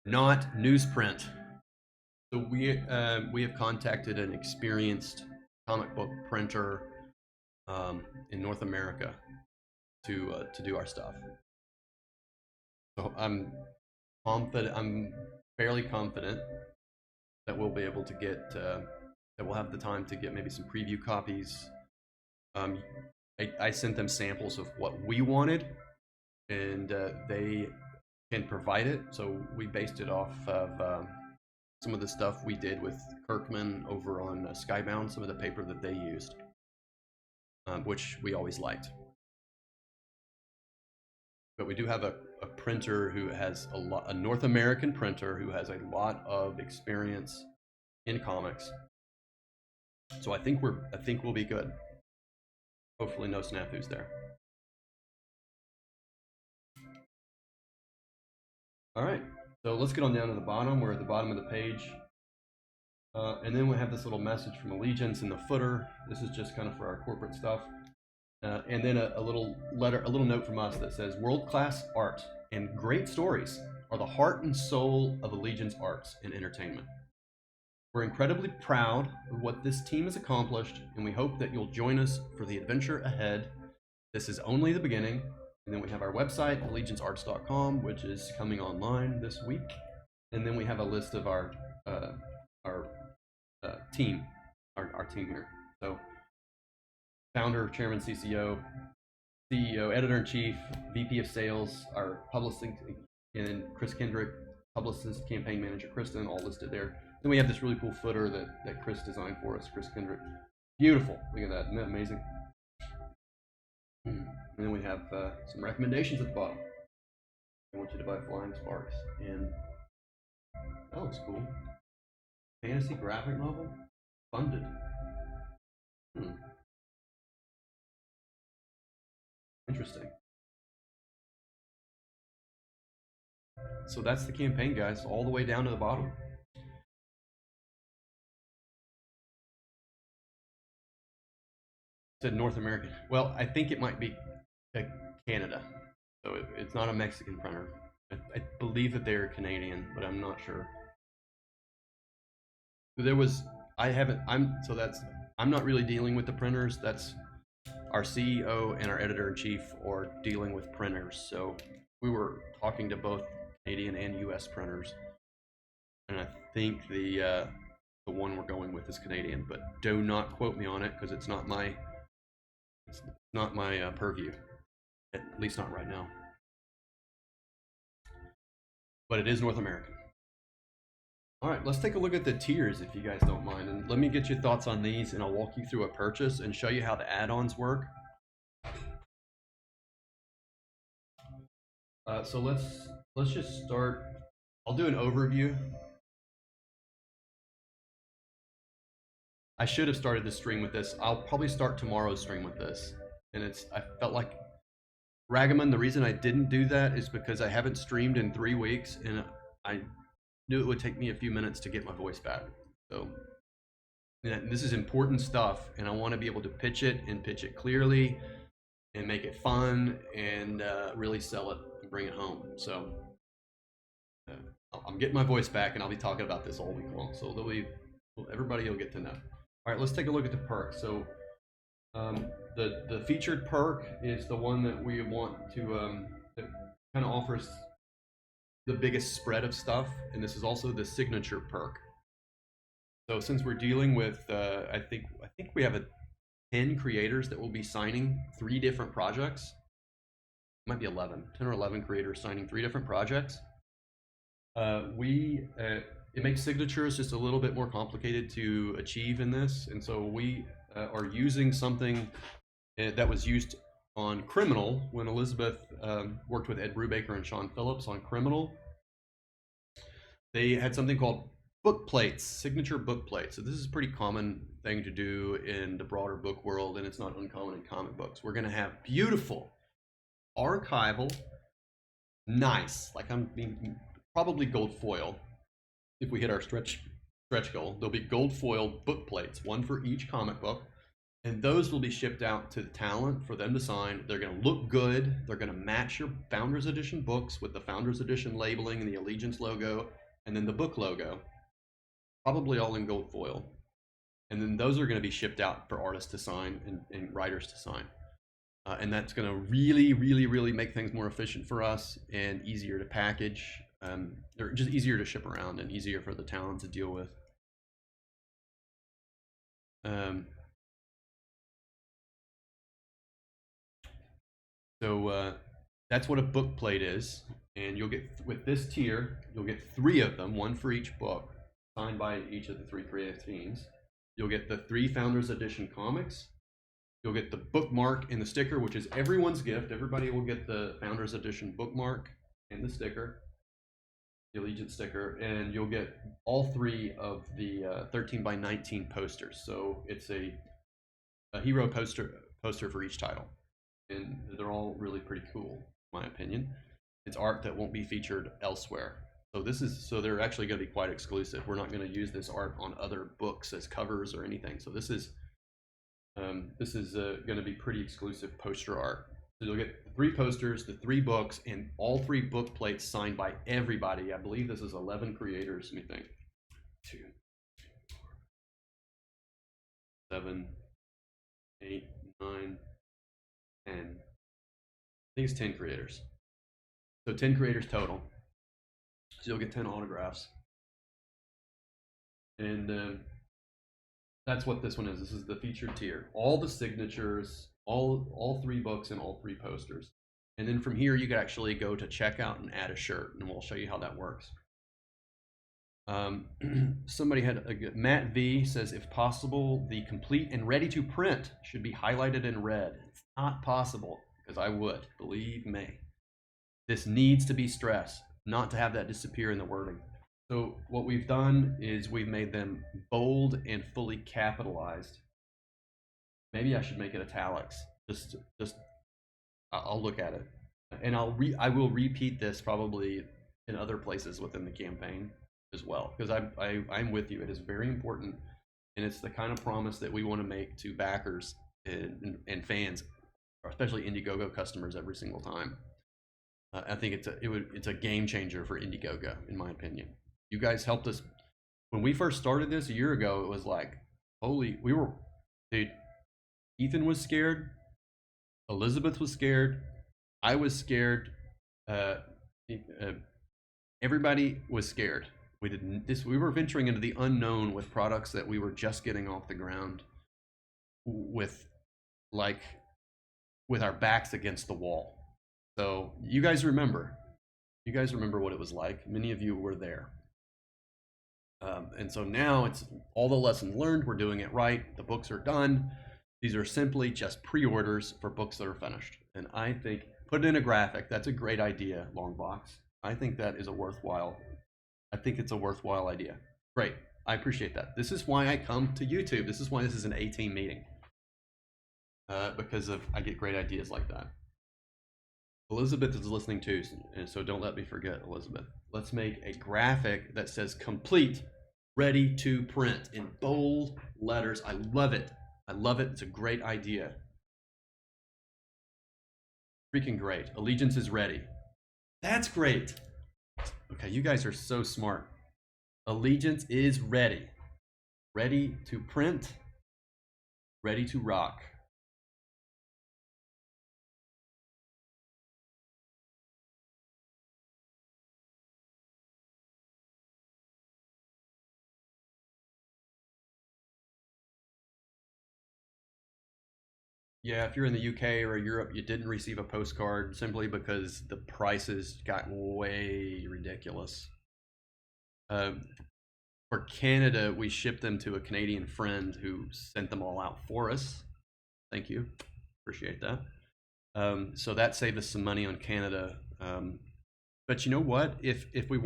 [SPEAKER 1] Not newsprint. So we have contacted an experienced comic book printer in North America to do our stuff. So I'm fairly confident that we'll be able to get that we'll have the time to get maybe some preview copies. I sent them samples of what we wanted, and they can provide it. So we based it off of some of the stuff we did with Kirkman over on Skybound, some of the paper that they used, which we always liked. But we do have a printer who has a North American printer who has a lot of experience in comics. So I think we'll be good. Hopefully no snafus there. All right, so let's get on down to the bottom. We're at the bottom of the page. And then we have this little message from Allegiance in the footer. This is just kind of for our corporate stuff. And then a little note from us that says, world-class art and great stories are the heart and soul of Allegiance Arts and Entertainment. We're incredibly proud of what this team has accomplished, and we hope that you'll join us for the adventure ahead. This is only the beginning. And then we have our website, allegiancearts.com, which is coming online this week. And then we have a list of our team, our team here. So founder, chairman, CCO, CEO, editor-in-chief, VP of sales, our publishing, and then Chris Kendrick, publicist, campaign manager, Kristen, all listed there. Then we have this really cool footer that Chris designed for us, Chris Kendrick. Beautiful. Look at that. Isn't that amazing? And then we have some recommendations at the bottom. I want you to buy Flying Sparks. And that looks cool. Fantasy graphic novel? Funded. Interesting. So that's the campaign, guys, all the way down to the bottom. Said North American. Well, I think it might be Canada. So it's not a Mexican printer. I believe that they're Canadian, but I'm not sure. There was, I'm not really dealing with the printers. That's our CEO and our editor-in-chief are dealing with printers. So we were talking to both Canadian and US printers. And I think the one we're going with is Canadian, but do not quote me on it because it's not my purview, at least not right now. But it is North American. All right, let's take a look at the tiers if you guys don't mind, and let me get your thoughts on these, and I'll walk you through a purchase and show you how the add-ons work. So let's just start. I'll do an overview. I should have started this stream with this. I'll probably start tomorrow's stream with this. And I felt like Ragaman, the reason I didn't do that is because I haven't streamed in 3 weeks and I knew it would take me a few minutes to get my voice back. So this is important stuff and I want to be able to pitch it clearly and make it fun and really sell it and bring it home. So I'm getting my voice back and I'll be talking about this all week long. So everybody will get to know. All right, let's take a look at the perks. So the featured perk is the one that we want to that kind of offers the biggest spread of stuff, and this is also the signature perk. So since we're dealing with, I think we have 10 creators that will be signing 3 different projects. It might be 11, 10 or 11 creators signing 3 different projects. It makes signatures just a little bit more complicated to achieve in this, and so we are using something that was used on Criminal when Elizabeth worked with Ed Brubaker and Sean Phillips on Criminal. They had something called book plates, signature book plates. So this is a pretty common thing to do in the broader book world, and it's not uncommon in comic books. We're going to have beautiful, archival, nice, like probably gold foil. If we hit our stretch goal, there'll be gold foil book plates, one for each comic book, and those will be shipped out to the talent for them to sign. They're going to look good. They're going to match your Founders Edition books with the Founders Edition labeling and the Allegiance logo, and then the book logo, probably all in gold foil. And then those are going to be shipped out for artists to sign and writers to sign. And that's going to really, really, really make things more efficient for us and easier to package. They're just easier to ship around and easier for the talent to deal with. So that's what a book plate is, and you'll get, with this tier, you'll get 3 of them, one for each book, signed by each of the 3 creative teams. You'll get the 3 Founders Edition comics. You'll get the bookmark and the sticker, which is everyone's gift. Everybody will get the Founders Edition bookmark and the sticker, the Allegiance sticker, and you'll get all 3 of the 13x19 posters. So it's a hero poster for each title, and they're all really pretty cool, in my opinion. It's art that won't be featured elsewhere. So they're actually going to be quite exclusive. We're not going to use this art on other books as covers or anything. So this is going to be pretty exclusive poster art. So you'll get 3 posters, the 3 books, and all 3 book plates signed by everybody. I believe this is 11 creators. Let me think. 2, 3, 4, 7, 8, 9, 10. I think it's 10 creators. So 10 creators total. So you'll get 10 autographs. And that's what this one is. This is the featured tier. All the signatures, all 3 books and all 3 posters. And then from here, you could actually go to checkout and add a shirt, and we'll show you how that works. Somebody had Matt V says, if possible, the complete and ready to print should be highlighted in red. It's not possible, because I would, believe me. This needs to be stressed, not to have that disappear in the wording. So what we've done is we've made them bold and fully capitalized. Maybe I should make it italics. Just I'll look at it, and I will repeat this probably in other places within the campaign as well, because I'm with you. It is very important, and it's the kind of promise that we want to make to backers and fans, especially Indiegogo customers, every single time. I think it's a game changer for Indiegogo, in my opinion. You guys helped us when we first started this a year ago. It was like, dude. Ethan was scared. Elizabeth was scared. I was scared. Uh, everybody was scared. We were venturing into the unknown with products that we were just getting off the ground with our backs against the wall. So you guys remember what it was like. Many of you were there. And so now it's all the lessons learned. We're doing it right. The books are done. These are simply just pre-orders for books that are finished. And I think, put it in a graphic. That's a great idea, Longbox. I think that is I think it's a worthwhile idea. Great. I appreciate that. This is why I come to YouTube. This is why this is an A-team meeting. Because I get great ideas like that. Elizabeth is listening too, and so don't let me forget, Elizabeth. Let's make a graphic that says complete, ready to print in bold letters. I love it. I love it. It's a great idea. Freaking great. Allegiance is ready. That's great. Okay, you guys are so smart. Allegiance is ready. Ready to print. Ready to rock. Yeah, if you're in the UK or Europe, you didn't receive a postcard simply because the prices got way ridiculous. For Canada, we shipped them to a Canadian friend who sent them all out for us. Thank you. Appreciate that. So that saved us some money on Canada. But you know what? If we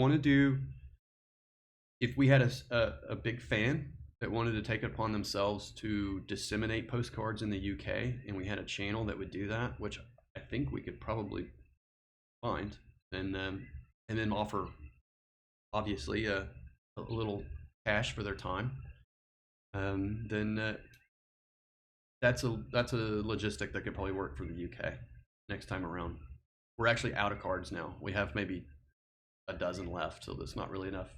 [SPEAKER 1] had a big fan that wanted to take it upon themselves to disseminate postcards in the UK, and we had a channel that would do that, which I think we could probably find, and then offer, obviously, a little cash for their time, then that's a logistic that could probably work for the UK next time around. We're actually out of cards now. We have maybe a dozen left, so there's not really enough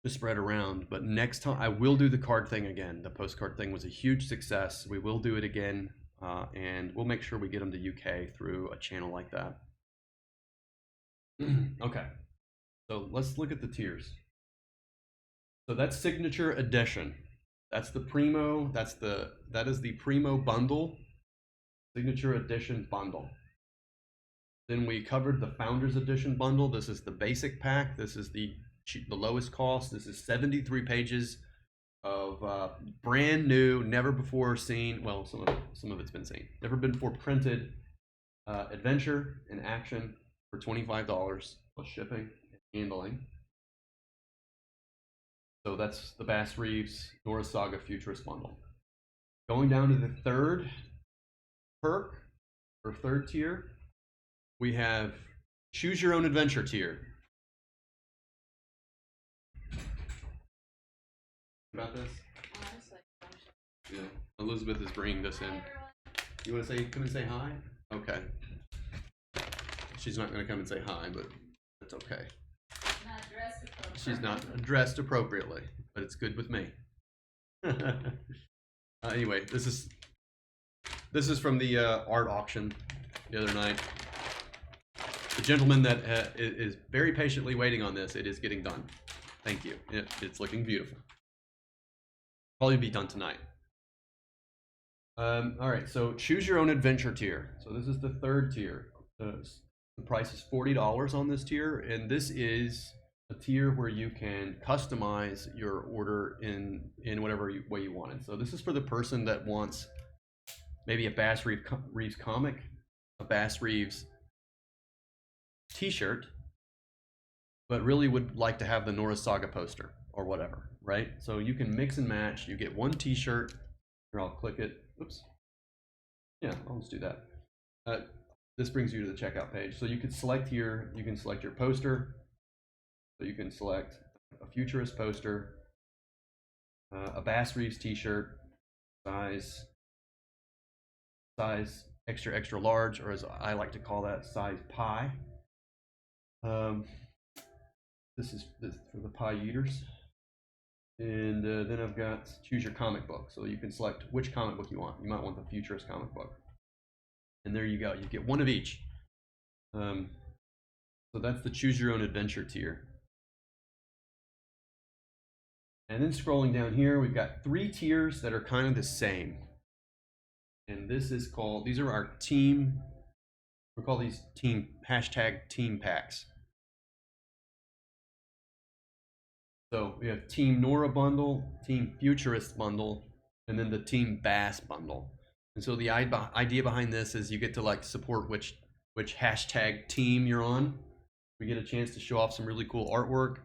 [SPEAKER 1] to spread around. But next time I will do the card thing again. The postcard thing was a huge success. We will do it again, and we'll make sure we get them to UK through a channel like that. Okay, so let's look at the tiers. So that's signature edition. That's the primo. That is the primo bundle, signature edition bundle. Then we covered the founders edition bundle. This is the basic pack. This is the lowest cost. This is 73 pages of brand new, never before seen. Well, some of it's been seen. Never been before printed adventure and action for $25 plus shipping and handling. So that's the Bass Reeves Norse Saga Futurist bundle. Going down to the third perk or third tier, we have Choose Your Own Adventure tier. About this? Yeah, Elizabeth is bringing this in. You want to come and say hi? Okay. She's not going to come and say hi, but that's okay. She's not dressed appropriately, but it's good with me. Anyway, this is from the art auction the other night. The gentleman that is very patiently waiting on this, it is getting done. Thank you. It's looking beautiful. Probably be done tonight. All right, so choose your own adventure tier. So this is the third tier. The price is $40 on this tier, and this is a tier where you can customize your order in whatever way you want it. So this is for the person that wants maybe a Bass Reeves comic, a Bass Reeves t-shirt, but really would like to have the Norse Saga poster or whatever, right? So you can mix and match. You get one t-shirt. Here, I'll click it. Oops. Yeah, I'll just do that. This brings you to the checkout page. So you can select here, you can select your poster. So you can select a Futurist poster, a Bass Reeves t-shirt, size extra, extra large, or as I like to call that, size pie. This is for the pie eaters. And then I've got choose your comic book. So you can select which comic book you want. You might want the futurist comic book. And there you go. You get one of each. So that's the choose your own adventure tier. And then scrolling down here, we've got 3 tiers that are kind of the same. And this is called, these are our team, we call these team, #team packs. So we have Team Nora bundle, Team Futurist bundle, and then the Team Bass bundle. And so the idea behind this is you get to like support which hashtag team you're on. We get a chance to show off some really cool artwork,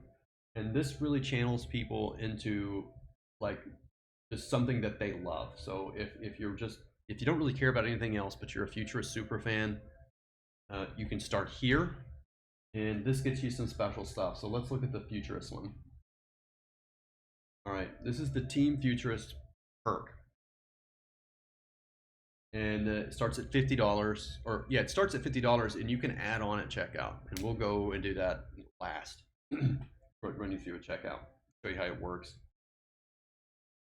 [SPEAKER 1] and this really channels people into like just something that they love. So if you don't really care about anything else, but you're a futurist super fan, you can start here, and this gets you some special stuff. So let's look at the futurist one. All right, this is the Team Futurist perk. And it starts at $50, or yeah, it starts at $50, and you can add on at checkout. And we'll go and do that last. Run you through a checkout, show you how it works.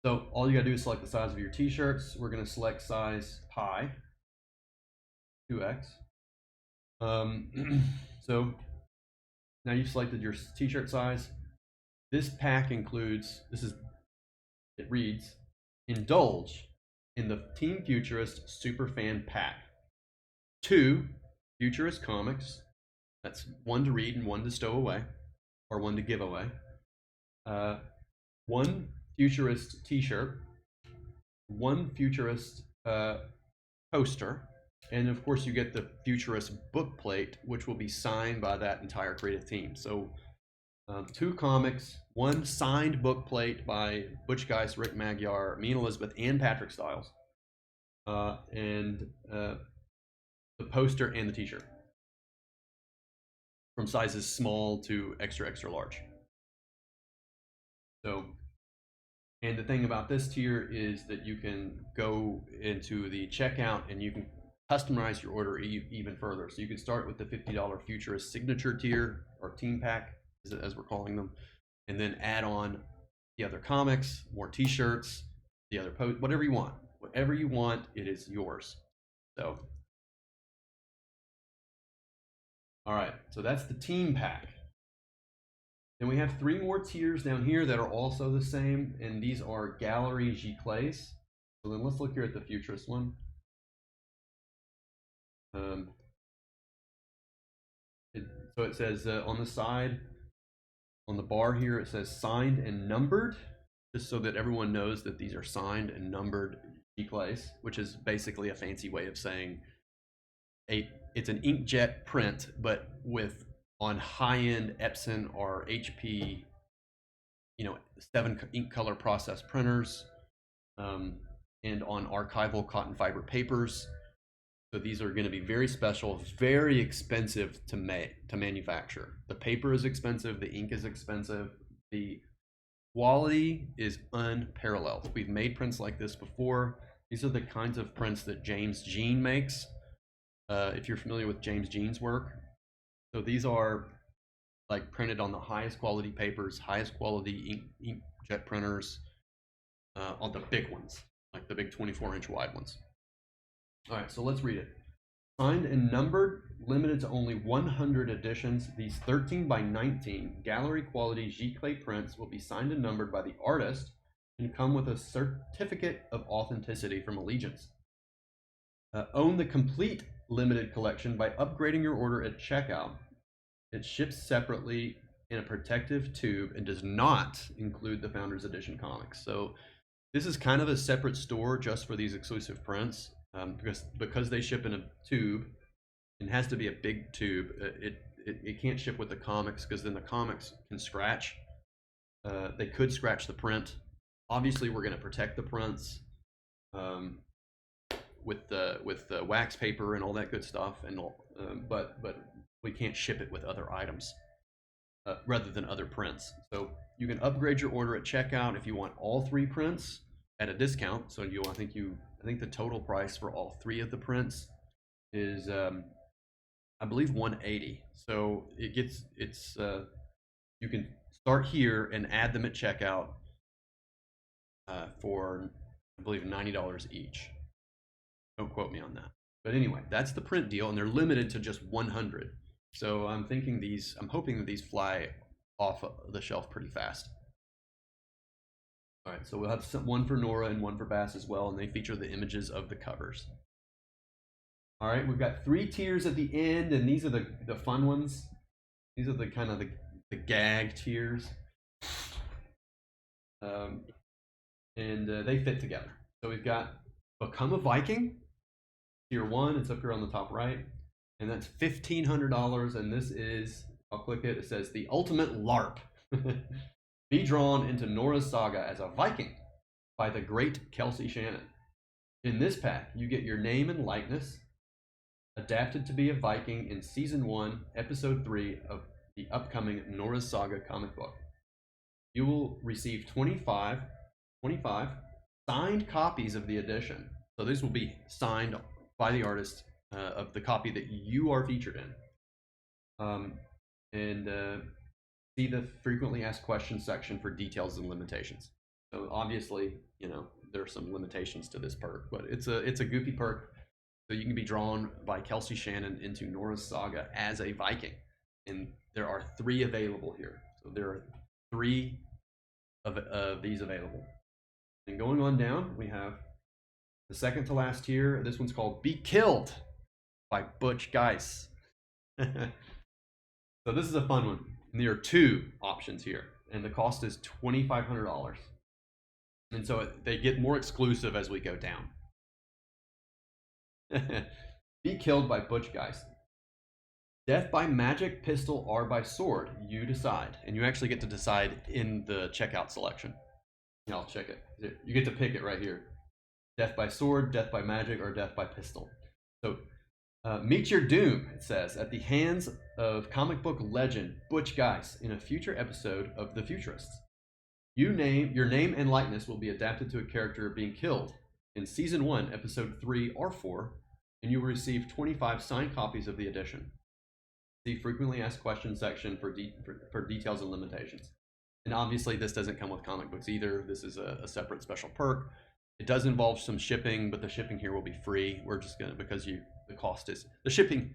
[SPEAKER 1] So all you gotta do is select the size of your t-shirts. We're gonna select size pie, 2X. So now you've selected your t-shirt size. This pack includes, it reads, indulge in the Team Futurist Superfan Pack. 2 Futurist comics, that's 1 to read and 1 to stow away, or 1 to give away. 1 Futurist t-shirt, 1 Futurist poster, and of course you get the Futurist book plate, which will be signed by that entire creative team. So 2 comics, 1 signed book plate by Butch Geist, Rick Magyar, me and Elizabeth, and Patrick Stiles, and the poster and the t-shirt from sizes small to extra, extra large. So, and the thing about this tier is that you can go into the checkout and you can customize your order even further. So you can start with the $50 Futurist signature tier, or team pack as we're calling them, and then add on the other comics, more t-shirts, the other post, whatever you want. Whatever you want, it is yours. So, all right, so that's the team pack. Then we have 3 more tiers down here that are also the same, and these are Gallery Giclées. So then let's look here at the Futurist one. So it says on the side, on the bar here, it says signed and numbered, just so that everyone knows that these are signed and numbered Giclées, which is basically a fancy way of saying it's an inkjet print, but with on high-end Epson or HP, 7 ink color process printers, and on archival cotton fiber papers. So these are going to be very special, very expensive to manufacture. The paper is expensive, the ink is expensive, the quality is unparalleled. We've made prints like this before. These are the kinds of prints that James Jean makes, if you're familiar with James Jean's work. So these are like printed on the highest quality papers, highest quality inkjet printers, on the big ones, like the big 24-inch wide ones. All right, so let's read it. Signed and numbered, limited to only 100 editions. These 13 by 19 gallery quality Giclée prints will be signed and numbered by the artist and come with a certificate of authenticity from Allegiance. Own the complete limited collection by upgrading your order at checkout. It ships separately in a protective tube and does not include the Founders Edition comics. So this is kind of a separate store just for these exclusive prints. Because they ship in a tube, and has to be a big tube. It can't ship with the comics, because then the comics can scratch. They could scratch the print. Obviously, we're going to protect the prints with the wax paper and all that good stuff, and but we can't ship it with other items rather than other prints. So you can upgrade your order at checkout if you want all 3 prints at a discount. So I think the total price for all 3 of the prints is I believe 180. So it's you can start here and add them at checkout for I believe $90 each. Don't quote me on that. But anyway, that's the print deal, and they're limited to just 100. So I'm hoping that these fly off the shelf pretty fast. All right, so we'll have one for Nora and one for Bass as well, and they feature the images of the covers. All right, we've got 3 tiers at the end, and these are the fun ones. These are the kind of the gag tiers. And they fit together. So we've got Become a Viking, tier 1, it's up here on the top right, and that's $1,500, and this is, I'll click it, it says the ultimate LARP. Be drawn into Nora's saga as a Viking by the great Kelsey Shannon. In this pack, you get your name and likeness, adapted to be a Viking in Season 1, Episode 3 of the upcoming Nora's Saga comic book. You will receive 25 signed copies of the edition. So these will be signed by the artist of the copy that you are featured in. See the frequently asked questions section for details and limitations. So obviously, you know, there are some limitations to this perk, but it's a goofy perk. So you can be drawn by Kelsey Shannon into Nora's saga as a Viking. And there are 3 available here. So there are 3 of these available. And going on down, we have the second to last tier. This one's called Be Killed by Butch Geis. So this is a fun one. And there are 2 options here, and the cost is $2,500. And so they get more exclusive as we go down. Be Killed by Butch Geis. Death by magic, pistol, or by sword. You decide. And you actually get to decide in the checkout selection. Yeah, I'll check it. You get to pick it right here. Death by sword, death by magic, or death by pistol. So meet your doom, it says, at the hands of comic book legend Butch Geis in a future episode of The Futurists. Your name and likeness will be adapted to a character being killed in Season 1, Episode 3 or 4, and you will receive 25 signed copies of the edition. See frequently asked questions section for details and limitations. And obviously this doesn't come with comic books either. This is a separate special perk. It does involve some shipping, but the shipping here will be free. We're just gonna, because the cost is, the shipping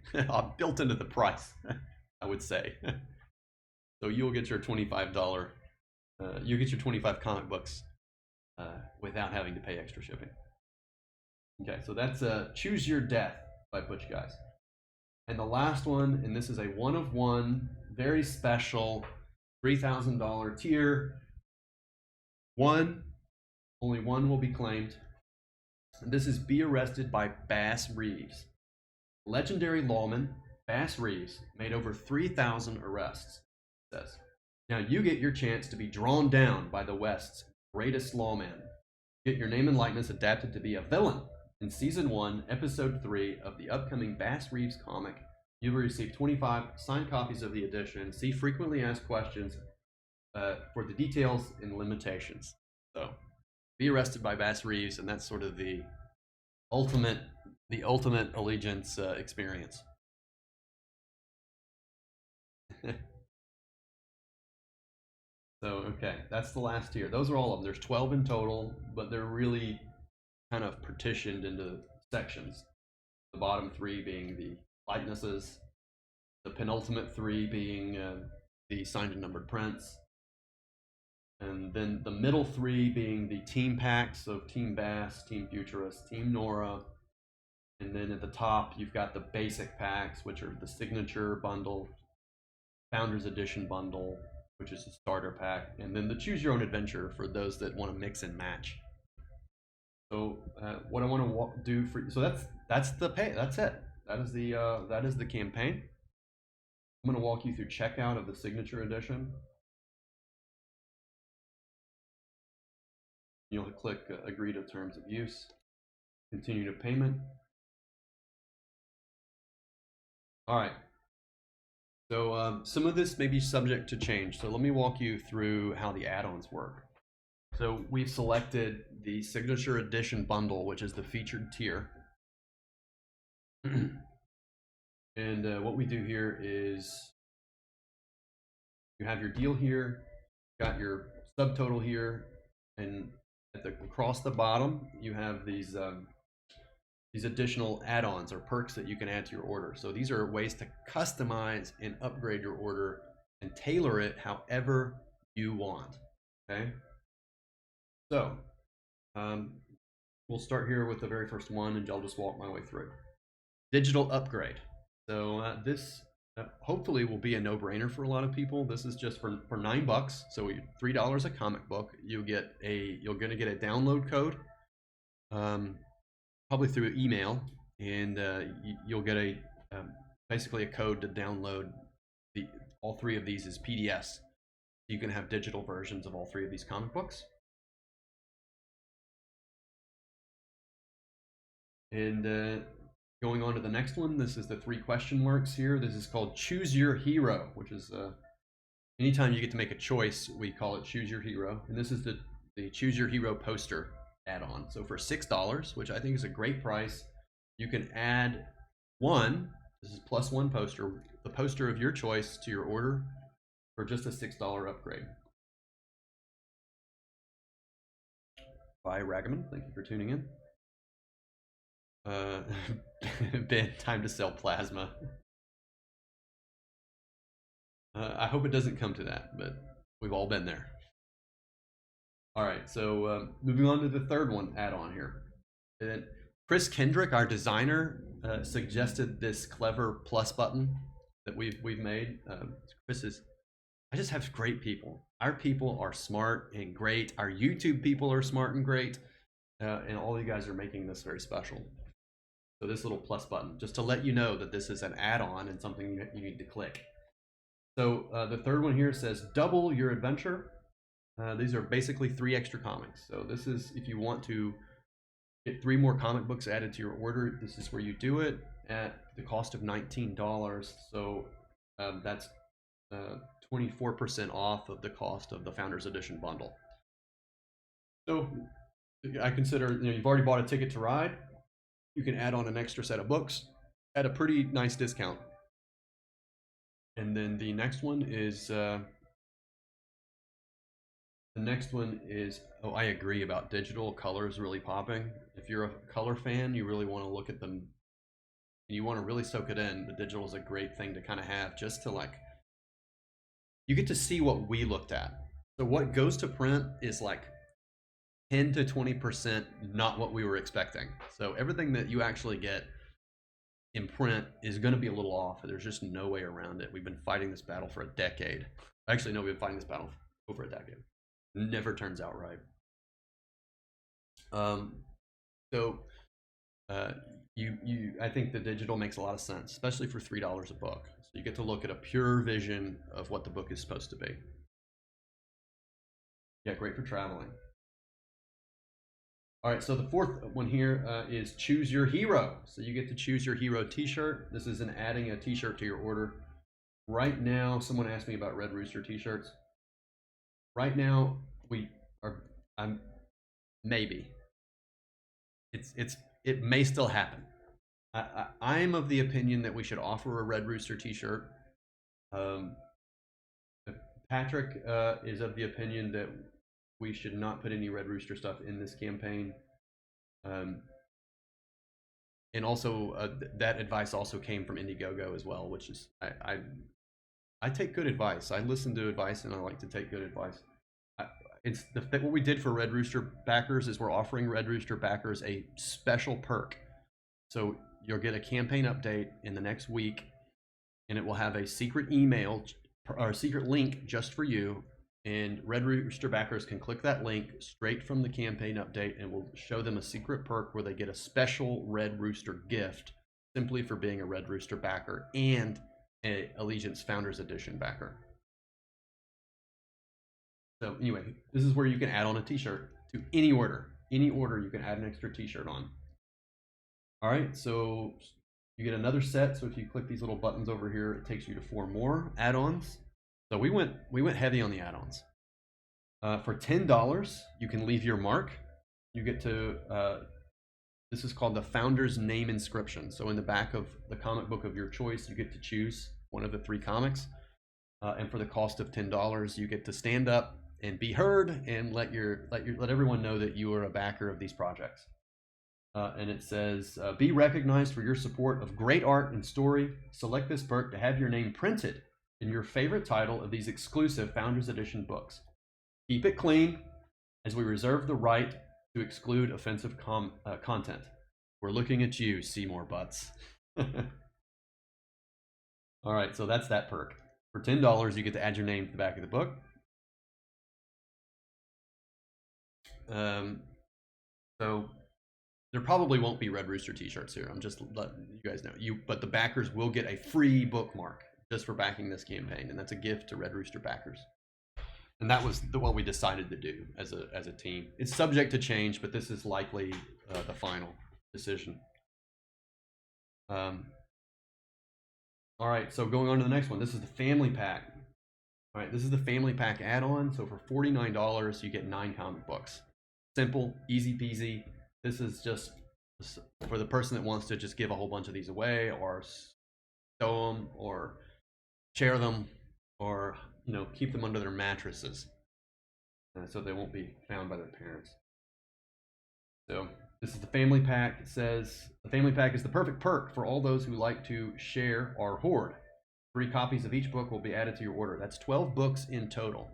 [SPEAKER 1] built into the price, I would say. So you'll get your $25, you'll get your 25 comic books without having to pay extra shipping. Okay, so that's Choose Your Death by Butch Geis. And the last one, and this is a 1 of 1, very special, $3,000 tier. Only one will be claimed. And this is Be Arrested by Bass Reeves. Legendary lawman Bass Reeves made over 3,000 arrests, it says. Now you get your chance to be drawn down by the West's greatest lawman. Get your name and likeness adapted to be a villain. In Season 1, Episode 3 of the upcoming Bass Reeves comic, you will receive 25 signed copies of the edition. See frequently asked questions for the details and limitations. So, Be Arrested by Bass Reeves, and that's sort of the ultimate allegiance experience. So, okay, that's the last tier. Those are all of them. There's 12 in total, but they're really kind of partitioned into sections. The bottom 3 being the likenesses, the penultimate 3 being the signed and numbered prints, and then the middle 3 being the team packs of Team Bass, Team Futurist, Team Nora, and then at the top you've got the basic packs, which are the signature bundle, Founders Edition bundle, which is a starter pack, and then the Choose Your Own Adventure for those that want to mix and match. So what I want to do for you, so that's the pay. That's it. That is the campaign. I'm going to walk you through checkout of the signature edition. You'll click Agree to Terms of Use, Continue to Payment. All right. So some of this may be subject to change. So let me walk you through how the add-ons work. So we've selected the Signature Edition bundle, which is the featured tier. And what we do here is you have your deal here, got your subtotal here, and across the bottom you have these additional add-ons or perks that you can add to your order. So these are ways to customize and upgrade your order and tailor it however you want. Okay, so we'll start here with the very first one, and I'll just walk my way through. Digital upgrade. So this hopefully will be a no-brainer for a lot of people. This is just for $9. So $3 a comic book. You're gonna get a download code, probably through email, and you'll get basically a code to download all three of these as PDFs. You can have digital versions of all three of these comic books. And going on to the next one, this is the 3 question marks here. This is called Choose Your Hero, which is anytime you get to make a choice, we call it Choose Your Hero. And this is the Choose Your Hero poster add-on. So for $6, which I think is a great price, you can add one, this is +1 poster, the poster of your choice to your order for just a $6 upgrade. Bye, Ragaman. Thank you for tuning in. Ben, time to sell plasma. I hope it doesn't come to that, but we've all been there. All right, so moving on to the third one add-on here. Chris Kendrick, our designer, suggested this clever plus button that we've made. I just have great people. Our people are smart and great. Our YouTube people are smart and great, and all you guys are making this very special. So this little plus button, just to let you know that this is an add-on and something you need to click. So the third one here says double your adventure. These are basically 3 extra comics. So this is if you want to get 3 more comic books added to your order, this is where you do it at the cost of $19. So that's 24% off of the cost of the Founders Edition bundle. So I consider, you've already bought a ticket to ride. You can add on an extra set of books at a pretty nice discount. And then the next one is oh, I agree about digital colors really popping. If you're a color fan, you really want to look at them and you want to really soak it in. The digital is a great thing to kind of have, just to you get to see what we looked at. So what goes to print is 10 to 20% not what we were expecting. So everything that you actually get in print is going to be a little off. There's just no way around it. We've been fighting this battle for a decade. Actually, no, we've been fighting this battle for over a decade. Never turns out right. I think the digital makes a lot of sense, especially for $3 a book. So you get to look at a pure vision of what the book is supposed to be. Yeah, great for traveling. All right, so the fourth one here is Choose Your Hero. So you get to choose your hero t-shirt. This is adding a t-shirt to your order. Right now, someone asked me about Red Rooster t-shirts. Right now, maybe. It may still happen. I'm of the opinion that we should offer a Red Rooster t-shirt. Patrick is of the opinion that we should not put any Red Rooster stuff in this campaign. And also, that advice also came from Indiegogo as well, which is, I take good advice. I listen to advice and I like to take good advice. What we did for Red Rooster backers is we're offering Red Rooster backers a special perk. So you'll get a campaign update in the next week, and it will have a secret email or a secret link just for you. And Red Rooster backers can click that link straight from the campaign update, and we'll show them a secret perk where they get a special Red Rooster gift simply for being a Red Rooster backer and a Allegiance Founders Edition backer. So anyway, this is where you can add on a t-shirt to any order. Any order you can add an extra t-shirt on. All right, so you get another set. So if you click these little buttons over here, it takes you to 4 more add-ons. So we went heavy on the add-ons. For $10, you can leave your mark. You get to This is called the founder's name inscription. So in the back of the comic book of your choice, you get to choose one of the 3 comics. And for the cost of $10, you get to stand up and be heard and let everyone know that you are a backer of these projects. And it says, be recognized for your support of great art and story. Select this perk to have your name printed in your favorite title of these exclusive Founders Edition books. Keep it clean, as we reserve the right to exclude offensive content. We're looking at you, Seymour Butts. All right, so that's that perk. For $10, you get to add your name to the back of the book. So there probably won't be Red Rooster t-shirts here. I'm just letting you guys know. But the backers will get a free bookmark just for backing this campaign, and that's a gift to Red Rooster backers. And that was what we decided to do as a team. It's subject to change, but this is likely the final decision. All right, so going on to the next one. This is the family pack. All right, this is the family pack add-on. So for $49, you get 9 comic books. Simple, easy peasy. This is just for the person that wants to just give a whole bunch of these away, or stow them, or share them, or keep them under their mattresses, so they won't be found by their parents. So this is the family pack. It says the family pack is the perfect perk for all those who like to share or hoard. 3 copies of each book will be added to your order. That's 12 books in total.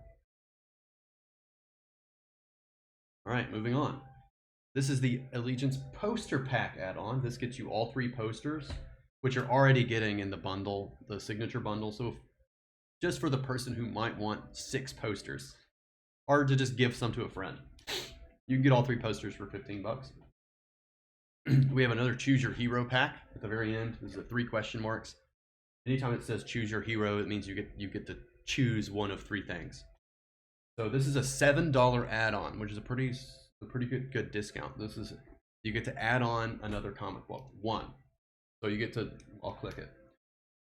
[SPEAKER 1] All right, moving on. This is the Allegiance poster pack add-on. This gets you all 3 posters, which you're already getting in the bundle, the signature bundle. So just for the person who might want 6 posters, or to just give some to a friend, you can get all 3 posters for $15. We have another choose your hero pack at the very end. There's the 3 question marks. Anytime it says choose your hero, it means you get to choose one of 3 things. So this is a $7 add-on, which is a pretty good discount. You get to add on another comic book, 1. So you get to, I'll click it.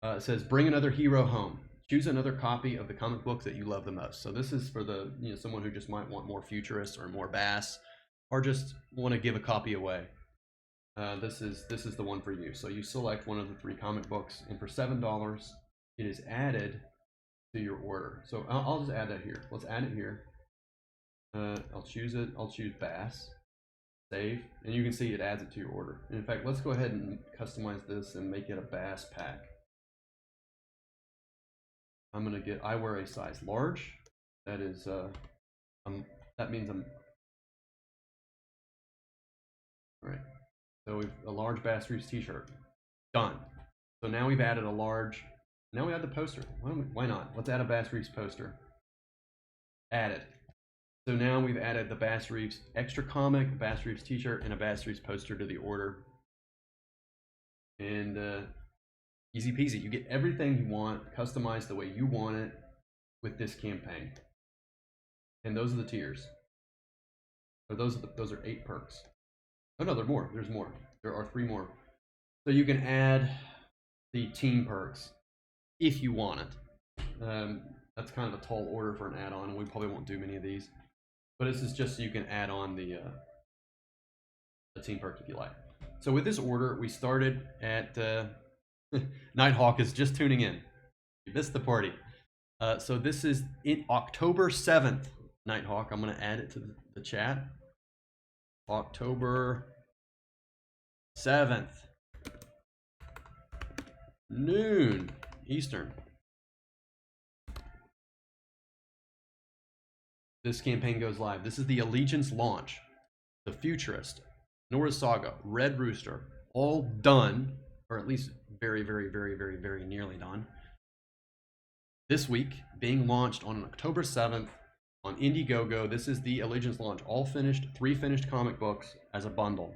[SPEAKER 1] It says bring another hero home. Choose another copy of the comic books that you love the most. So this is for the someone who just might want more futurist or more bass, or just want to give a copy away. This is the one for you. So you select one of the 3 comic books, and for $7, it is added to your order. So I'll just add that here. Let's add it here. I'll choose it. I'll choose bass. Save, and you can see it adds it to your order. And in fact, let's go ahead and customize this and make it a bass pack. I wear a size large. That is, that means I'm, all right. So we've a large Bass Reeves t-shirt, done. So now we've added a large, now we add the poster. Why not? Let's add a Bass Reeves poster. Add it. So now we've added the Bass Reeves extra comic, Bass Reeves t-shirt, and a Bass Reeves poster to the order. And easy peasy. You get everything you want, customized the way you want it with this campaign. And those are the tiers. Or those are 8 perks. Oh no, there's more. There's more. There are 3 more. So you can add the team perks if you want it. That's kind of a tall order for an add-on, and we probably won't do many of these. But this is just so you can add on the team perk if you like. So with this order, we started at Nighthawk is just tuning in. You missed the party. So this is October 7th, Nighthawk. I'm going to add it to the chat. October 7th, noon Eastern. This campaign goes live. This is the Allegiance launch, the Futurist, Nora's Saga, Red Rooster, all done, or at least very, very, very, very, very nearly done. This week, being launched on October 7th on Indiegogo. This is the Allegiance launch, all finished, 3 finished comic books as a bundle.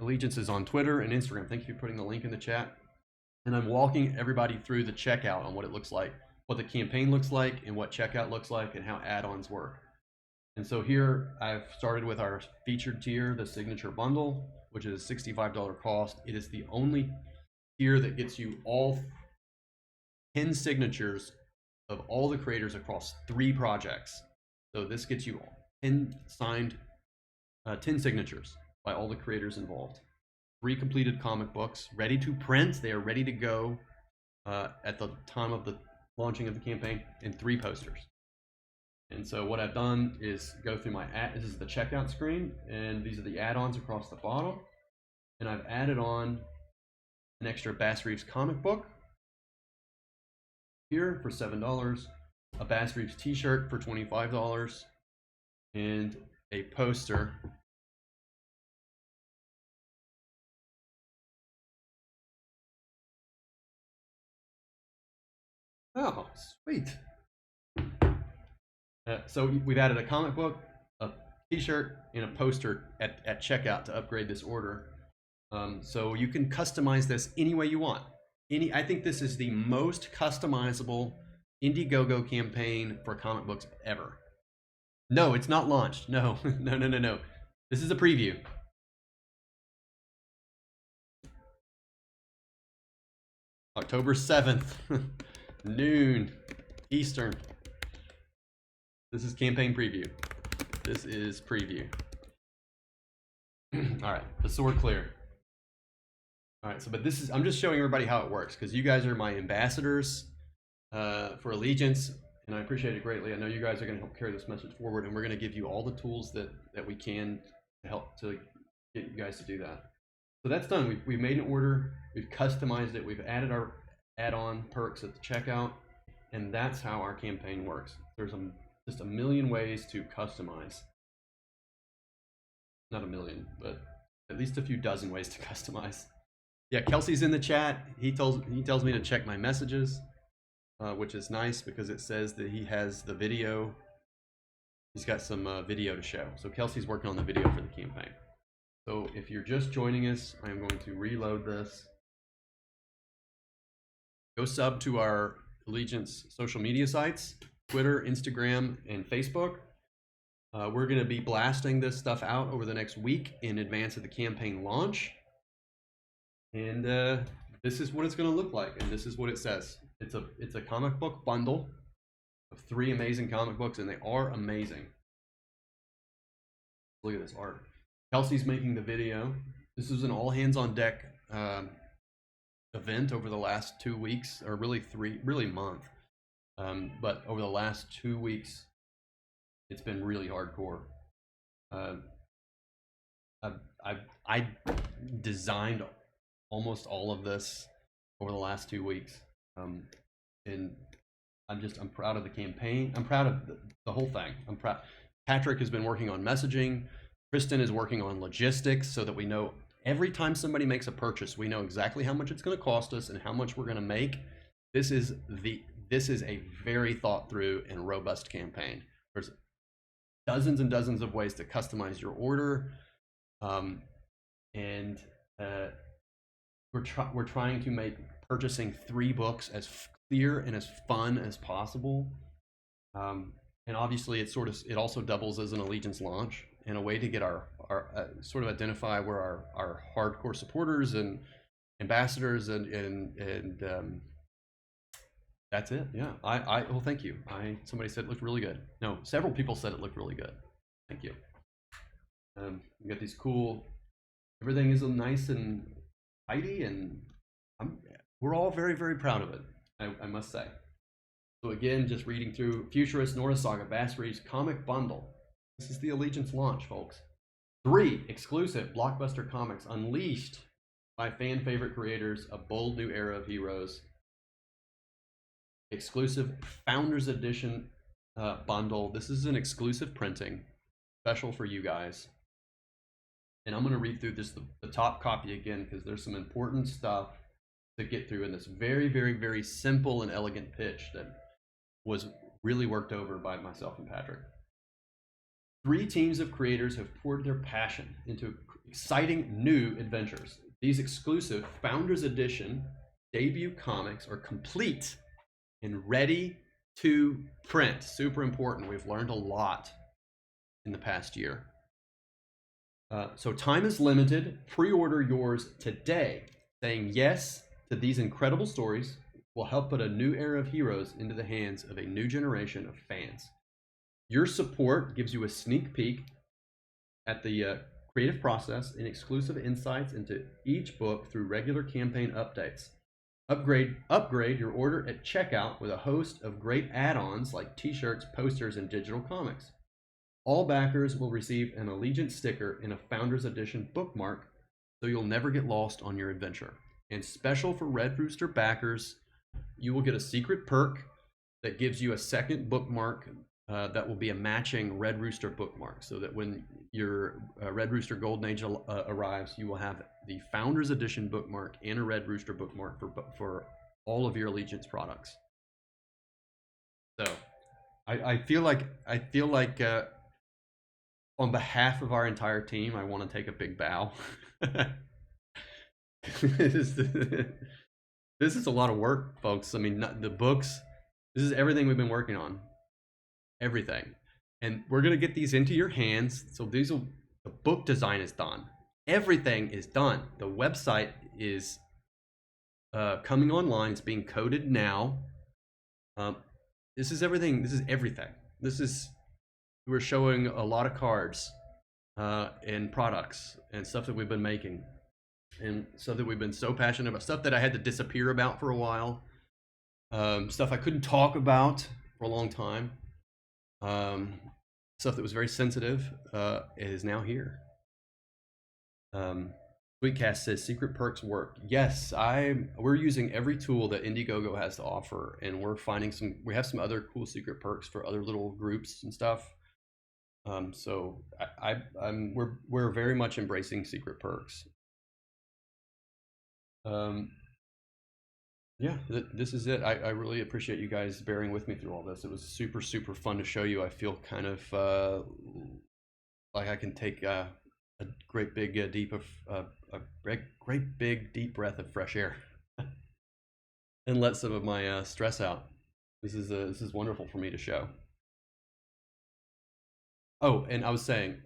[SPEAKER 1] Allegiance is on Twitter and Instagram. Thank you for putting the link in the chat. And I'm walking everybody through the checkout on what it looks like, what the campaign looks like, and what checkout looks like, and how add-ons work. And so here I've started with our featured tier, the signature bundle, which is a $65 cost. It is the only tier that gets you all 10 signatures of all the creators across 3 projects. So this gets you 10 signed, 10 signatures. by all the creators involved. 3 completed comic books, ready to print. They are ready to go at the time of the launching of the campaign, and 3 posters. And so what I've done is go through my this is the checkout screen, and these are the add-ons across the bottom. And I've added on an extra Bass Reeves comic book here for $7, a Bass Reeves t-shirt for $25, and a poster oh sweet. So we've added a comic book, a t-shirt, and a poster at checkout to upgrade this order. So you can customize this any way you want. I think this is the most customizable Indiegogo campaign for comic books ever. No, it's not launched. No, no. This is a preview. October 7th, noon, Eastern. This is campaign preview. This is preview. All right, the sword clear. All right, so but this is, I'm just showing everybody how it works because you guys are my ambassadors for Allegiance, and I appreciate it greatly. I know you guys are going to help carry this message forward, and we're going to give you all the tools that we can to help to get you guys to do that. So that's done. We've made an order, we've customized it, we've added our add-on perks at the checkout, and that's how our campaign works. There's just a million ways to customize. Not a million, but at least a few dozen ways to customize. Yeah, Kelsey's in the chat. He tells me to check my messages, which is nice because it says that he has the video. He's got some video to show. So Kelsey's working on the video for the campaign. So if you're just joining us, I'm going to reload this. Go sub to our Allegiance social media sites, Twitter, Instagram, and Facebook. We're going to be blasting this stuff out over the next week in advance of the campaign launch. And this is what it's going to look like, and this is what it says. It's a comic book bundle of 3 amazing comic books, and they are amazing. Look at this art. Kelsey's making the video. This is an all hands on deck event over the last 2 weeks, or really month. But over the last 2 weeks, it's been really hardcore. I designed almost all of this over the last 2 weeks, and I'm proud of the campaign. I'm proud of the whole thing. I'm proud. Patrick has been working on messaging. Kristen is working on logistics so that we know every time somebody makes a purchase, we know exactly how much it's going to cost us and how much we're going to make. This is a very thought through and robust campaign. There's dozens and dozens of ways to customize your order, and we're trying to make purchasing 3 books as clear and as fun as possible. And obviously it also doubles as an Allegiance launch and a way to get our sort of identify where our hardcore supporters and ambassadors and that's it. Yeah, well, thank you. Somebody said it looked really good. No, several people said it looked really good. Thank you. We got these cool, everything is nice and tidy, and we're all very, very proud of it, I must say. So again, just reading through Futurist, Norse Saga, Bass Reeves comic bundle. This is the Allegiance launch, folks. 3 exclusive blockbuster comics unleashed by fan favorite creators, a bold new era of heroes. Exclusive Founders Edition bundle. This is an exclusive printing, special for you guys. And I'm going to read through this the top copy again because there's some important stuff to get through in this very, very, very simple and elegant pitch that was really worked over by myself and Patrick. 3 teams of creators have poured their passion into exciting new adventures. These exclusive Founders Edition debut comics are complete and ready to print. Super important. We've learned a lot in the past year. So time is limited. Pre-order yours today. Saying yes to these incredible stories will help put a new era of heroes into the hands of a new generation of fans. Your support gives you a sneak peek at the creative process and exclusive insights into each book through regular campaign updates. Upgrade your order at checkout with a host of great add-ons like t-shirts, posters, and digital comics. All backers will receive an Allegiance sticker and a Founders Edition bookmark, so you'll never get lost on your adventure. And special for Red Rooster backers, you will get a secret perk that gives you a second bookmark that will be a matching Red Rooster bookmark, so that when your Red Rooster Golden Age arrives, you will have the Founders Edition bookmark and a Red Rooster bookmark for all of your Allegiance products. So I feel like on behalf of our entire team, I want to take a big bow. This is a lot of work, folks. I mean, the books, this is everything we've been working on. Everything. And we're going to get these into your hands. So the book design is done. Everything is done. The website is coming online. It's being coded now. This is everything. We're showing a lot of cards and products and stuff that we've been making. And stuff that we've been so passionate about, stuff that I had to disappear about for a while, stuff I couldn't talk about for a long time, stuff that was very sensitive is now here. Sweetcast says secret perks work. Yes, we're using every tool that Indiegogo has to offer, and we're finding we have some other cool secret perks for other little groups and stuff. So we're very much embracing secret perks. Yeah, this is it. I really appreciate you guys bearing with me through all this. It was super, super fun to show you. I feel kind of like I can take a great big deep breath of fresh air and let some of my stress out. This is wonderful for me to show. Oh, and I was saying,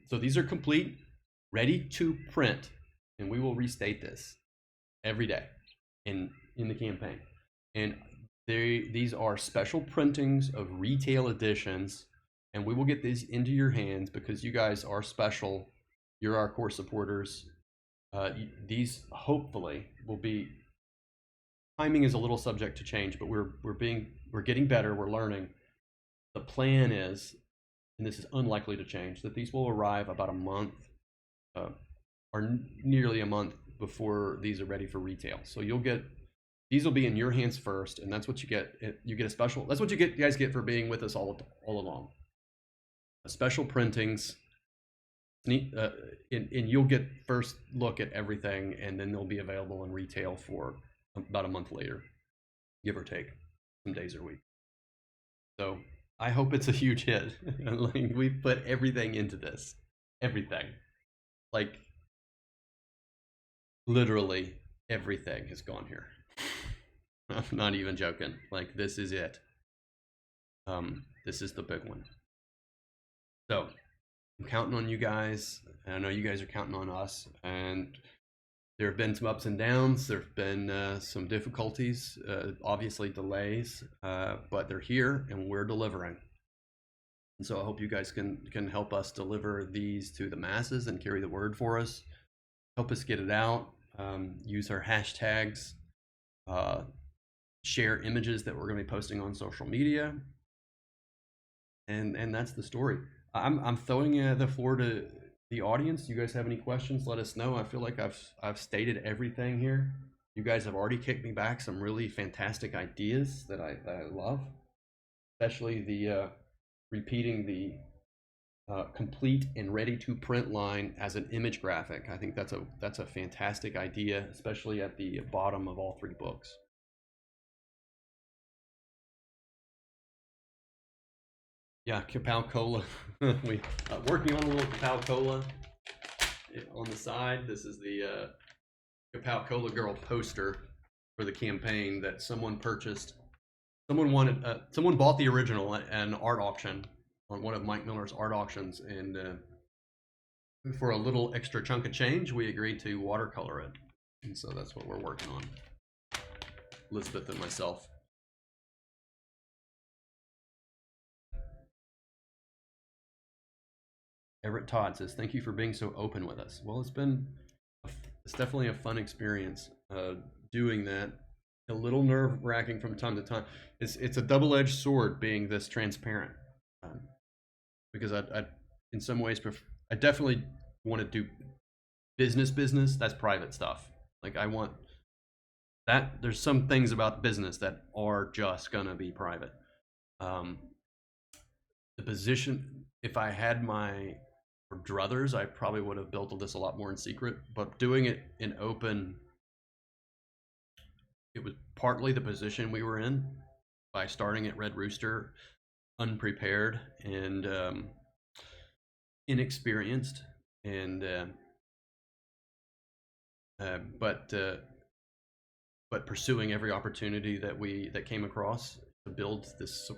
[SPEAKER 1] so these are complete, ready to print. And we will restate this every day in the campaign. And these are special printings of retail editions, and we will get these into your hands because you guys are special. You're our core supporters. These hopefully will be. Timing is a little subject to change, but we're getting better. We're learning. The plan is, and this is unlikely to change, that these will arrive about a month. Or nearly a month before these are ready for retail. So these will be in your hands first, and that's what you get. You get a special. That's what you guys get for being with us all along. Special printings, and you'll get first look at everything, and then they'll be available in retail for about a month later, give or take, some days or weeks. So I hope it's a huge hit. Like, we've put everything into this, everything, like. Literally everything has gone here. I'm not even joking. Like, this is it. This is the big one. So I'm counting on you guys, and I know you guys are counting on us. And there have been some ups and downs. There have been some difficulties, obviously delays, but they're here and we're delivering. And so I hope you guys can help us deliver these to the masses and carry the word for us. Help us get it out. Use our hashtags. Share images that we're going to be posting on social media. And that's the story. I'm throwing the floor to the audience. You guys have any questions? Let us know. I feel like I've stated everything here. You guys have already kicked me back some really fantastic ideas that I love, especially the repeating the complete and ready to print line as an image graphic. I think that's a fantastic idea, especially at the bottom of all 3 books. Yeah, Kapow Cola. We working on a little Kapow Cola on the side. This is the Kapow Cola Girl poster for the campaign that someone purchased. Someone bought the original at an art auction on one of Mike Miller's art auctions, and for a little extra chunk of change, we agreed to watercolor it, and so that's what we're working on, Elizabeth and myself. Everett Todd says, thank you for being so open with us. Well, it's definitely a fun experience doing that. A little nerve-wracking from time to time. It's a double-edged sword being this transparent, because I in some ways I definitely want to do business. That's private stuff. Like I want that. There's some things about business that are just gonna be private. The position, if I had my druthers, I probably would have built this a lot more in secret, but doing it in open, it was partly the position we were in by starting at Red Rooster unprepared and inexperienced, and but pursuing every opportunity that came across to build this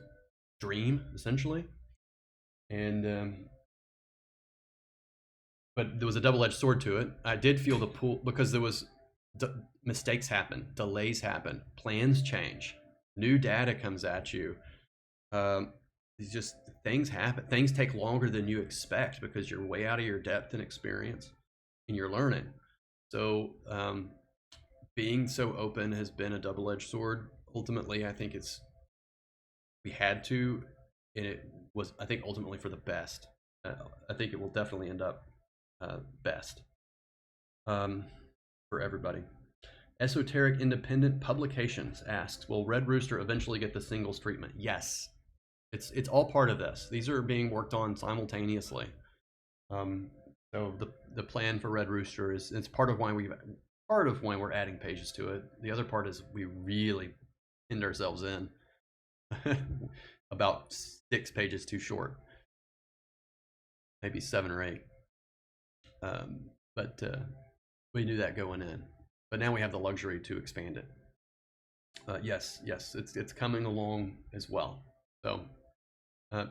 [SPEAKER 1] dream essentially. And but there was a double-edged sword to it. I did feel the pull because there was mistakes happen, delays happen, plans change, new data comes at you. It's just things happen. Things take longer than you expect because you're way out of your depth and experience, and you're learning. So being so open has been a double-edged sword. Ultimately, I think we had to, and it was, I think, ultimately for the best. I think it will definitely end up best for everybody. Esoteric Independent Publications asks, will Red Rooster eventually get the singles treatment? Yes. It's all part of this. These are being worked on simultaneously. So the plan for Red Rooster is, it's part of why we're adding pages to it. The other part is we really pinned ourselves in about 6 pages too short, maybe 7 or 8. But we knew that going in. But now we have the luxury to expand it. Yes, it's coming along as well. So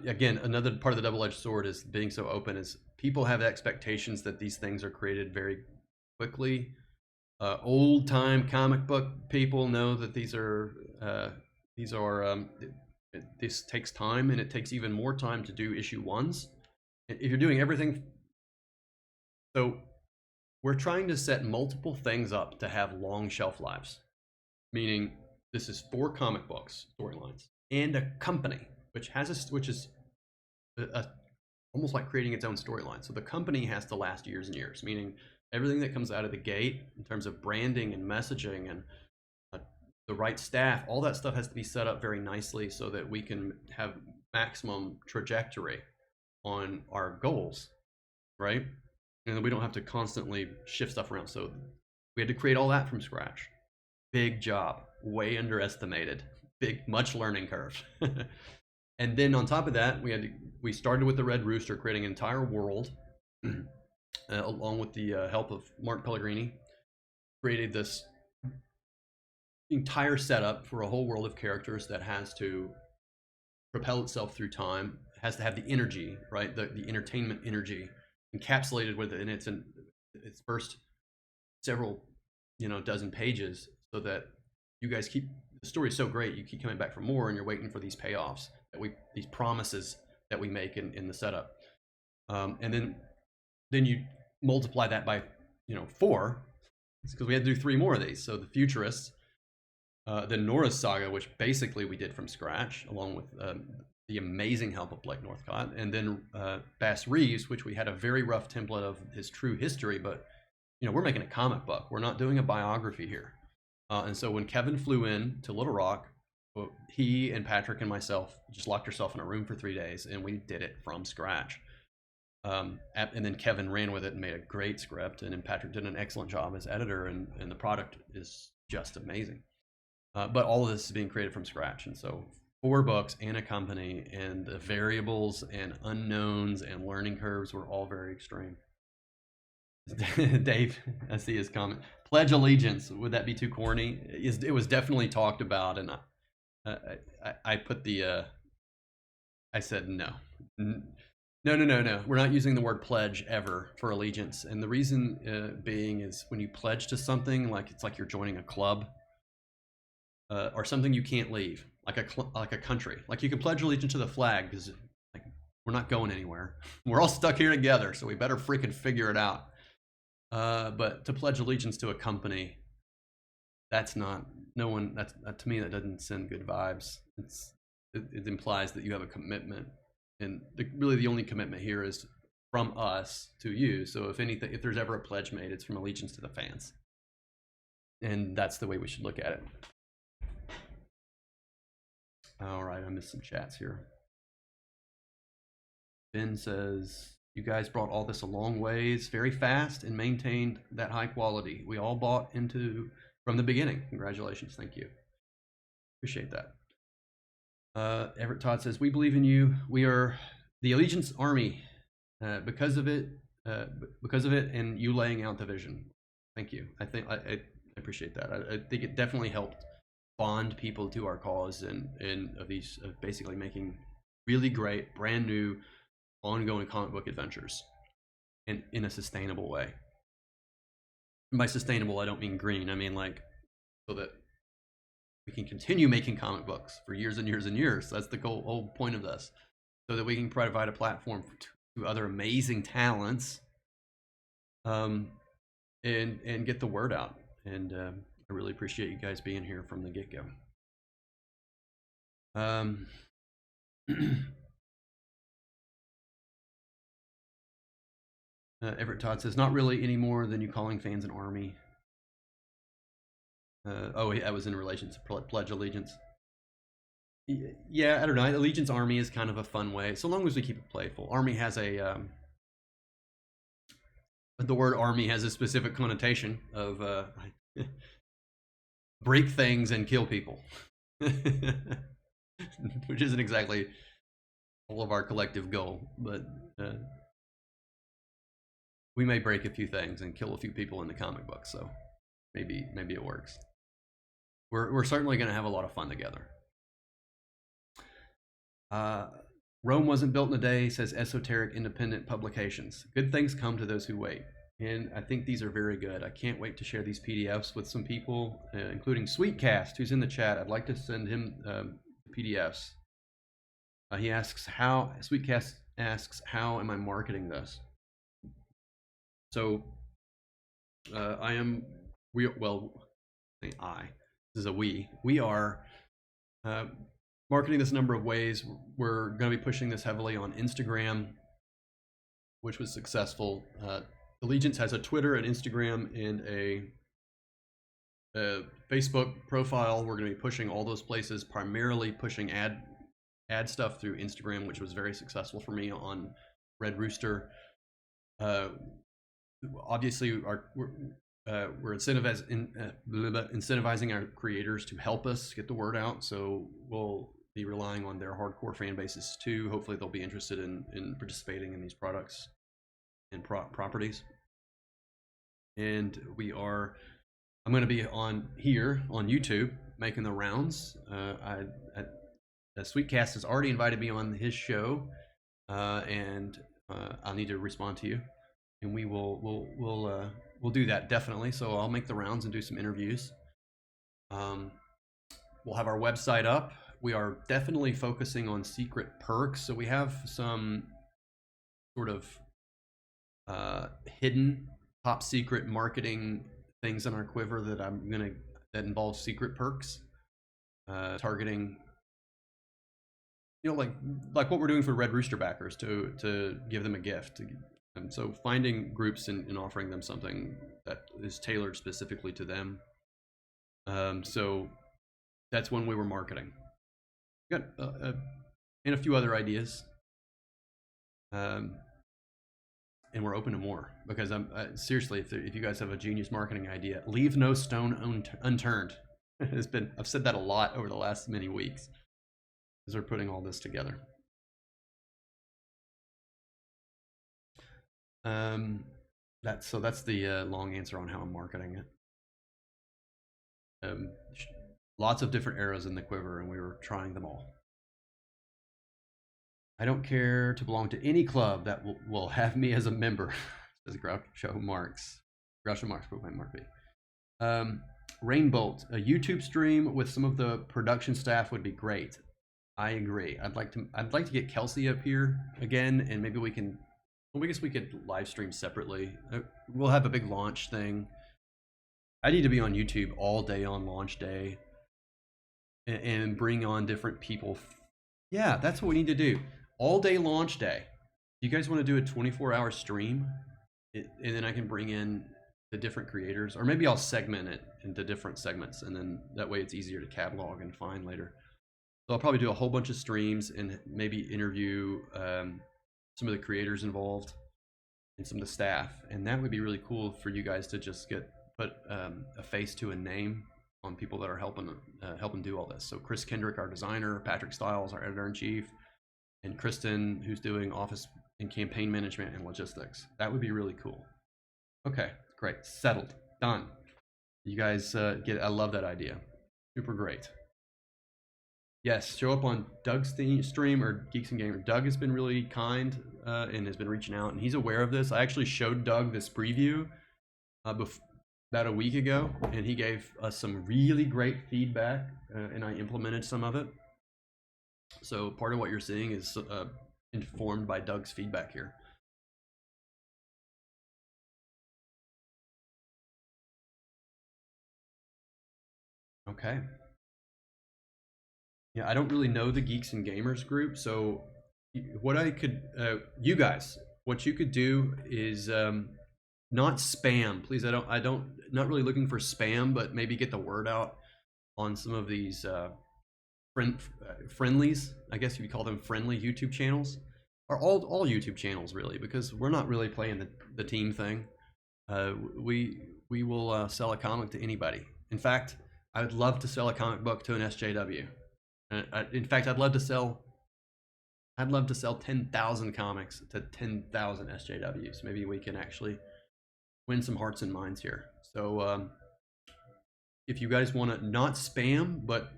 [SPEAKER 1] again, another part of the double-edged sword is being so open is people have expectations that these things are created very quickly. Old-time comic book people know that this takes time, and it takes even more time to do issue 1s. If you're doing everything, so we're trying to set multiple things up to have long shelf lives, meaning this is 4 comic books storylines and a company which is almost like creating its own storyline. So the company has to last years and years, meaning everything that comes out of the gate in terms of branding and messaging and the right staff, all that stuff has to be set up very nicely so that we can have maximum trajectory on our goals, right? And we don't have to constantly shift stuff around. So we had to create all that from scratch. Big job, way underestimated, much learning curve. And then on top of that, we started with the Red Rooster, creating an entire world, along with the help of Mark Pellegrini, created this entire setup for a whole world of characters that has to propel itself through time, has to have the energy, right? The entertainment energy encapsulated within its first several, dozen pages, so that you guys the story is so great, you keep coming back for more, and you're waiting for these payoffs these promises that we make in the setup. And then you multiply that by 4, because we had to do 3 more of these. So the Futurists, the Norris Saga, which basically we did from scratch, along with the amazing help of Blake Northcott, and then Bass Reeves, which we had a very rough template of his true history, but we're making a comic book. We're not doing a biography here. And so when Kevin flew in to Little Rock, he and Patrick and myself just locked ourselves in a room for 3 days, and we did it from scratch. And then Kevin ran with it and made a great script, and then Patrick did an excellent job as editor, and the product is just amazing. But all of this is being created from scratch, and so 4 books and a company, and the variables and unknowns and learning curves were all very extreme. Dave, I see his comment. Pledge allegiance, would that be too corny? It was definitely talked about, and I put I said no. No. We're not using the word pledge ever for allegiance, and the reason being is when you pledge to something, it's like you're joining a club or something you can't leave, like a country. Like you can pledge allegiance to the flag because We're not going anywhere. We're all stuck here together, so we better freaking figure it out. But to pledge allegiance to a company, that's not, no one, to me, that doesn't send good vibes. It implies that you have a commitment. And really the only commitment here is from us to you. So if anything, if there's ever a pledge made, it's from allegiance to the fans. And that's the way we should look at it. All right, I missed some chats here. Ben says, you guys brought all this a long ways, very fast, and maintained that high quality. We all bought into from the beginning. Congratulations, thank you. Appreciate that. Everett Todd says, we believe in you. We are the Allegiance Army because of it, and you laying out the vision. Thank you. I think I appreciate that. I think it definitely helped bond people to our cause and of these basically making really great, brand new, ongoing comic book adventures, and in a sustainable way. And by sustainable, I don't mean green. I mean like so that we can continue making comic books for years and years and years. That's the whole point of this, so that we can provide a platform to other amazing talents, and get the word out. And I really appreciate you guys being here from the get-go. Everett Todd says, not really any more than you calling fans an army. Oh, that was in relation to pledge allegiance. Yeah, I don't know. Allegiance Army is kind of a fun way, so long as we keep it playful. Army has a the word army has a specific connotation of break things and kill people, which isn't exactly all of our collective goal, but we may break a few things and kill a few people in the comic book, so maybe it works. We're certainly going to have a lot of fun together. Rome wasn't built in a day, says Esoteric Independent Publications. Good things come to those who wait. And I think these are very good. I can't wait to share these PDFs with some people, including Sweetcast, who's in the chat. I'd like to send him PDFs. He asks Sweetcast asks, how am I marketing this? So this is a we are marketing this a number of ways. We're going to be pushing this heavily on Instagram, which was successful. Allegiance has a Twitter, an Instagram, and a Facebook profile. We're going to be pushing all those places, primarily pushing ad stuff through Instagram, which was very successful for me on Red Rooster. Obviously, we're incentivizing our creators to help us get the word out, so we'll be relying on their hardcore fan bases too. Hopefully they'll be interested in participating in these products and properties. And I'm going to be on YouTube making the rounds. Sweetcast has already invited me on his show, and I'll need to respond to you, and we'll do that definitely. So I'll make the rounds and do some interviews. We'll have our website up. We are definitely focusing on secret perks. So we have some sort of hidden top secret marketing things in our quiver that involve secret perks, targeting, like what we're doing for Red Rooster backers to give them a gift. And so finding groups and offering them something that is tailored specifically to them. So that's one way we're marketing. Got and a few other ideas. And we're open to more, because seriously, if you guys have a genius marketing idea, leave no stone unturned. I've said that a lot over the last many weeks as we're putting all this together. That's the long answer on how I'm marketing it. Lots of different arrows in the quiver, and we were trying them all. I don't care to belong to any club that will have me as a member, says Groucho Marx. Groucho Marx, put my Mark B. Rainbolt, a YouTube stream with some of the production staff would be great. I agree. I'd like to get Kelsey up here again, and maybe we can. Well, I guess we could live stream separately. We'll have a big launch thing. I need to be on YouTube all day on launch day, and bring on different people. Yeah, that's what we need to do. All day launch day. You guys want to do a 24-hour stream, and then I can bring in the different creators, or maybe I'll segment it into different segments, and then that way it's easier to catalog and find later. So I'll probably do a whole bunch of streams and maybe interview some of the creators involved and some of the staff, and that would be really cool for you guys to just put a face to a name on people that are helping do all this. So Chris Kendrick, our designer, Patrick Stiles, our editor-in-chief, and Kristen, who's doing office and campaign management and logistics. That would be really cool. Okay, great, settled, done. You guys I love that idea. Super great. Yes, show up on Doug's stream or Geeks and Gamers. Doug has been really kind and has been reaching out, and he's aware of this. I actually showed Doug this preview about a week ago, and he gave us some really great feedback, and I implemented some of it. So part of what you're seeing is informed by Doug's feedback here. Okay. Yeah, I don't really know the Geeks and Gamers group, so what I could, you guys, what you could do is not spam, please. Not really looking for spam, but maybe get the word out on some of these friendlies. I guess you could call them friendly YouTube channels, or all YouTube channels really, because we're not really playing the team thing. We will sell a comic to anybody. In fact, I would love to sell a comic book to an SJW. In fact, I'd love to sell 10,000 comics to 10,000 SJWs. Maybe we can actually win some hearts and minds here. So if you guys want to not spam, but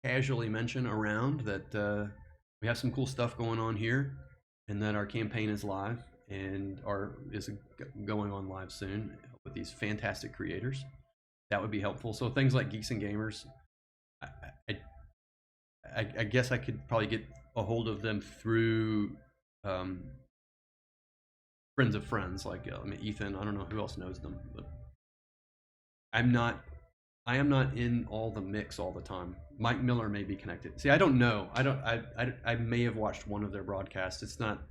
[SPEAKER 1] casually mention around that we have some cool stuff going on here, and that our campaign is live and is going on live soon with these fantastic creators, that would be helpful. So things like Geeks and Gamers, I guess I could probably get a hold of them through friends of friends, like Ethan. I don't know who else knows them, but I am not in all the mix all the time. Mike Miller may be connected. See, I don't know. I may have watched one of their broadcasts. It's not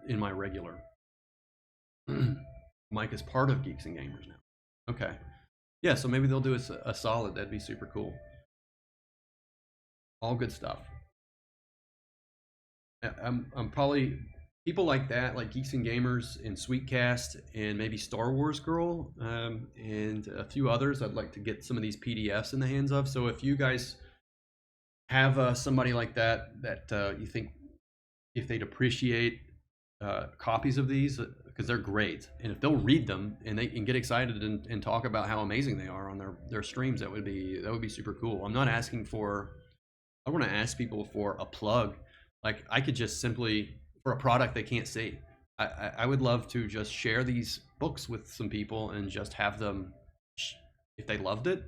[SPEAKER 1] in my regular. Mike is part of Geeks and Gamers now. Okay. Yeah, so maybe they'll do a solid. That'd be super cool. All good stuff. I'm probably people like that, like Geeks and Gamers and Sweetcast and maybe Star Wars Girl and a few others. I'd like to get some of these PDFs in the hands of. So if you guys have somebody like that you think if they'd appreciate copies of these, because they're great, and if they'll read them and they can get excited and talk about how amazing they are on their streams, that would be super cool. I'm not asking for. I want to ask people for a plug. Like I could just simply, for a product they can't see, I would love to just share these books with some people and just have them, if they loved it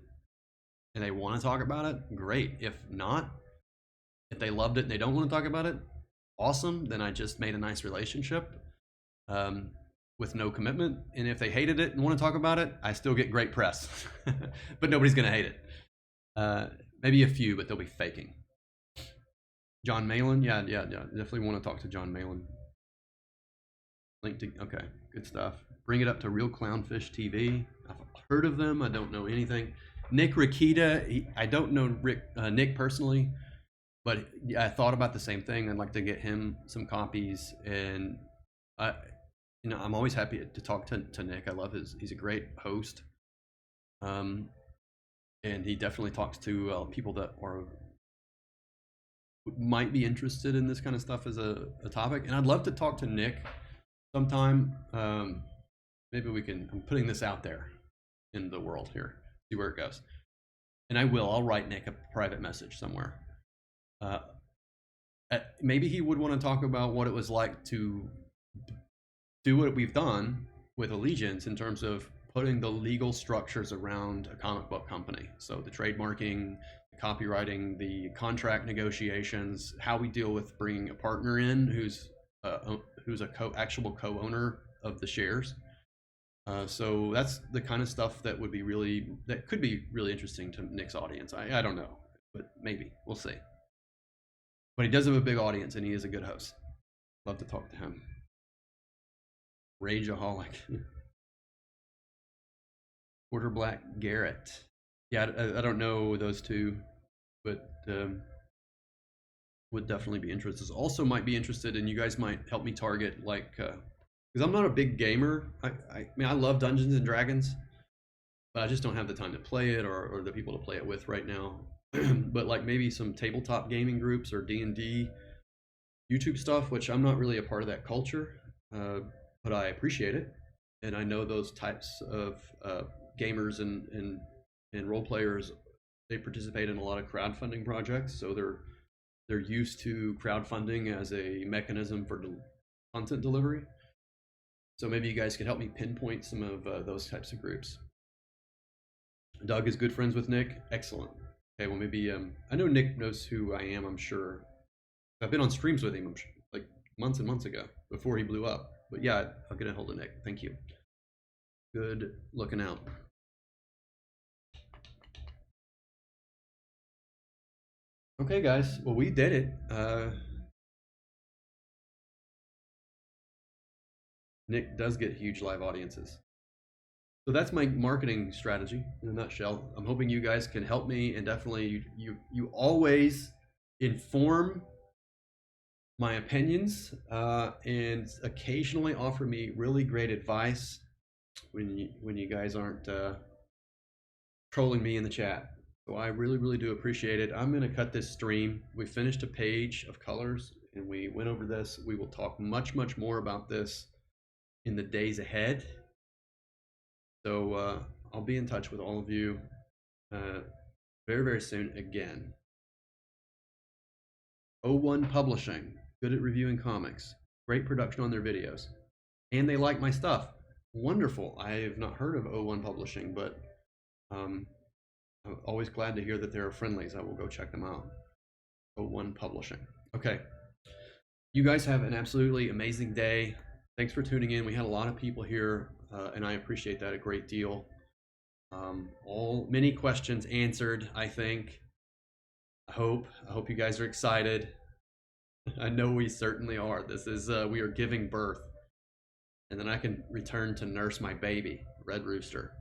[SPEAKER 1] and they want to talk about it, great. If not, if they loved it and they don't want to talk about it, awesome. Then I just made a nice relationship with no commitment. And if they hated it and want to talk about it, I still get great press. But nobody's going to hate it. Maybe a few, but they'll be faking. John Malin, yeah, definitely want to talk to John Malin. Okay, good stuff. Bring it up to Real Clownfish TV. I've heard of them. I don't know anything. Nick Rakita, I don't know Nick personally, but I thought about the same thing. I'd like to get him some copies, and I'm always happy to talk to Nick. I love he's a great host, and he definitely talks to people that might be interested in this kind of stuff as a topic. And I'd love to talk to Nick sometime. Maybe we can, I'm putting this out there in the world here, see where it goes. And I'll write Nick a private message somewhere. Maybe he would want to talk about what it was like to do what we've done with Allegiance in terms of putting the legal structures around a comic book company. So the trademarking, the copywriting, the contract negotiations, how we deal with bringing a partner in who's a actual co-owner of the shares. So that's the kind of stuff that could be really interesting to Nick's audience. I don't know, but maybe we'll see. But he does have a big audience, and he is a good host. Love to talk to him. Rageaholic. Quarter Black Garrett. Yeah, I don't know those two, but would definitely be interested. Also might be interested, and you guys might help me target, like, because I'm not a big gamer. I mean, I love Dungeons and Dragons, but I just don't have the time to play it or the people to play it with right now. But like maybe some tabletop gaming groups or D&D YouTube stuff, which I'm not really a part of that culture, but I appreciate it. And I know those types of gamers and role players, they participate in a lot of crowdfunding projects, so they're used to crowdfunding as a mechanism for content delivery. So maybe you guys could help me pinpoint some of those types of groups. Doug is good friends with Nick. Excellent. Okay, well maybe I know Nick knows who I am, I'm sure. I've been on streams with him like months and months ago before he blew up. But yeah, I'll get a hold of Nick. Thank you. Good looking out. Okay, guys. Well, we did it. Nick does get huge live audiences. So that's my marketing strategy in a nutshell. I'm hoping you guys can help me, and definitely you always inform my opinions and occasionally offer me really great advice when you guys aren't trolling me in the chat. So I really do appreciate it. I'm gonna cut this stream. We finished a page of colors and we went over this. We will talk much more about this in the days ahead. So I'll be in touch with all of you very soon again. O1 Publishing, good at reviewing comics, great production on their videos, and they like my stuff. Wonderful. I have not heard of O1 Publishing, but I'm always glad to hear that there are friendlies. I will go check them out. O1 Publishing. Okay. You guys have an absolutely amazing day. Thanks for tuning in. We had a lot of people here, and I appreciate that a great deal. Many questions answered, I think. I hope you guys are excited. I know we certainly are. This is we are giving birth, and then I can return to nurse my baby, Red Rooster.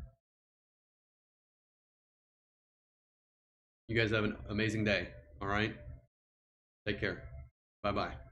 [SPEAKER 1] You guys have an amazing day. All right. Take care. Bye-bye.